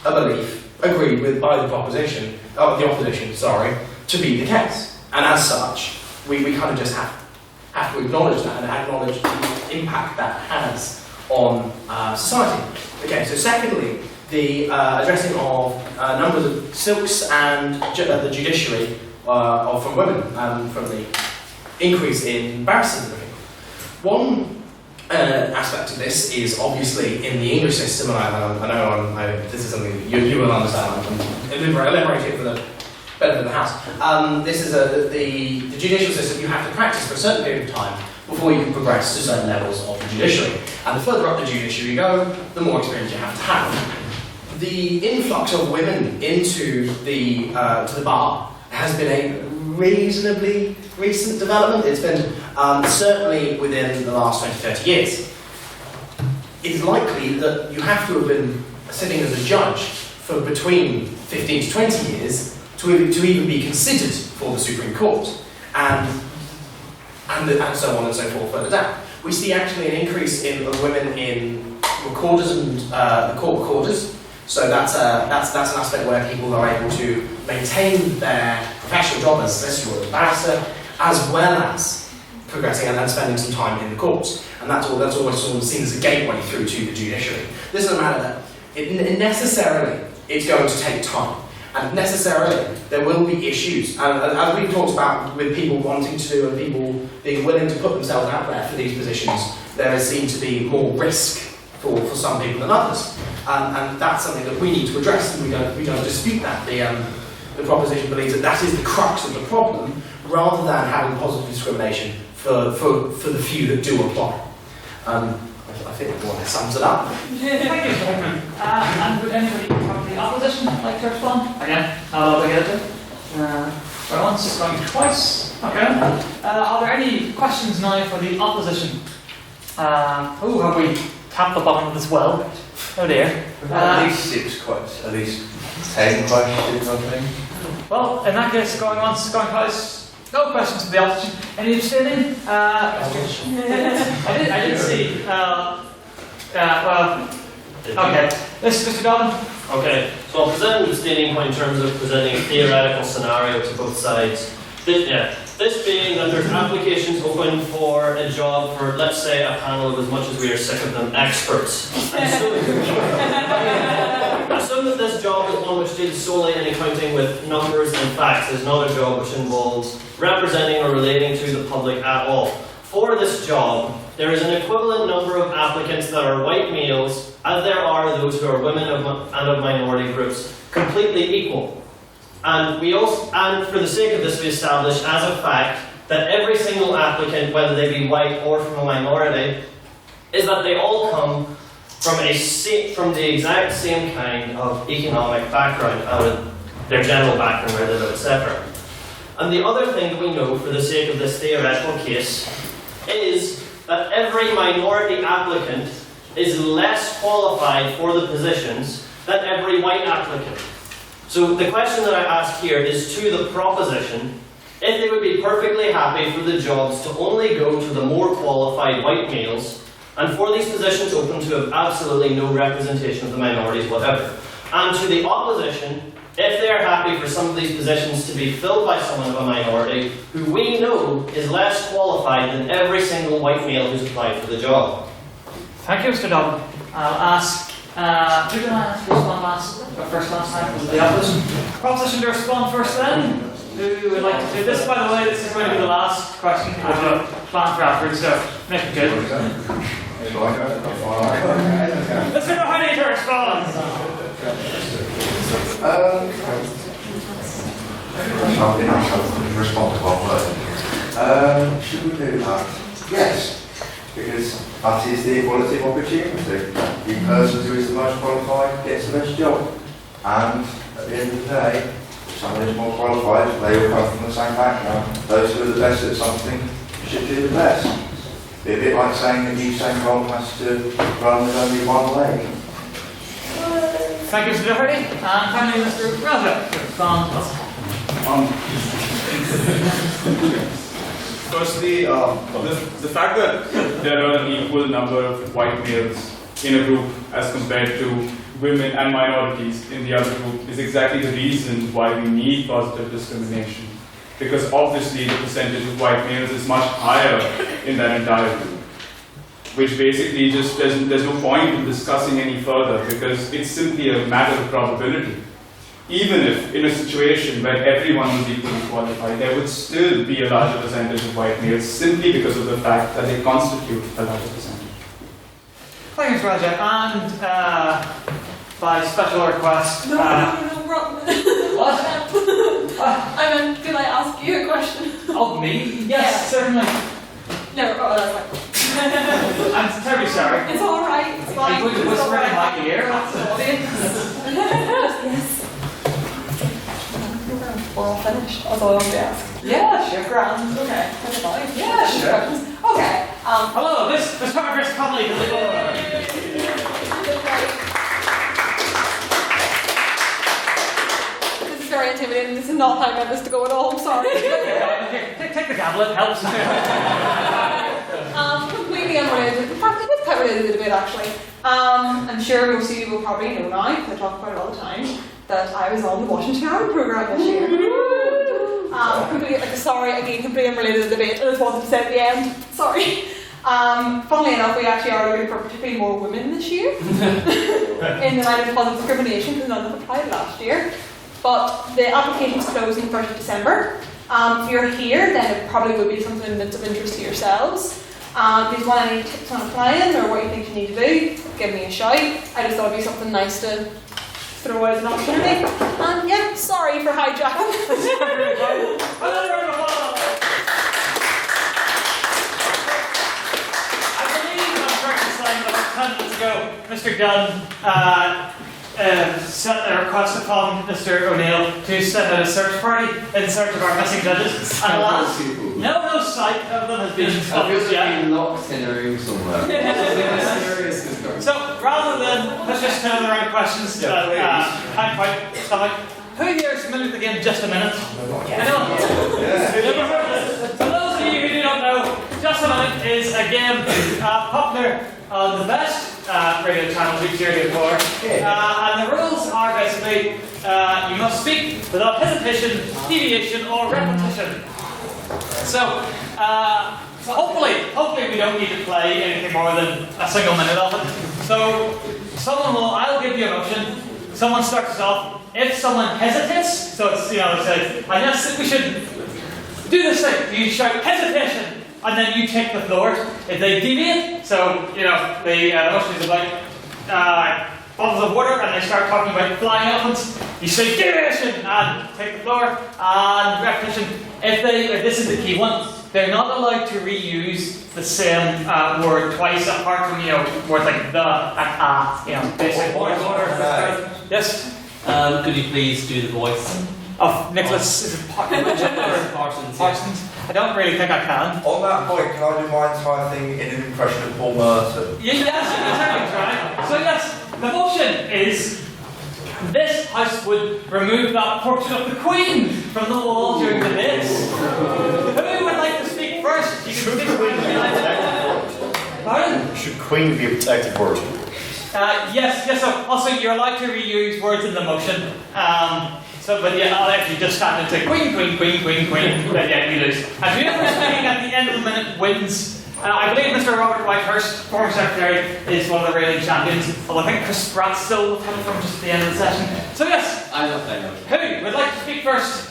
a belief agreed with by the opposition, to be the case. And as such, we kind of just have to acknowledge that and acknowledge the impact that has on society. Okay, so secondly, the addressing of numbers of silks and the judiciary from women from the increase in barristers. One aspect of this is obviously in the English system, and I know this is something that you will understand. I'm elaborating it for the benefit of the House. This is the judicial system. You have to practice for a certain period of time before you can progress to certain levels of the judiciary. And the further up the judiciary you go, the more experience you have to have. The influx of women into the to the bar has been a reasonably recent development. It's been certainly within the last 20-30 years. It's likely that you have to have been sitting as a judge for between 15 to 20 years to even be considered for the Supreme Court, and so on and so forth further down. We see actually an increase in women in recorders and the court recorders. So that's an aspect where people are able to maintain their professional job as solicitor or as barrister, as well as progressing and spending some time in the courts. And that's always sort of seen as a gateway through to the judiciary. This doesn't matter that it necessarily it's going to take time. And necessarily, there will be issues. And as we've talked about with people wanting to and people being willing to put themselves out there for these positions, there is seen to be more risk for some people than others. And that's something that we need to address, and we don't dispute that. The proposition believes that that is the crux of the problem, rather than having positive discrimination for the few that do apply. I think that more or less sums it up. Thank you, Chairman. And would anybody from the opposition like to respond? Again, I'll get it. Going once, going twice. Okay. Are there any questions now for the opposition? Have we tapped the bottom of this well? Oh dear. At least 6 questions, at least 10 questions, I think. Well, in that case, going once, going twice. No questions for the opposition. Any abstaining? I didn't see. Okay. Mr. Dobbin. Okay, so I'll present an abstaining point in terms of presenting a theoretical scenario to both sides. This being that there's applications open for a job for, let's say, a panel of, as much as we are sick of them, experts. Assume that this job is one which deals solely in accounting with numbers and facts. It's not a job which involves representing or relating to the public at all. For this job, there is an equivalent number of applicants that are white males as there are those who are women and of minority groups, completely equal. And for the sake of this, we establish as a fact that every single applicant, whether they be white or from a minority, is that they all come from the exact same kind of economic background, out of their general background, where they live, etc. And the other thing that we know, for the sake of this theoretical case, is that every minority applicant is less qualified for the positions than every white applicant. So the question that I ask here is to the proposition if they would be perfectly happy for the jobs to only go to the more qualified white males, and for these positions open to have absolutely no representation of the minorities whatever. And to the opposition, if they are happy for some of these positions to be filled by someone of a minority who we know is less qualified than every single white male who's applied for the job. Thank you, Mr. Dobbin. I'll ask, who did I ask to respond last time? Was it the opposition? Proposition to respond first then? Who would like to do this? By the way, this is going to be the last question. I have a plan for afterwards, so make it good. Let's figure out how to respond. I'll respond to one word. Should we do that? Yes, because that is the equality of opportunity. The person who is the most qualified gets the best job. And at the end of the day, someone is more qualified, they all come from the same background. Those who are the best at something should do the best. Be a bit like saying that Usain Bolt has to run with only one leg. Thank you, Mr. Doherty. And finally, Mr. Raja. Firstly, the fact that there are an equal number of white males in a group as compared to women and minorities in the other group is exactly the reason why we need positive discrimination. Because obviously the percentage of white males is much higher in that entire group. Which basically just there's no point in discussing any further because it's simply a matter of probability. Even if in a situation where everyone was equally qualified, there would still be a larger percentage of white males simply because of the fact that they constitute a larger percentage. Thanks, Raja. And by special request. No, What? I meant, can I ask you a question? Of me? Yes, certainly. No, that's fine. I'm terribly sorry. It's alright, it's fine. You would whisper in my ear. Yes. We're all finished. That's all I want to ask. Yeah, sure, grand. Okay, that's fine. Yeah, sure. Okay. Hello, this is Congress Conley. This is very intimidating. This is not how I meant this to go at all. I'm sorry. Take the gavel, it helps. Completely unrelated. In fact, it is quite related to the debate, actually. I'm sure most of you will probably know now, because I talk about it all the time, that I was on the Washington Army programme this year. Completely unrelated to the debate. I just wanted to say at the end. Sorry. Funnily enough, we actually are looking for particularly more women this year in the line of positive discrimination because none of them applied last year. But the applications close on the 1st of December. If you're here, then it probably would be something that's of interest to yourselves. If you want any tips on applying or what you think you need to do, give me a shout. I just thought it'd be something nice to throw out as an opportunity. And yeah, sorry for hijacking. Ago, Mr. Gunn sent a request upon Mr. O'Neill to send out a search party in search of our missing judges. And alas, no sight of them has been discovered yet. Locked in a room somewhere. So rather than let's just turn around questions that I'm quite stomach. Who here is familiar with the game Just a Minute? Anyone? Never heard of this? For those of you who do not know, Just a Minute is a game popular on the best radio channels each year before. And the rules are basically you must speak without hesitation, deviation, or repetition. So hopefully we don't need to play anything more than a single minute of it. So I'll give you a motion. Someone starts us off. If someone hesitates, so it's they say, I guess we should do this thing. You shout hesitation. And then you take the floor. If they deviate, so the motion is about bottles of water, and they start talking about flying elephants, you say deviation and take the floor. And repetition. If this is the key one, they're not allowed to reuse the same word twice, apart from words like the and basic words. Yes. Could you please do the voice of Nicholas? Is it Parsons? Parsons. I don't really think I can. On that point, can I do my entire thing in an impression of Paul Merton? Yes, you can try. So yes, the motion is this House would remove that portrait of the Queen from the wall during the debates. Who would like to speak first? You can speak Queen. Pardon? Should Queen be a protected word? Yes. So also, you're allowed to reuse words in the motion. But I'll actually just stand and say Queen, then yeah, you lose. And whoever speaking at the end of the minute wins. I believe Mr. Robert Whitehurst, former secretary, is one of the reigning champions. Although I think Chris Spratt's still with him from just at the end of the session. So yes, I'm not playing. Who would like to speak first?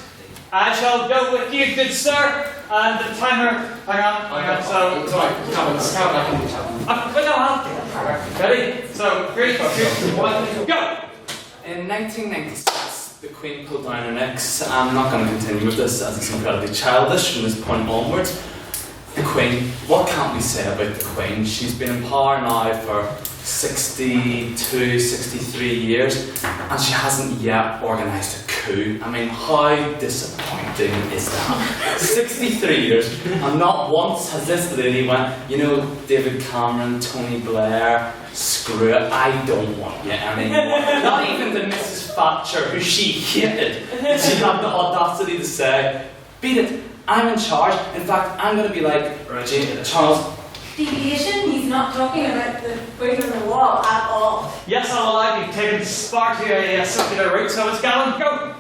I shall go with you, good sir. And the timer, hang on. So, ready? So, 3, 2, 1, go! In 1996, the Queen pulled down her necks. I'm not going to continue with this as it's incredibly childish from this point onwards. The Queen, what can't we say about the Queen? She's been in power now for 62, 63 years, and she hasn't yet organised a coup. coup. I mean, how disappointing is that? 63 years, and not once has this lady went, you know, David Cameron, Tony Blair, screw it, I don't want you anymore. Not even to Mrs. Thatcher, who she hated, did she have the audacity to say, beat it, I'm in charge. In fact, I'm going to be like Charles. Deviation, he's not talking about the brick on the wall at all. Yes, I'm alive. You've taken spark to a circular route, so it's Gallon, go!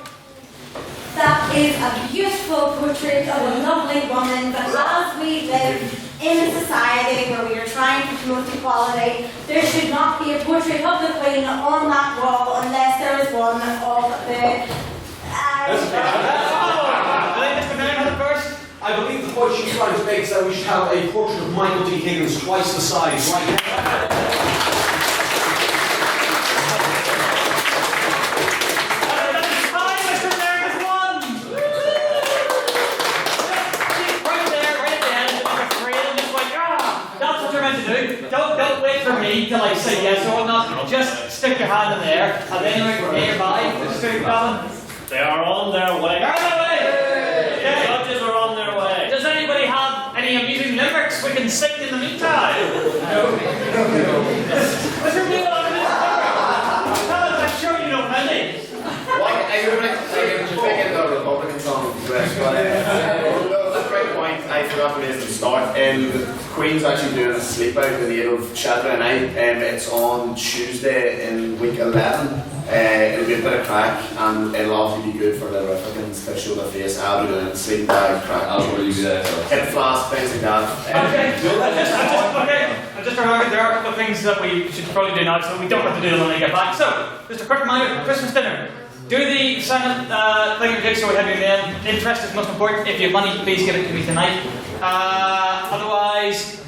That is a beautiful portrait of a lovely woman, but as we live in a society where we are trying to promote equality, there should not be a portrait of the Queen on that wall unless there is one of the... I believe the point she's trying to make is that we should have a portrait of Michael T. Higgins twice the size, right? Don't wait for me till I say yes or not. Just stick your hand in there, and then you're nearby. Just do it, Gavin. They are on their way. They're on their way. The judges are on their way. Does anybody have any amusing limericks we can sing in the meantime? No. Mr. Neal, I'm sure you know many. I would like to say just making the Republican song of the US, but that's a great point. I forgot to raise at the start. Queen's actually doing a sleep out in the 8th of Shelter night. It's on Tuesday in week 11. It'll be a bit of crack, and it'll obviously be good for the Literifics to show their face. I'll be doing sleep bag, crack. I'll really do that. Hip flask, things like that. I just remembered there are a couple of things that we should probably do now, so we don't have to do them when we get back. So, just a quick reminder for Christmas dinner. Do the silent thing so we have your name. Interest is most important. If you have money, please give it to me tonight. Otherwise,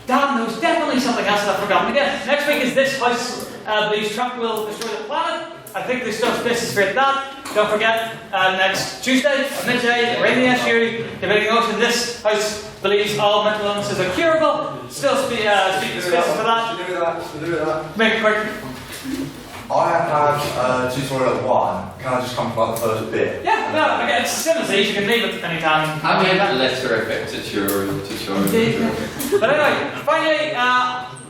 damn, there was definitely something else that I've forgotten again. Next week is This House Believes Trump Will Destroy the Planet. I think there's still spaces for that. Don't forget, next Tuesday, midday, we're in the SU, debating motion. This House believes all mental illnesses are curable. Still spaces for that. Make it quick. I have tutorial 1. Can I just come for the first bit? Yeah, no, okay, it's same as these. You can leave it any time. I mean, Literific tutorial. But anyway, finally,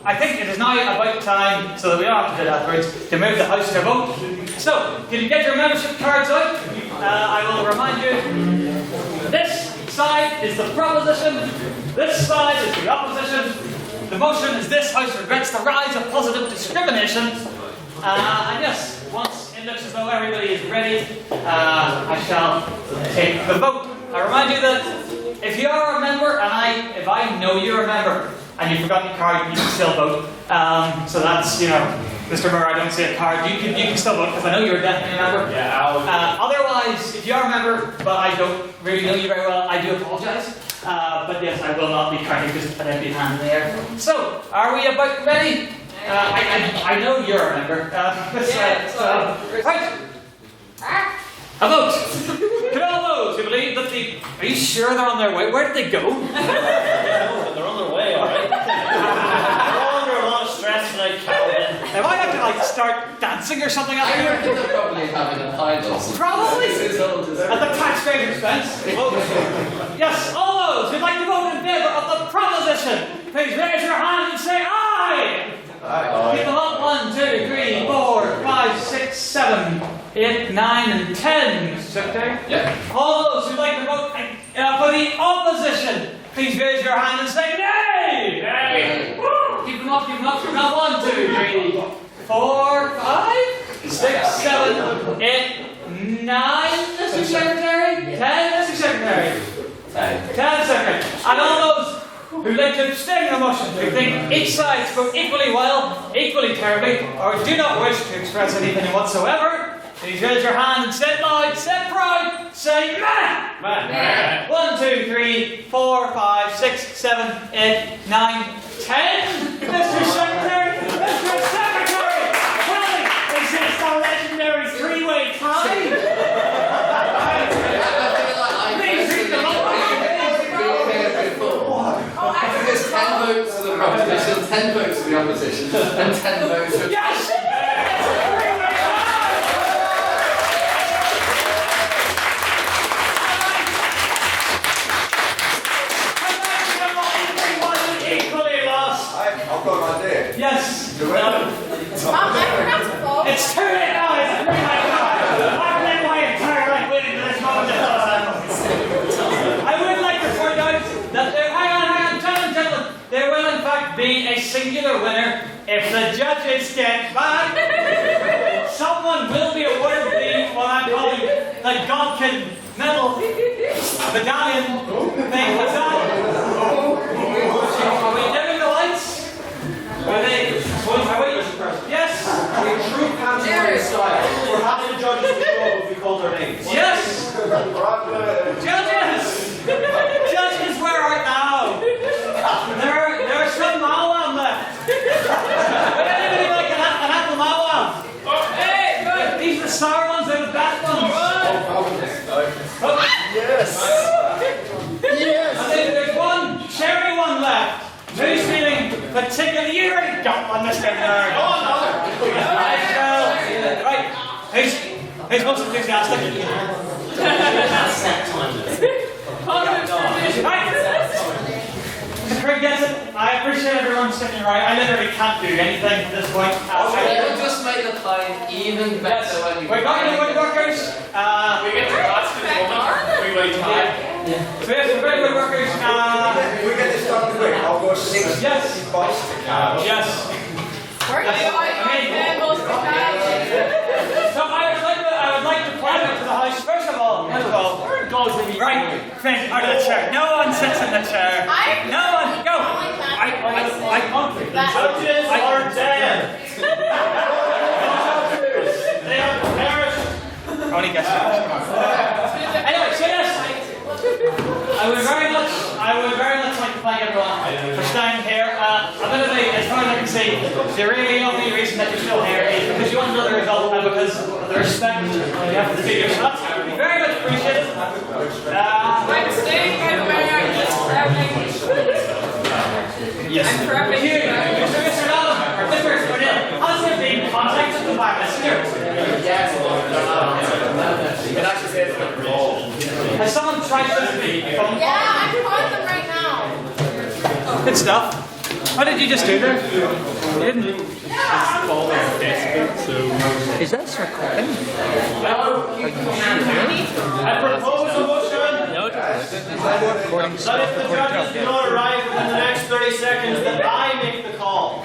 I think it is now about time, so that we don't have to do that afterwards, to move the House to a vote. So, can you get your membership cards out? I will remind you, this side is the proposition, this side is the opposition. The motion is This House regrets the rise of positive discrimination. And yes, once it looks as though everybody is ready, I shall take the vote. I remind you that if you are a member, and if I know you're a member, and you forgot your card, you can still vote. So that's, you know, Mr. Murr, I don't see a card. You can still vote, because I know you're definitely a member. Yeah, otherwise, if you are a member, but I don't really know you very well, I do apologise. But yes, I will not be counting just an empty hand in the air. So, are we about ready? I know you're a member. Right. A vote. Can all those who believe that are you sure they're on their way? Where did they go? They're on their way, alright. They're under a lot of stress tonight, Calvin. If I have to start dancing or something out here? I think they're probably having a pint or something. Probably. At the taxpayer's expense. Yes, all those who'd like to vote in favour of the proposition, please raise your hand and say aye. People up 1, 2, 3, 4, 5, 6, 7, 8, 9, and 10, Mr. Secretary. Yeah. All those who'd like to vote for the opposition, please raise your hand and say nay. Nay. Keep them up, keep them up. Now 1, 2, 3, 4, 5, 6, 7, 8, 9, Mr. Secretary. 10, Mr. Secretary. 10, Secretary. And all those who'd like to abstain from the motion, who think each side spoke equally well, equally terribly, or do not wish to express any opinion whatsoever, please raise your hand and say it loud, say it proud, say meh! Meh. 1, 2, 3, 4, 5, 6, 7, 8, 9, 10. Mr. Secretary! Mr. Secretary! Well, is this our legendary three-way tie? There's 10 votes for the proposition, 10 votes for the opposition, and 10 votes for... Yes! that there, hang on, gentlemen. There will in fact be a singular winner if the judges get back. Someone will be awarded what I'm calling the Godkin medal, medallion thing. What's that? Are we dimming the lights? Are they? Yes. True Canterbury style. We're having the judges withdraw if we call their names. Yes. Judges. Judges, where art thou? There's some mawam left. Would anybody like an apple mawam? Hey, good. These are the sour ones, they're the best ones. Yes. Yes. And then there's one cherry one left. Who's feeling particularly? You already got one, Mr. Nerd. Go on, right. Who's most enthusiastic? Right. Craig gets it. I appreciate everyone sticking right. I literally can't do anything at this point. It'll just make the time even better when you We're going to woodworkers. We get to watch the moment. We wait time. So yes, we're going to woodworkers. We get this done quick. I'll go 6 Yes. Yes. So I would like to point out to the House, first of all, right, Finn, out of the chair. No one sits in the chair. No one, go. Judges are dead. They are perished. Only guess. Anyway, so yes, I would very much like to thank everyone for staying here. Admittedly, as far as I can see, the really only reason that you're still here is because you want another result and because of the respect you have for the figures. So that's very much appreciated. I'm staying, by the way, I'm just prepping. Yes. I'm prepping. Mr. Allen, or Mr. O'Neill, has there been contact with the backers here? Yes. It actually says it's been resolved. Has someone tried to speak? Yeah, I'm calling them right now. Good stuff. What did you just do there? You didn't. Is this recording? I propose a motion that if the judges do not arrive within the next 30 seconds, that I make the call.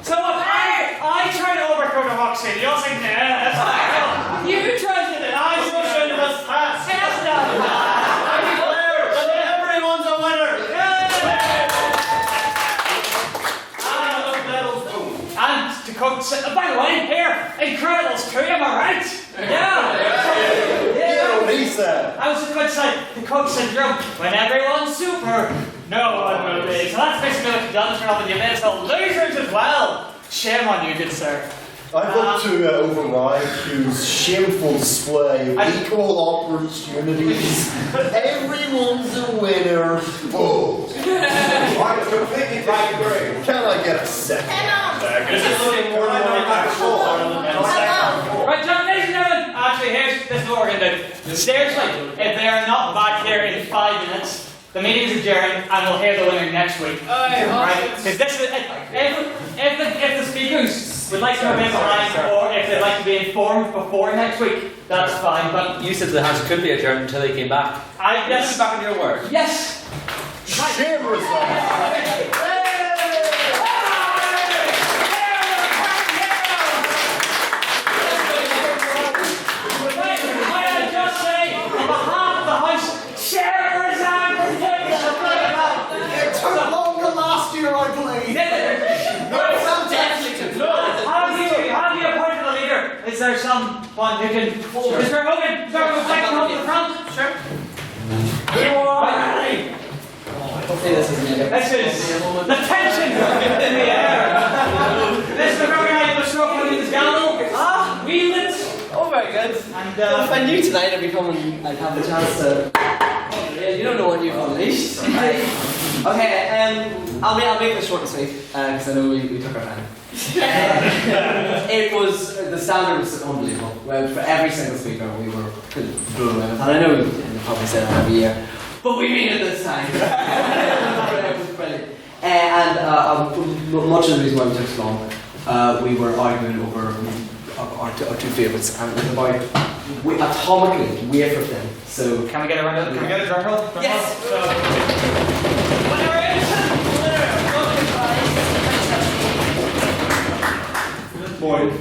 So I try to overthrow democracy. You all say, nah, that's not real. You tried it, and I motion was passed. I declare that everyone's a winner. And to quote, by the way, here, Incredibles 2, am I right? Yeah. He said. I was just going to say, the Coke syndrome, when everyone's super, no one will be. So that's basically what you've done, Charles, and you made us all losers as well. Shame on you, good sir. I vote to override Hugh's shameful display of equal opportunities. Everyone's a winner. Oh. I completely disagree. Can I get a second? This is looking more and more like a Right, John, ladies and gentlemen, actually, this is what we're going to do. Seriously, if they are not back here in 5 minutes, the meeting is adjourned and we'll hear the winner next week. Right? Because this is, if the speakers would like to remain behind or if they'd like to be informed before next week, that's fine. But You said the House could be adjourned until they came back. yes. Back on your word. Yes. Shameless. Is there someone who can... Mr. Hogan, back up to the front? Sure. Hopefully this isn't it. This is the tension in the air. Mr. Hogan, I was so funny this gallows. Wheel it. Oh, very good. And well, if I knew tonight I'd be coming, I'd have the chance to... You don't know what you've unleashed. Okay, I'll make this short and sweet, because I know we took our time. It was, the standard was unbelievable. Well, for every single speaker we were blown away with. And I know you probably say that every year, but we mean it this time. It was brilliant. And much of the reason why we took so long, we were arguing over our two favourites, and with about atomically way from them. So can we get a round of, can we get a drum roll? Yes. Boy.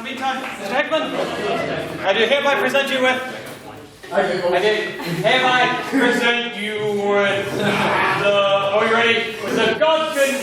Mr. Hickman, I do hereby present you with. I did hereby present you with the. Are you ready? The Godkin